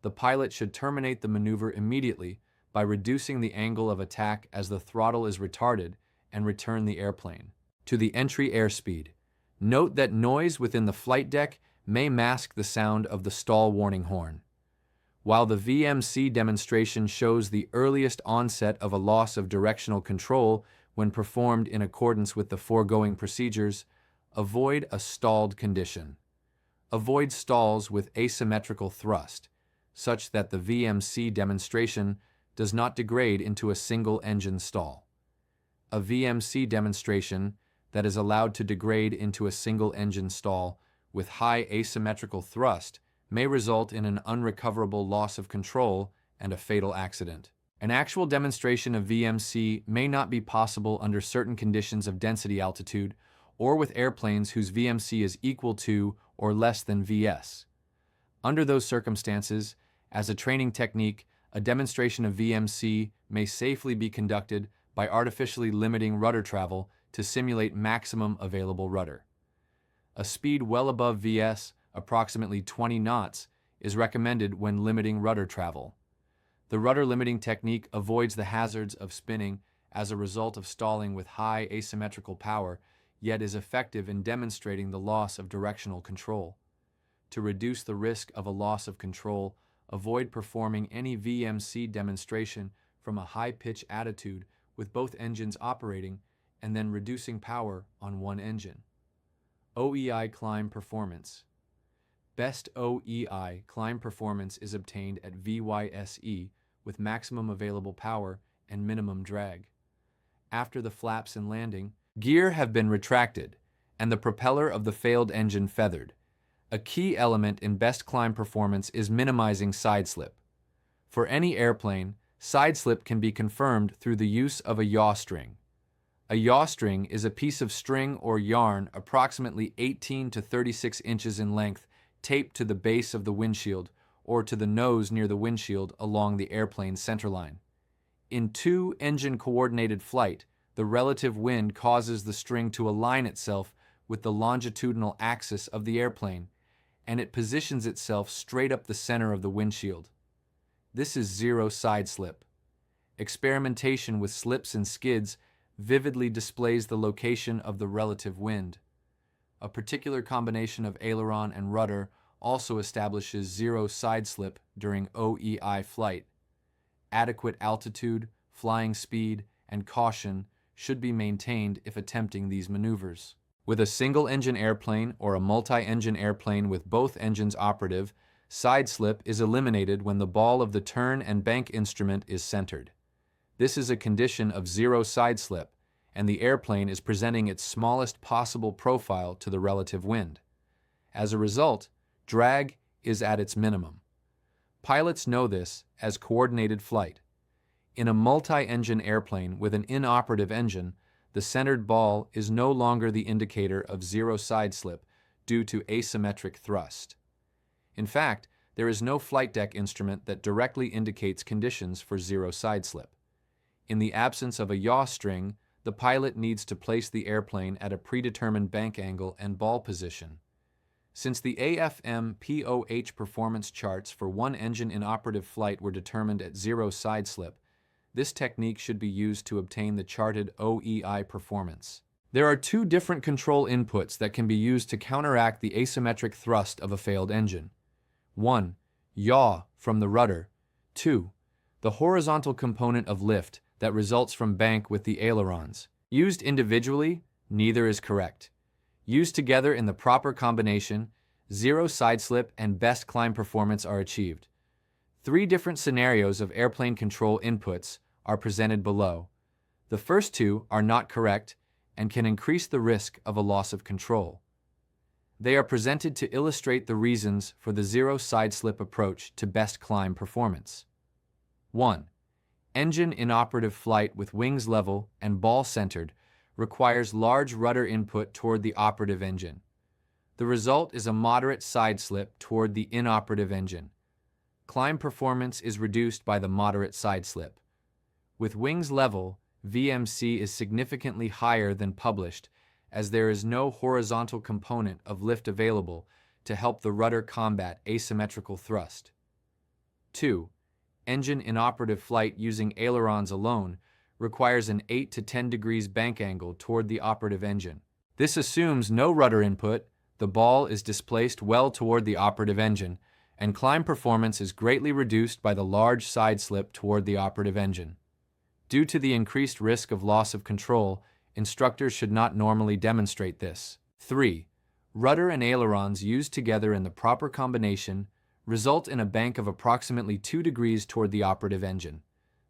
the pilot should terminate the maneuver immediately by reducing the angle of attack as the throttle is retarded and return the airplane to the entry airspeed. Note that noise within the flight deck may mask the sound of the stall warning horn. While the VMC demonstration shows the earliest onset of a loss of directional control when performed in accordance with the foregoing procedures, avoid a stalled condition. Avoid stalls with asymmetrical thrust, such that the VMC demonstration does not degrade into a single-engine stall. A VMC demonstration that is allowed to degrade into a single-engine stall with high asymmetrical thrust may result in an unrecoverable loss of control and a fatal accident. An actual demonstration of VMC may not be possible under certain conditions of density altitude or with airplanes whose VMC is equal to or less than VS. Under those circumstances, as a training technique, a demonstration of VMC may safely be conducted by artificially limiting rudder travel to simulate maximum available rudder. A speed well above VS, approximately 20 knots, is recommended when limiting rudder travel. The rudder limiting technique avoids the hazards of spinning as a result of stalling with high asymmetrical power, yet is effective in demonstrating the loss of directional control. To reduce the risk of a loss of control, avoid performing any VMC demonstration from a high-pitch attitude with both engines operating and then reducing power on one engine. OEI climb performance. Best OEI climb performance is obtained at VYSE with maximum available power and minimum drag. After the flaps and landing, gear have been retracted and the propeller of the failed engine feathered. A key element in best climb performance is minimizing side slip. For any airplane, side slip can be confirmed through the use of a yaw string. A yaw string is a piece of string or yarn approximately 18 to 36 inches in length taped to the base of the windshield or to the nose near the windshield along the airplane's centerline. In two engine-coordinated flight, the relative wind causes the string to align itself with the longitudinal axis of the airplane, and it positions itself straight up the center of the windshield. This is zero side slip. Experimentation with slips and skids vividly displays the location of the relative wind. A particular combination of aileron and rudder also establishes zero side slip during OEI flight. Adequate altitude, flying speed, and caution should be maintained if attempting these maneuvers. With a single-engine airplane or a multi-engine airplane with both engines operative, side slip is eliminated when the ball of the turn and bank instrument is centered. This is a condition of zero side slip, and the airplane is presenting its smallest possible profile to the relative wind. As a result, drag is at its minimum. Pilots know this as coordinated flight. In a multi-engine airplane with an inoperative engine, the centered ball is no longer the indicator of zero side slip due to asymmetric thrust. In fact, there is no flight deck instrument that directly indicates conditions for zero side slip. In the absence of a yaw string, the pilot needs to place the airplane at a predetermined bank angle and ball position. Since the AFM-POH performance charts for one engine in operative flight were determined at zero side slip, this technique should be used to obtain the charted OEI performance. There are two different control inputs that can be used to counteract the asymmetric thrust of a failed engine. 1. Yaw from the rudder. 2. The horizontal component of lift that results from bank with the ailerons. Used individually, neither is correct. Used together in the proper combination, zero side slip and best climb performance are achieved. 3 different scenarios of airplane control inputs are presented below. The first 2 are not correct and can increase the risk of a loss of control. They are presented to illustrate the reasons for the zero side slip approach to best climb performance. 1. Engine in operative flight with wings level and ball centered requires large rudder input toward the operative engine. The result is a moderate side slip toward the inoperative engine. Climb performance is reduced by the moderate side slip. With wings level, VMC is significantly higher than published, as there is no horizontal component of lift available to help the rudder combat asymmetrical thrust. 2. Engine in operative flight using ailerons alone requires an 8 to 10 degrees bank angle toward the operative engine. This assumes no rudder input, the ball is displaced well toward the operative engine, and climb performance is greatly reduced by the large side slip toward the operative engine. Due to the increased risk of loss of control, instructors should not normally demonstrate this. 3. Rudder and ailerons used together in the proper combination result in a bank of approximately 2 degrees toward the operative engine.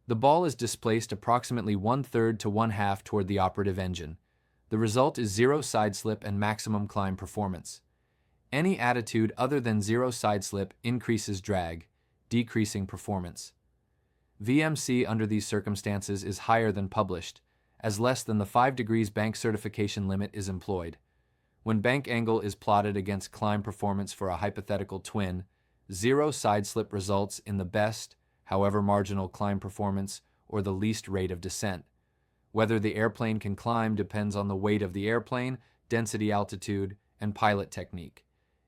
The ball is displaced approximately 1/3 to 1/2 toward the operative engine. The result is zero side slip and maximum climb performance. Any attitude other than zero side slip increases drag, decreasing performance. VMC under these circumstances is higher than published, as less than the 5 degrees bank certification limit is employed. When bank angle is plotted against climb performance for a hypothetical twin, zero side slip results in the best, however marginal, climb performance or the least rate of descent. Whether the airplane can climb depends on the weight of the airplane, density, altitude, and pilot technique.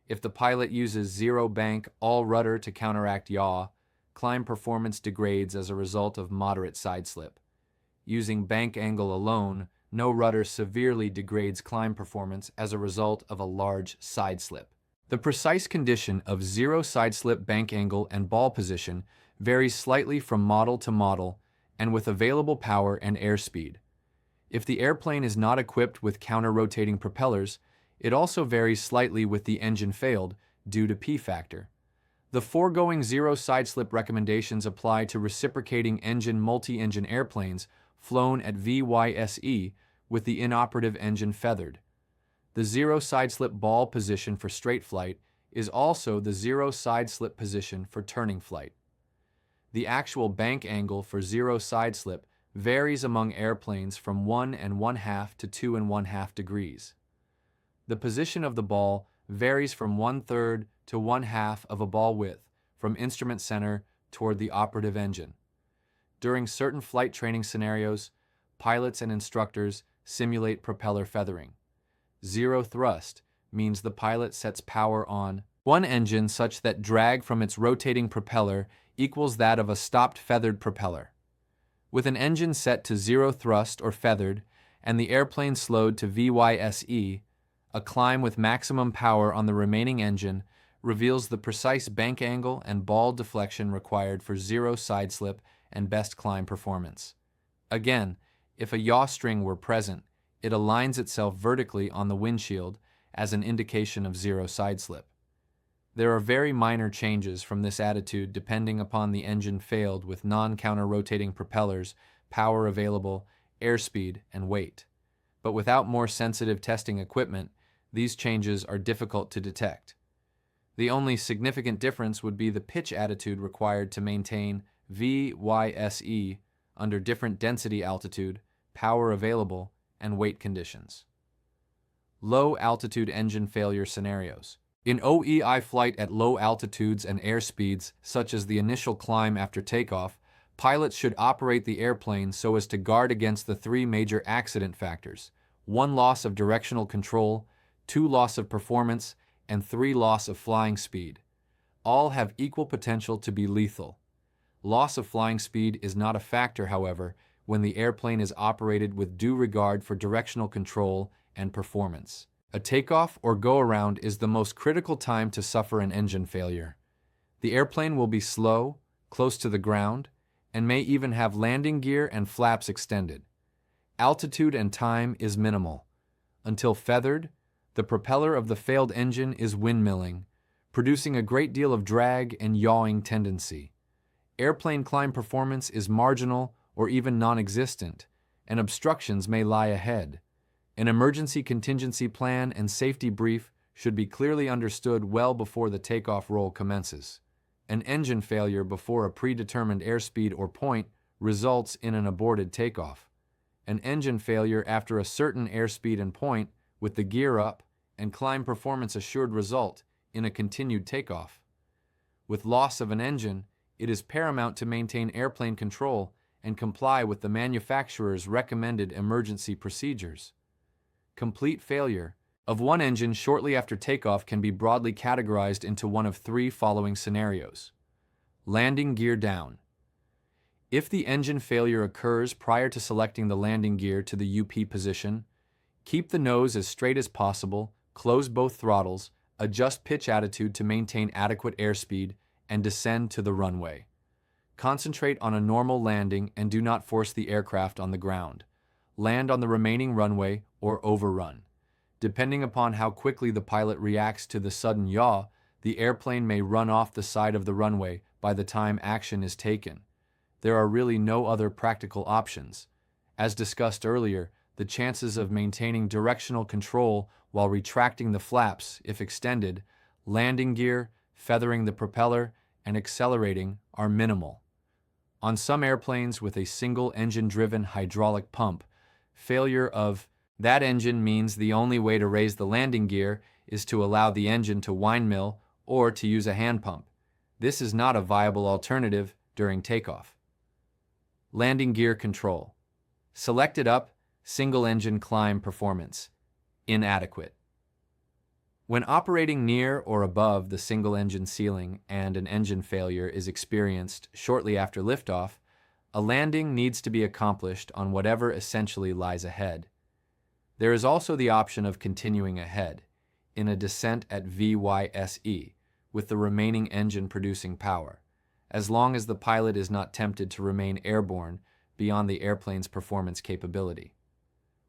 If the pilot uses zero bank, all rudder to counteract yaw, climb performance degrades as a result of moderate side slip. Using bank angle alone, no rudder severely degrades climb performance as a result of a large side slip. The precise condition of zero side slip bank angle and ball position varies slightly from model to model and with available power and airspeed. If the airplane is not equipped with counter-rotating propellers, it also varies slightly with the engine failed due to P factor. The foregoing zero side slip recommendations apply to reciprocating engine multi-engine airplanes flown at VYSE with the inoperative engine feathered. The zero side slip ball position for straight flight is also the zero side slip position for turning flight. The actual bank angle for zero side slip varies among airplanes from 1 1/2 to 2 1/2 degrees. The position of the ball varies from 1/3 to 1/2 of a ball width from instrument center toward the operative engine. During certain flight training scenarios, pilots and instructors simulate propeller feathering. Zero thrust means the pilot sets power on one engine such that drag from its rotating propeller equals that of a stopped feathered propeller. With an engine set to zero thrust or feathered and the airplane slowed to VYSE, A climb with maximum power on the remaining engine reveals the precise bank angle and ball deflection required for zero side slip and best climb performance. Again, if a yaw string were present, it aligns itself vertically on the windshield as an indication of zero side slip. There are very minor changes from this attitude depending upon the engine failed with non-counter-rotating propellers, power available, airspeed, and weight. But without more sensitive testing equipment, these changes are difficult to detect. The only significant difference would be the pitch attitude required to maintain VYSE under different density altitude, power available, and weight conditions. Low-altitude engine failure scenarios. In OEI flight at low altitudes and airspeeds, such as the initial climb after takeoff, pilots should operate the airplane so as to guard against the three major accident factors: 1 loss of directional control, 2 loss of performance, and 3 loss of flying speed. All have equal potential to be lethal. Loss of flying speed is not a factor, however, when the airplane is operated with due regard for directional control and performance. A takeoff or go-around is the most critical time to suffer an engine failure. The airplane will be slow, close to the ground, and may even have landing gear and flaps extended. Altitude and time is minimal. Until feathered, the propeller of the failed engine is windmilling, producing a great deal of drag and yawing tendency. Airplane climb performance is marginal or even non-existent, and obstructions may lie ahead. An emergency contingency plan and safety brief should be clearly understood well before the takeoff roll commences. An engine failure before a predetermined airspeed or point results in an aborted takeoff. An engine failure after a certain airspeed and point, with the gear up and climb performance assured, result in a continued takeoff. With loss of an engine, it is paramount to maintain airplane control and comply with the manufacturer's recommended emergency procedures. Complete failure of one engine shortly after takeoff can be broadly categorized into one of 3 following scenarios. Landing gear down. If the engine failure occurs prior to selecting the landing gear to the UP position, keep the nose as straight as possible, close both throttles, adjust pitch attitude to maintain adequate airspeed, and descend to the runway. Concentrate on a normal landing and do not force the aircraft on the ground. Land on the remaining runway or overrun. Depending upon how quickly the pilot reacts to the sudden yaw, the airplane may run off the side of the runway by the time action is taken. There are really no other practical options. As discussed earlier, the chances of maintaining directional control while retracting the flaps, if extended, landing gear, feathering the propeller, and accelerating are minimal. On some airplanes with a single engine-driven hydraulic pump, failure of that engine means the only way to raise the landing gear is to allow the engine to windmill or to use a hand pump. This is not a viable alternative during takeoff. Landing gear control. Selected up, single engine climb performance. Inadequate. When operating near or above the single engine ceiling and an engine failure is experienced shortly after liftoff, a landing needs to be accomplished on whatever essentially lies ahead. There is also the option of continuing ahead, in a descent at VYSE, with the remaining engine producing power, as long as the pilot is not tempted to remain airborne beyond the airplane's performance capability.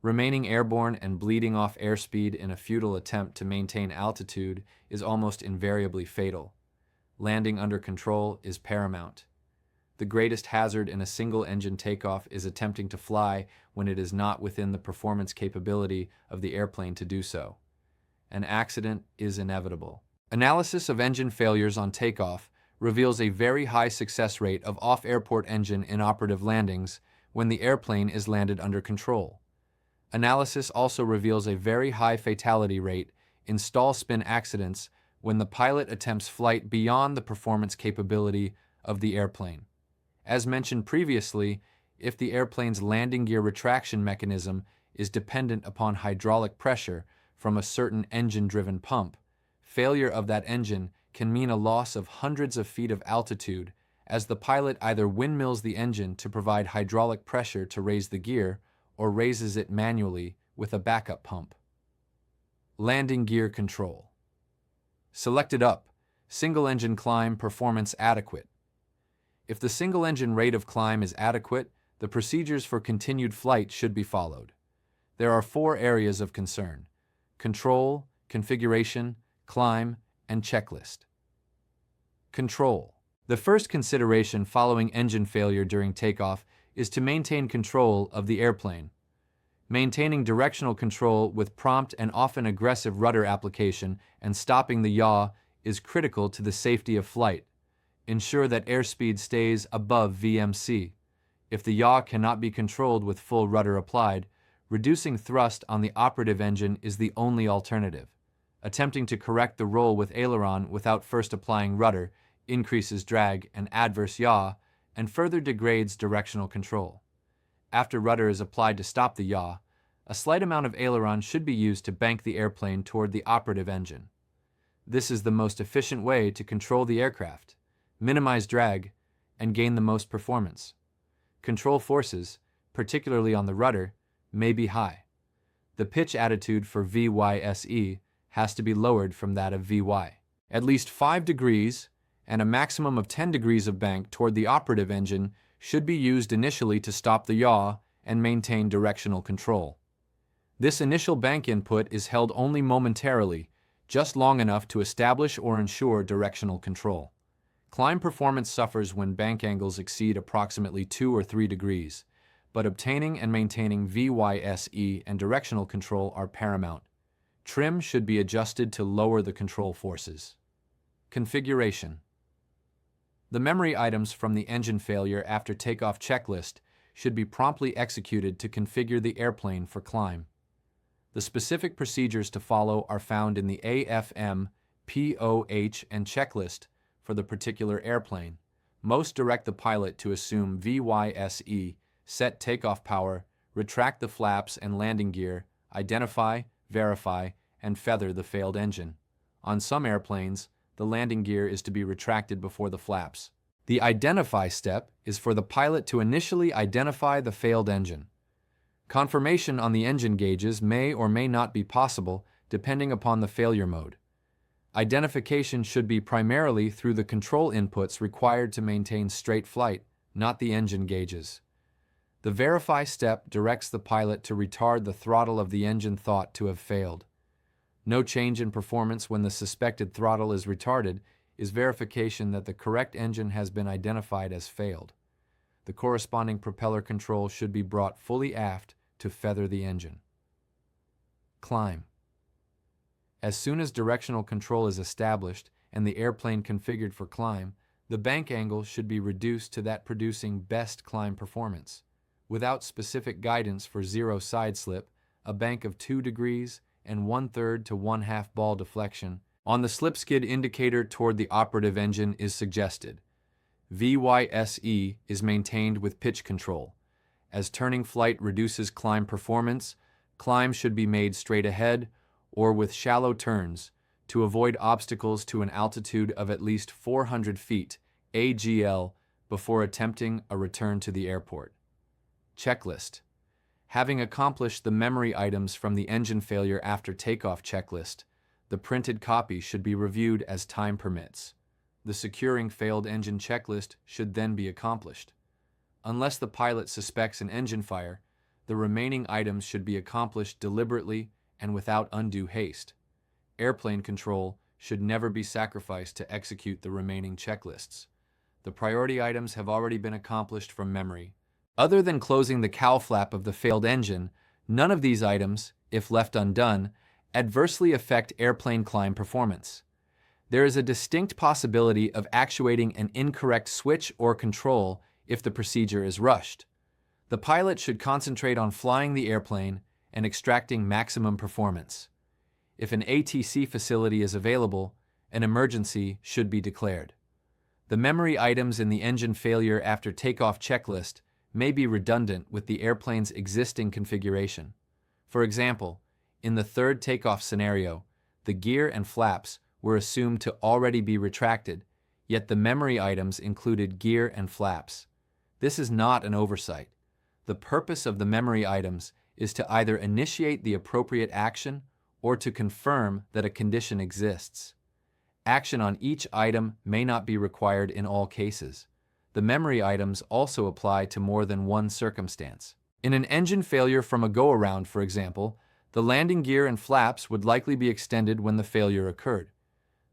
Remaining airborne and bleeding off airspeed in a futile attempt to maintain altitude is almost invariably fatal. Landing under control is paramount. The greatest hazard in a single-engine takeoff is attempting to fly when it is not within the performance capability of the airplane to do so. An accident is inevitable. Analysis of engine failures on takeoff reveals a very high success rate of off-airport engine inoperative landings when the airplane is landed under control. Analysis also reveals a very high fatality rate in stall spin accidents when the pilot attempts flight beyond the performance capability of the airplane. As mentioned previously, if the airplane's landing gear retraction mechanism is dependent upon hydraulic pressure from a certain engine-driven pump, failure of that engine can mean a loss of hundreds of feet of altitude as the pilot either windmills the engine to provide hydraulic pressure to raise the gear or raises it manually with a backup pump. Landing gear control. Selected up, single engine climb performance adequate. If the single engine rate of climb is adequate, the procedures for continued flight should be followed. There are 4 areas of concern: control, configuration, climb, and checklist. Control. The first consideration following engine failure during takeoff is to maintain control of the airplane. Maintaining directional control with prompt and often aggressive rudder application and stopping the yaw is critical to the safety of flight. Ensure that airspeed stays above VMC. If the yaw cannot be controlled with full rudder applied, reducing thrust on the operative engine is the only alternative. Attempting to correct the roll with aileron without first applying rudder increases drag and adverse yaw and further degrades directional control. After rudder is applied to stop the yaw, a slight amount of aileron should be used to bank the airplane toward the operative engine. This is the most efficient way to control the aircraft, minimize drag, and gain the most performance. Control forces, particularly on the rudder, may be high. The pitch attitude for VYSE has to be lowered from that of VY. At least 5 degrees and a maximum of 10 degrees of bank toward the operative engine should be used initially to stop the yaw and maintain directional control. This initial bank input is held only momentarily, just long enough to establish or ensure directional control. Climb performance suffers when bank angles exceed approximately 2 or 3 degrees, but obtaining and maintaining VYSE and directional control are paramount. Trim should be adjusted to lower the control forces. Configuration. The memory items from the engine failure after takeoff checklist should be promptly executed to configure the airplane for climb. The specific procedures to follow are found in the AFM, POH, and checklist for the particular airplane. Most direct the pilot to assume VYSE, set takeoff power, retract the flaps and landing gear, identify, verify, and feather the failed engine. On some airplanes, the landing gear is to be retracted before the flaps. The identify step is for the pilot to initially identify the failed engine. Confirmation on the engine gauges may or may not be possible depending upon the failure mode. Identification should be primarily through the control inputs required to maintain straight flight, not the engine gauges. The verify step directs the pilot to retard the throttle of the engine thought to have failed. No change in performance when the suspected throttle is retarded is verification that the correct engine has been identified as failed. The corresponding propeller control should be brought fully aft to feather the engine. Climb. As soon as directional control is established and the airplane configured for climb, the bank angle should be reduced to that producing best climb performance. Without specific guidance for zero side slip, a bank of 2 degrees and 1/3 to 1/2 ball deflection on the slip skid indicator toward the operative engine is suggested. VYSE is maintained with pitch control. As turning flight reduces climb performance, climb should be made straight ahead or with shallow turns to avoid obstacles to an altitude of at least 400 feet AGL before attempting a return to the airport. Checklist. Having accomplished the memory items from the engine failure after takeoff checklist, the printed copy should be reviewed as time permits. The securing failed engine checklist should then be accomplished. Unless the pilot suspects an engine fire, the remaining items should be accomplished deliberately and without undue haste. Airplane control should never be sacrificed to execute the remaining checklists. The priority items have already been accomplished from memory. Other than closing the cowl flap of the failed engine, none of these items, if left undone, adversely affect airplane climb performance. There is a distinct possibility of actuating an incorrect switch or control if the procedure is rushed. The pilot should concentrate on flying the airplane and extracting maximum performance. If an ATC facility is available, an emergency should be declared. The memory items in the engine failure after takeoff checklist may be redundant with the airplane's existing configuration. For example, in the third takeoff scenario, the gear and flaps were assumed to already be retracted, yet the memory items included gear and flaps. This is not an oversight. The purpose of the memory items is to either initiate the appropriate action or to confirm that a condition exists. Action on each item may not be required in all cases. The memory items also apply to more than one circumstance. In an engine failure from a go-around, for example, the landing gear and flaps would likely be extended when the failure occurred.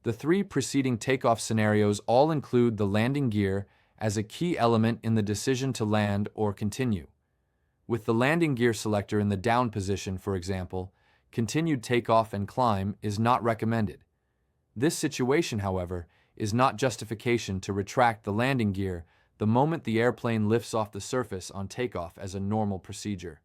The three preceding takeoff scenarios all include the landing gear as a key element in the decision to land or continue. With the landing gear selector in the down position, for example, continued takeoff and climb is not recommended. This situation, however, is not justification to retract the landing gear the moment the airplane lifts off the surface on takeoff as a normal procedure.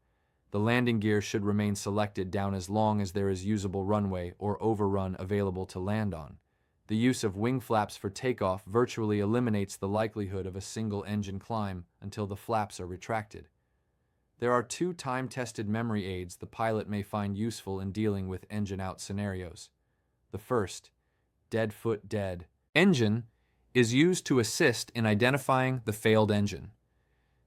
The landing gear should remain selected down as long as there is usable runway or overrun available to land on. The use of wing flaps for takeoff virtually eliminates the likelihood of a single engine climb until the flaps are retracted. There are two time-tested memory aids the pilot may find useful in dealing with engine-out scenarios. The first, dead foot dead engine, is used to assist in identifying the failed engine.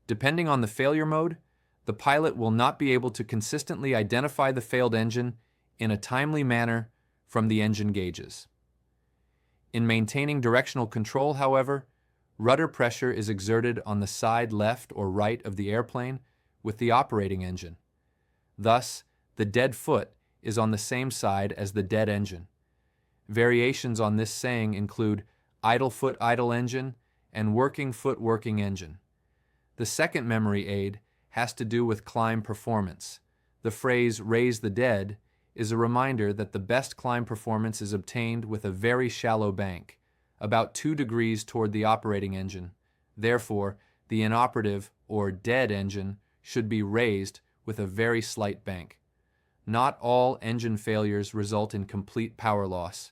Depending on the failure mode, the pilot will not be able to consistently identify the failed engine in a timely manner from the engine gauges. In maintaining directional control, however, rudder pressure is exerted on the side left or right of the airplane with the operating engine. Thus, the dead foot is on the same side as the dead engine. Variations on this saying include idle foot idle engine and working foot working engine. The second memory aid has to do with climb performance. The phrase raise the dead is a reminder that the best climb performance is obtained with a very shallow bank, about 2 degrees toward the operating engine. Therefore, the inoperative or dead engine should be raised with a very slight bank. Not all engine failures result in complete power loss.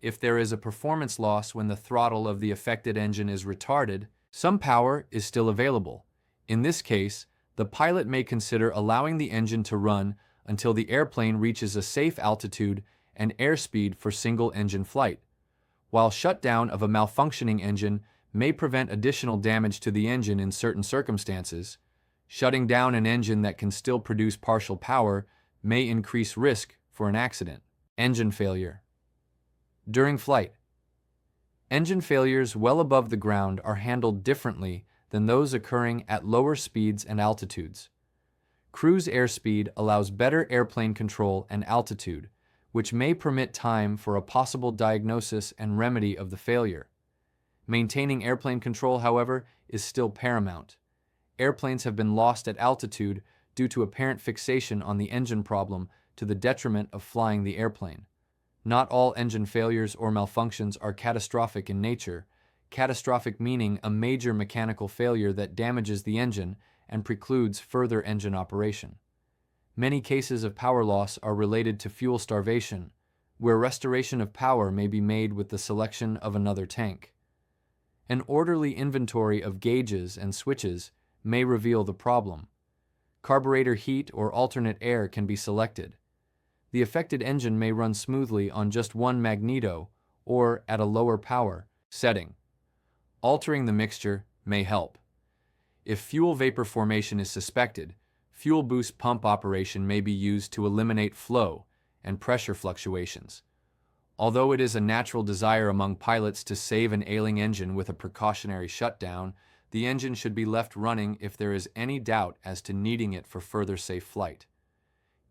If there is a performance loss when the throttle of the affected engine is retarded, some power is still available. In this case, the pilot may consider allowing the engine to run until the airplane reaches a safe altitude and airspeed for single-engine flight. While shutdown of a malfunctioning engine may prevent additional damage to the engine in certain circumstances, shutting down an engine that can still produce partial power may increase risk for an accident. Engine failure. During flight, engine failures well above the ground are handled differently than those occurring at lower speeds and altitudes. Cruise airspeed allows better airplane control and altitude, which may permit time for a possible diagnosis and remedy of the failure. Maintaining airplane control, however, is still paramount. Airplanes have been lost at altitude due to apparent fixation on the engine problem to the detriment of flying the airplane. Not all engine failures or malfunctions are catastrophic in nature, catastrophic meaning a major mechanical failure that damages the engine and precludes further engine operation. Many cases of power loss are related to fuel starvation, where restoration of power may be made with the selection of another tank. An orderly inventory of gauges and switches may reveal the problem. Carburetor heat or alternate air can be selected. The affected engine may run smoothly on just one magneto or at a lower power setting. Altering the mixture may help. If fuel vapor formation is suspected, fuel boost pump operation may be used to eliminate flow and pressure fluctuations. Although it is a natural desire among pilots to save an ailing engine with a precautionary shutdown, the engine should be left running if there is any doubt as to needing it for further safe flight.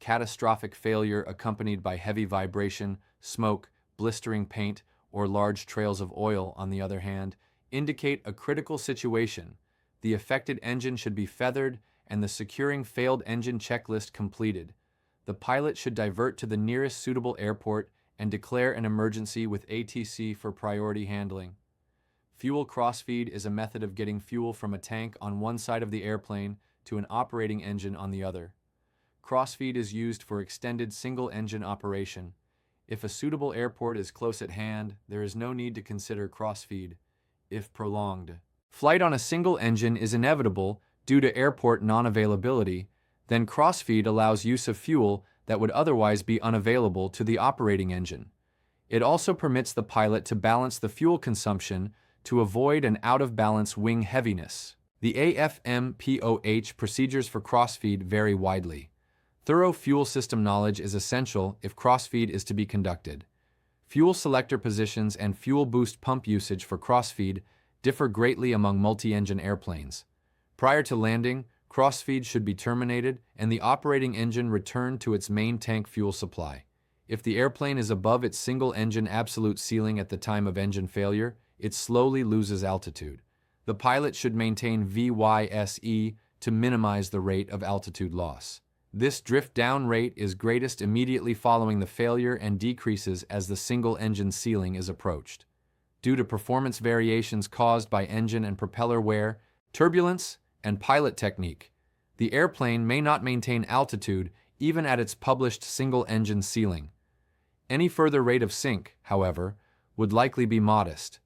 Catastrophic failure accompanied by heavy vibration, smoke, blistering paint, or large trails of oil, on the other hand, indicate a critical situation. The affected engine should be feathered and the securing failed engine checklist completed. The pilot should divert to the nearest suitable airport and declare an emergency with ATC for priority handling. Fuel crossfeed is a method of getting fuel from a tank on one side of the airplane to an operating engine on the other. Crossfeed is used for extended single-engine operation. If a suitable airport is close at hand, there is no need to consider crossfeed, if prolonged. Flight on a single engine is inevitable due to airport non-availability, then crossfeed allows use of fuel that would otherwise be unavailable to the operating engine. It also permits the pilot to balance the fuel consumption to avoid an out-of-balance wing heaviness. The AFMPOH procedures for crossfeed vary widely. Thorough fuel system knowledge is essential if crossfeed is to be conducted. Fuel selector positions and fuel boost pump usage for crossfeed differ greatly among multi-engine airplanes. Prior to landing, crossfeed should be terminated and the operating engine returned to its main tank fuel supply. If the airplane is above its single-engine absolute ceiling at the time of engine failure, it slowly loses altitude. The pilot should maintain VYSE to minimize the rate of altitude loss. This drift-down rate is greatest immediately following the failure and decreases as the single-engine ceiling is approached. Due to performance variations caused by engine and propeller wear, turbulence, and pilot technique, the airplane may not maintain altitude even at its published single-engine ceiling. Any further rate of sink, however, would likely be modest.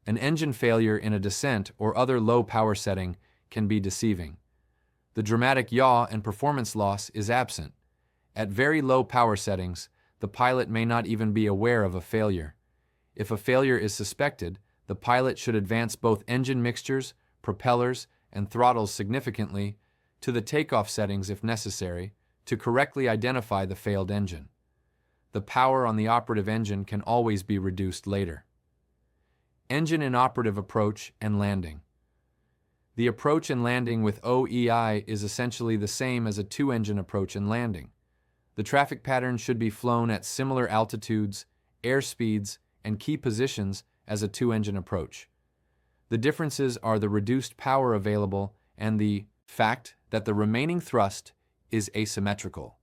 An engine failure in a descent or other low power setting can be deceiving. The dramatic yaw and performance loss is absent. At very low power settings, the pilot may not even be aware of a failure. If a failure is suspected, the pilot should advance both engine mixtures, propellers, and throttles significantly to the takeoff settings if necessary to correctly identify the failed engine. The power on the operative engine can always be reduced later. Engine inoperative approach and landing. The approach and landing with OEI is essentially the same as a two-engine approach and landing. The traffic pattern should be flown at similar altitudes, airspeeds, and key positions as a two-engine approach. The differences are the reduced power available and the fact that the remaining thrust is asymmetrical.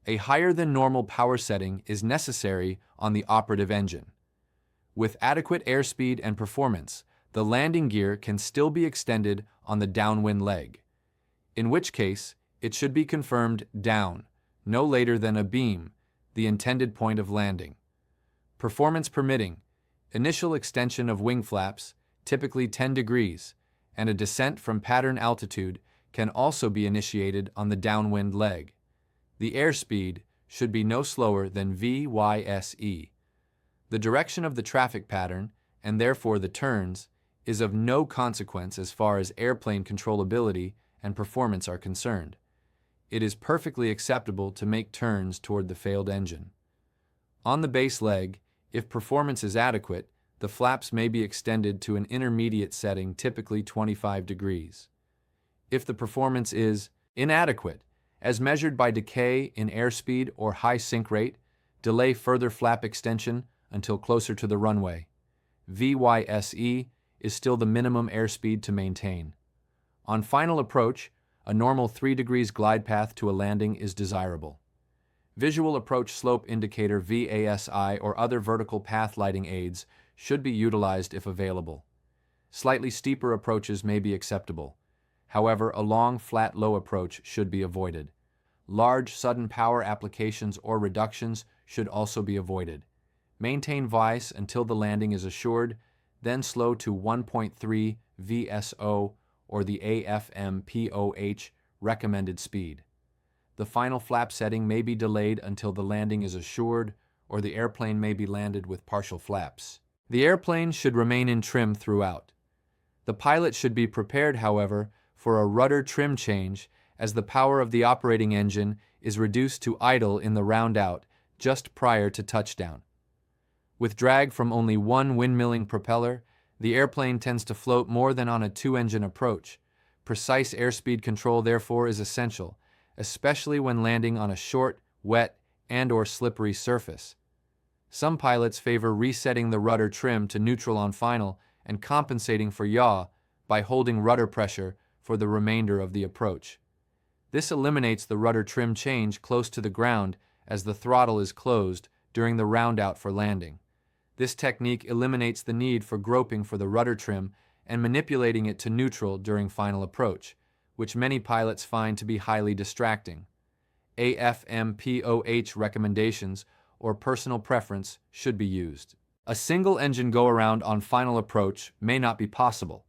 A higher than normal power setting is necessary on the operative engine. With adequate airspeed and performance, the landing gear can still be extended on the downwind leg, in which case it should be confirmed down, no later than abeam, the intended point of landing. Performance permitting, initial extension of wing flaps, typically 10 degrees, and a descent from pattern altitude can also be initiated on the downwind leg. The airspeed should be no slower than VYSE. The direction of the traffic pattern, and therefore the turns, is of no consequence as far as airplane controllability and performance are concerned. It is perfectly acceptable to make turns toward the failed engine. On the base leg, if performance is adequate, the flaps may be extended to an intermediate setting, typically 25 degrees. If the performance is inadequate, as measured by decay in airspeed or high sink rate, delay further flap extension until closer to the runway. VYSE is still the minimum airspeed to maintain. On final approach, a normal 3 degrees glide path to a landing is desirable. Visual approach slope indicator VASI or other vertical path lighting aids should be utilized if available. Slightly steeper approaches may be acceptable. However, a long, flat, low approach should be avoided. Large, sudden power applications or reductions should also be avoided. Maintain VICE until the landing is assured, then slow to 1.3 VSO or the AFM/POH recommended speed. The final flap setting may be delayed until the landing is assured, or the airplane may be landed with partial flaps. The airplane should remain in trim throughout. The pilot should be prepared, however, for a rudder trim change as the power of the operating engine is reduced to idle in the round out just prior to touchdown. With drag from only one windmilling propeller, the airplane tends to float more than on a two-engine approach. Precise airspeed control, therefore, is essential, especially when landing on a short, wet, and/or slippery surface. Some pilots favor resetting the rudder trim to neutral on final and compensating for yaw by holding rudder pressure for the remainder of the approach. This eliminates the rudder trim change close to the ground as the throttle is closed during the round out for landing. This technique eliminates the need for groping for the rudder trim and manipulating it to neutral during final approach, which many pilots find to be highly distracting. AFM/POH recommendations or personal preference should be used. A single engine go-around on final approach may not be possible.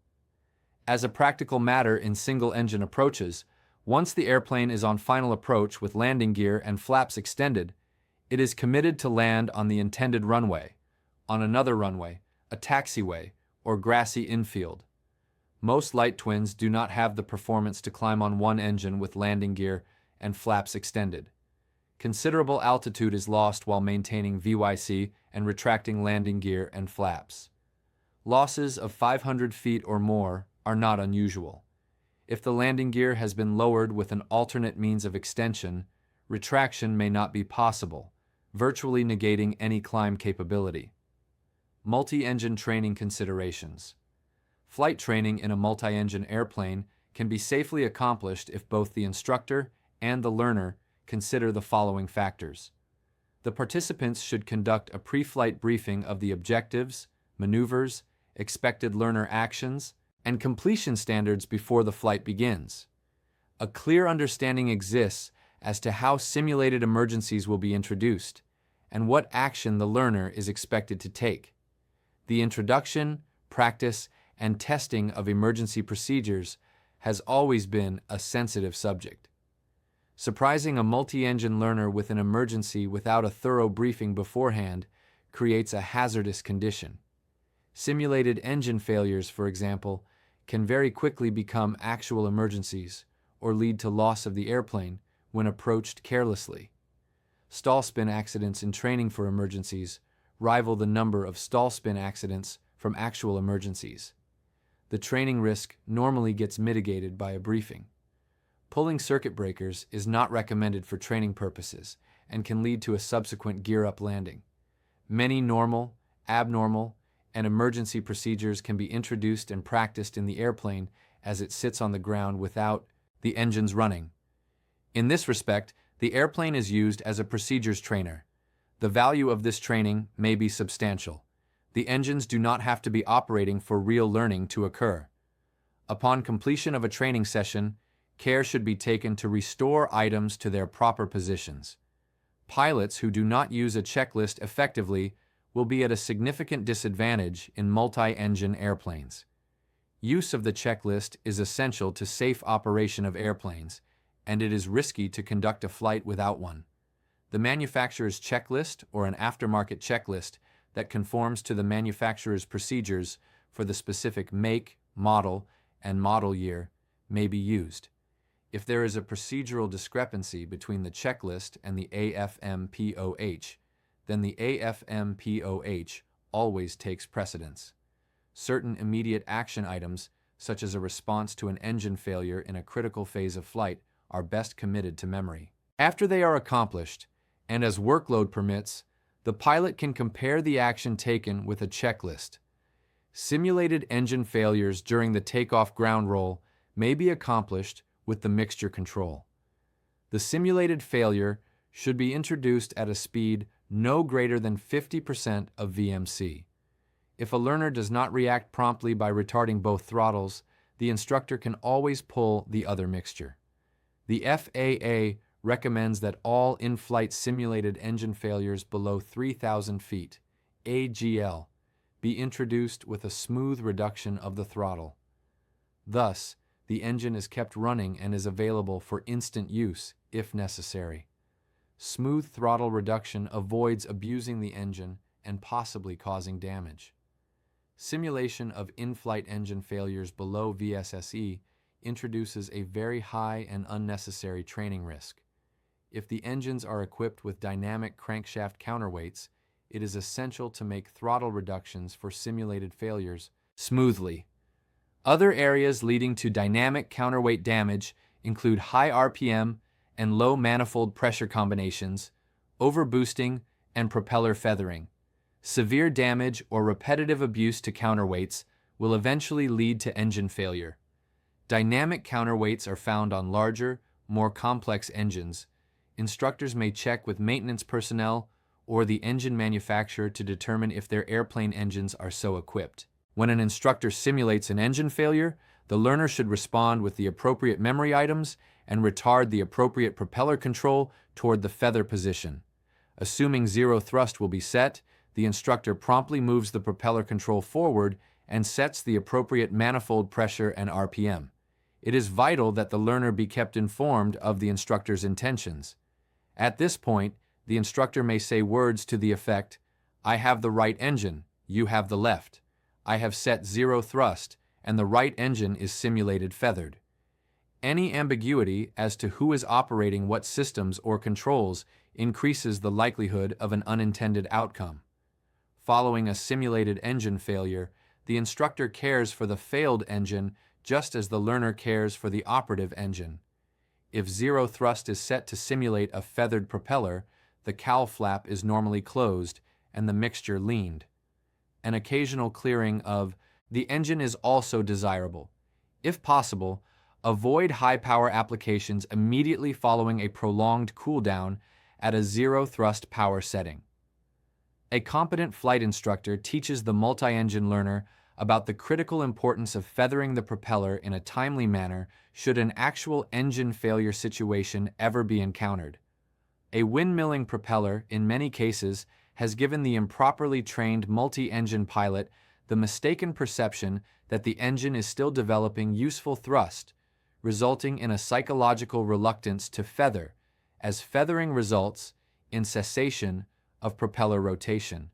As a practical matter in single engine approaches, once the airplane is on final approach with landing gear and flaps extended, it is committed to land on the intended runway, on another runway, a taxiway, or grassy infield. Most light twins do not have the performance to climb on one engine with landing gear and flaps extended. Considerable altitude is lost while maintaining VYC and retracting landing gear and flaps. Losses of 500 feet or more are not unusual. If the landing gear has been lowered with an alternate means of extension, retraction may not be possible, virtually negating any climb capability. Multi-engine training considerations. Flight training in a multi-engine airplane can be safely accomplished if both the instructor and the learner consider the following factors. The participants should conduct a pre-flight briefing of the objectives, maneuvers, expected learner actions, and completion standards before the flight begins. A clear understanding exists as to how simulated emergencies will be introduced and what action the learner is expected to take. The introduction, practice, and testing of emergency procedures has always been a sensitive subject. Surprising a multi-engine learner with an emergency without a thorough briefing beforehand creates a hazardous condition. Simulated engine failures, for example, can very quickly become actual emergencies or lead to loss of the airplane when approached carelessly. Stall spin accidents in training for emergencies rival the number of stall spin accidents from actual emergencies. The training risk normally gets mitigated by a briefing. Pulling circuit breakers is not recommended for training purposes and can lead to a subsequent gear-up landing. Many normal, abnormal, and emergency procedures can be introduced and practiced in the airplane as it sits on the ground without the engines running. In this respect, the airplane is used as a procedures trainer. The value of this training may be substantial. The engines do not have to be operating for real learning to occur. Upon completion of a training session, care should be taken to restore items to their proper positions. Pilots who do not use a checklist effectively will be at a significant disadvantage in multi-engine airplanes. Use of the checklist is essential to safe operation of airplanes, and it is risky to conduct a flight without one. The manufacturer's checklist or an aftermarket checklist that conforms to the manufacturer's procedures for the specific make, model, and model year may be used. If there is a procedural discrepancy between the checklist and the AFM-POH, then the AFM-POH always takes precedence. Certain immediate action items, such as a response to an engine failure in a critical phase of flight, are best committed to memory. After they are accomplished, and as workload permits, the pilot can compare the action taken with a checklist. Simulated engine failures during the takeoff ground roll may be accomplished with the mixture control. The simulated failure should be introduced at a speed no greater than 50% of VMC. If a learner does not react promptly by retarding both throttles, the instructor can always pull the other mixture. The FAA recommends that all in-flight simulated engine failures below 3,000 feet, AGL, be introduced with a smooth reduction of the throttle. Thus, the engine is kept running and is available for instant use if necessary. Smooth throttle reduction avoids abusing the engine and possibly causing damage. Simulation of in-flight engine failures below VSSE introduces a very high and unnecessary training risk. If the engines are equipped with dynamic crankshaft counterweights, it is essential to make throttle reductions for simulated failures smoothly. Other areas leading to dynamic counterweight damage include high RPM and low manifold pressure combinations, overboosting, and propeller feathering. Severe damage or repetitive abuse to counterweights will eventually lead to engine failure. Dynamic counterweights are found on larger, more complex engines. Instructors may check with maintenance personnel or the engine manufacturer to determine if their airplane engines are so equipped. When an instructor simulates an engine failure, the learner should respond with the appropriate memory items and retard the appropriate propeller control toward the feather position. Assuming zero thrust will be set, the instructor promptly moves the propeller control forward and sets the appropriate manifold pressure and RPM. It is vital that the learner be kept informed of the instructor's intentions. At this point, the instructor may say words to the effect, "I have the right engine, you have the left. I have set zero thrust, and the right engine is simulated feathered." Any ambiguity as to who is operating what systems or controls increases the likelihood of an unintended outcome. Following a simulated engine failure, the instructor cares for the failed engine just as the learner cares for the operative engine. If zero thrust is set to simulate a feathered propeller, the cowl flap is normally closed and the mixture leaned. An occasional clearing of the engine is also desirable. If possible, avoid high-power applications immediately following a prolonged cool-down at a zero-thrust power setting. A competent flight instructor teaches the multi-engine learner about the critical importance of feathering the propeller in a timely manner should an actual engine failure situation ever be encountered. A windmilling propeller, in many cases, has given the improperly trained multi-engine pilot the mistaken perception that the engine is still developing useful thrust, resulting in a psychological reluctance to feather, as feathering results in cessation of propeller rotation.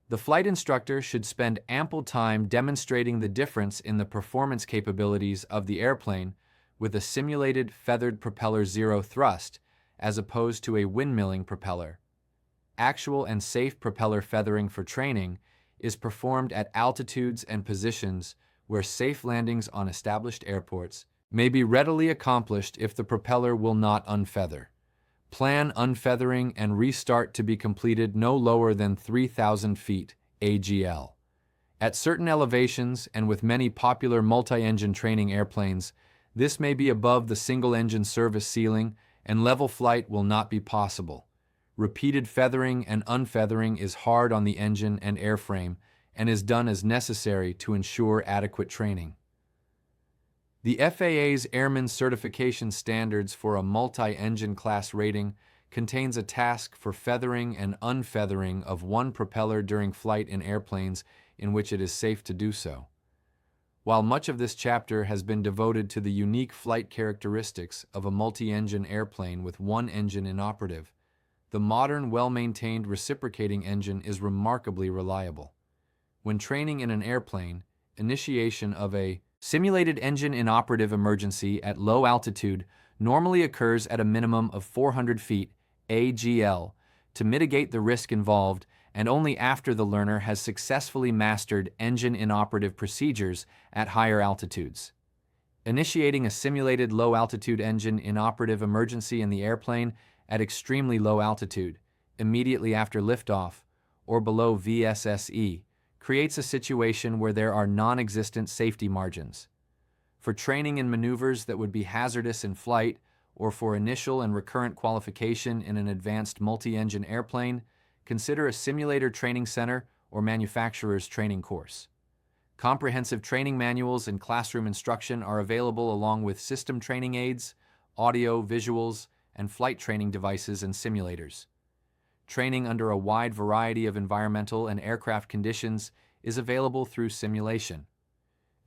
The flight instructor should spend ample time demonstrating the difference in the performance capabilities of the airplane with a simulated feathered propeller zero thrust as opposed to a windmilling propeller. Actual and safe propeller feathering for training is performed at altitudes and positions where safe landings on established airports may be readily accomplished if the propeller will not unfeather. Plan unfeathering and restart to be completed no lower than 3,000 feet AGL. At certain elevations and with many popular multi-engine training airplanes, this may be above the single-engine service ceiling and level flight will not be possible. Repeated feathering and unfeathering is hard on the engine and airframe and is done as necessary to ensure adequate training. The FAA's Airman Certification Standards for a multi-engine class rating contains a task for feathering and unfeathering of one propeller during flight in airplanes in which it is safe to do so. While much of this chapter has been devoted to the unique flight characteristics of a multi-engine airplane with one engine inoperative, the modern, well-maintained reciprocating engine is remarkably reliable. When training in an airplane, initiation of a simulated engine inoperative emergency at low altitude normally occurs at a minimum of 400 feet AGL to mitigate the risk involved and only after the learner has successfully mastered engine inoperative procedures at higher altitudes. Initiating a simulated low-altitude engine inoperative emergency in the airplane at extremely low altitude, immediately after liftoff, or below VSSE, creates a situation where there are non-existent safety margins. For training in maneuvers that would be hazardous in flight, or for initial and recurrent qualification in an advanced multi-engine airplane, consider a simulator training center or manufacturer's training course. Comprehensive training manuals and classroom instruction are available along with system training aids, audio, visuals, and flight training devices and simulators. Training under a wide variety of environmental and aircraft conditions is available through simulation.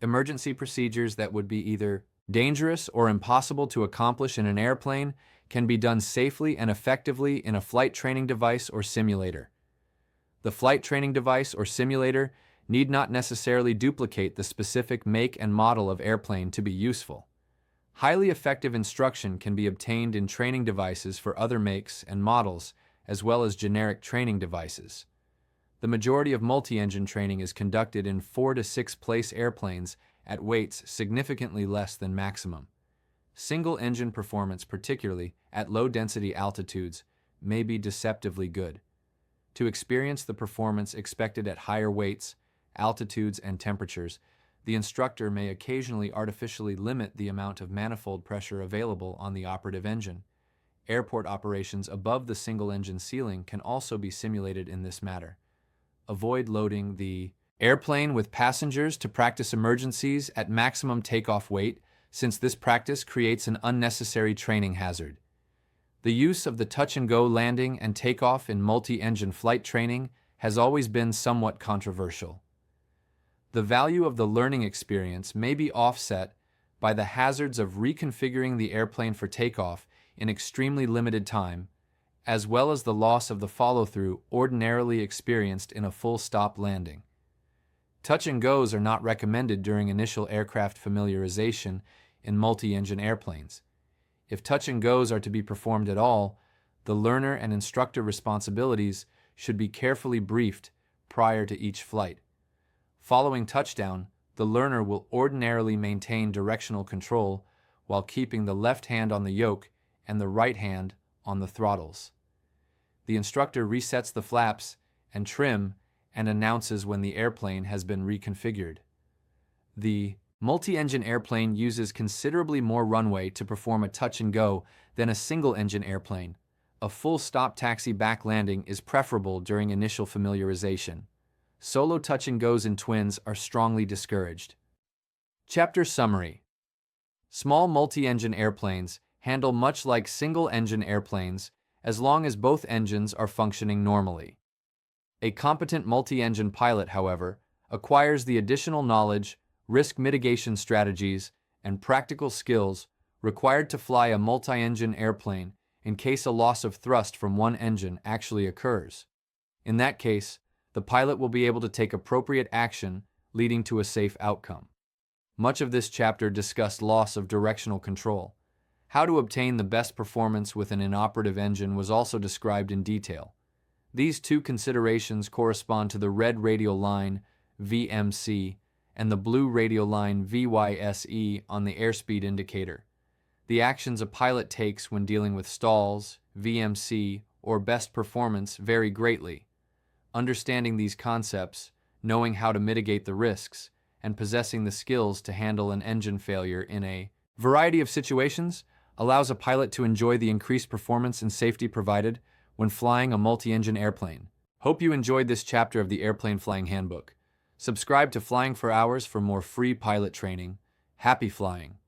Emergency procedures that would be either dangerous or impossible to accomplish in an airplane can be done safely and effectively in a flight training device or simulator. The flight training device or simulator need not necessarily duplicate the specific make and model of airplane to be useful. Highly effective instruction can be obtained in training devices for other makes and models, as well as generic training devices. The majority of multi-engine training is conducted in 4 to 6 place airplanes at weights significantly less than maximum. Single-engine performance, particularly at low-density altitudes, may be deceptively good. To experience the performance expected at higher weights, altitudes, and temperatures, the instructor may occasionally artificially limit the amount of manifold pressure available on the operative engine. Airport operations above the single-engine ceiling can also be simulated in this manner. Avoid loading the airplane with passengers to practice emergencies at maximum takeoff weight, since this practice creates an unnecessary training hazard. The use of the touch-and-go landing and takeoff in multi-engine flight training has always been somewhat controversial. The value of the learning experience may be offset by the hazards of reconfiguring the airplane for takeoff in extremely limited time, as well as the loss of the follow-through ordinarily experienced in a full-stop landing. Touch-and-goes are not recommended during initial aircraft familiarization in multi-engine airplanes. If touch and goes are to be performed at all, the learner and instructor responsibilities should be carefully briefed prior to each flight. Following touchdown, the learner will ordinarily maintain directional control while keeping the left hand on the yoke and the right hand on the throttles. The instructor resets the flaps and trim and announces when the airplane has been reconfigured. The multi-engine airplane uses considerably more runway to perform a touch and go than a single-engine airplane. A full stop taxi back landing is preferable during initial familiarization. Solo touch and goes in twins are strongly discouraged. Chapter Summary. Small multi-engine airplanes handle much like single-engine airplanes as long as both engines are functioning normally. A competent multi-engine pilot, however, acquires the additional knowledge, risk mitigation strategies, and practical skills required to fly a multi-engine airplane in case a loss of thrust from one engine actually occurs. In that case, the pilot will be able to take appropriate action, leading to a safe outcome. Much of this chapter discussed loss of directional control. How to obtain the best performance with an inoperative engine was also described in detail. These two considerations correspond to the red radial line, VMC, and the blue radial line, VYSE, on the airspeed indicator. The actions a pilot takes when dealing with stalls, VMC, or best performance vary greatly. Understanding these concepts, knowing how to mitigate the risks, and possessing the skills to handle an engine failure in a variety of situations allows a pilot to enjoy the increased performance and safety provided when flying a multi-engine airplane. Hope you enjoyed this chapter of the Airplane Flying Handbook. Subscribe to Flying for Hours for more free pilot training. Happy flying!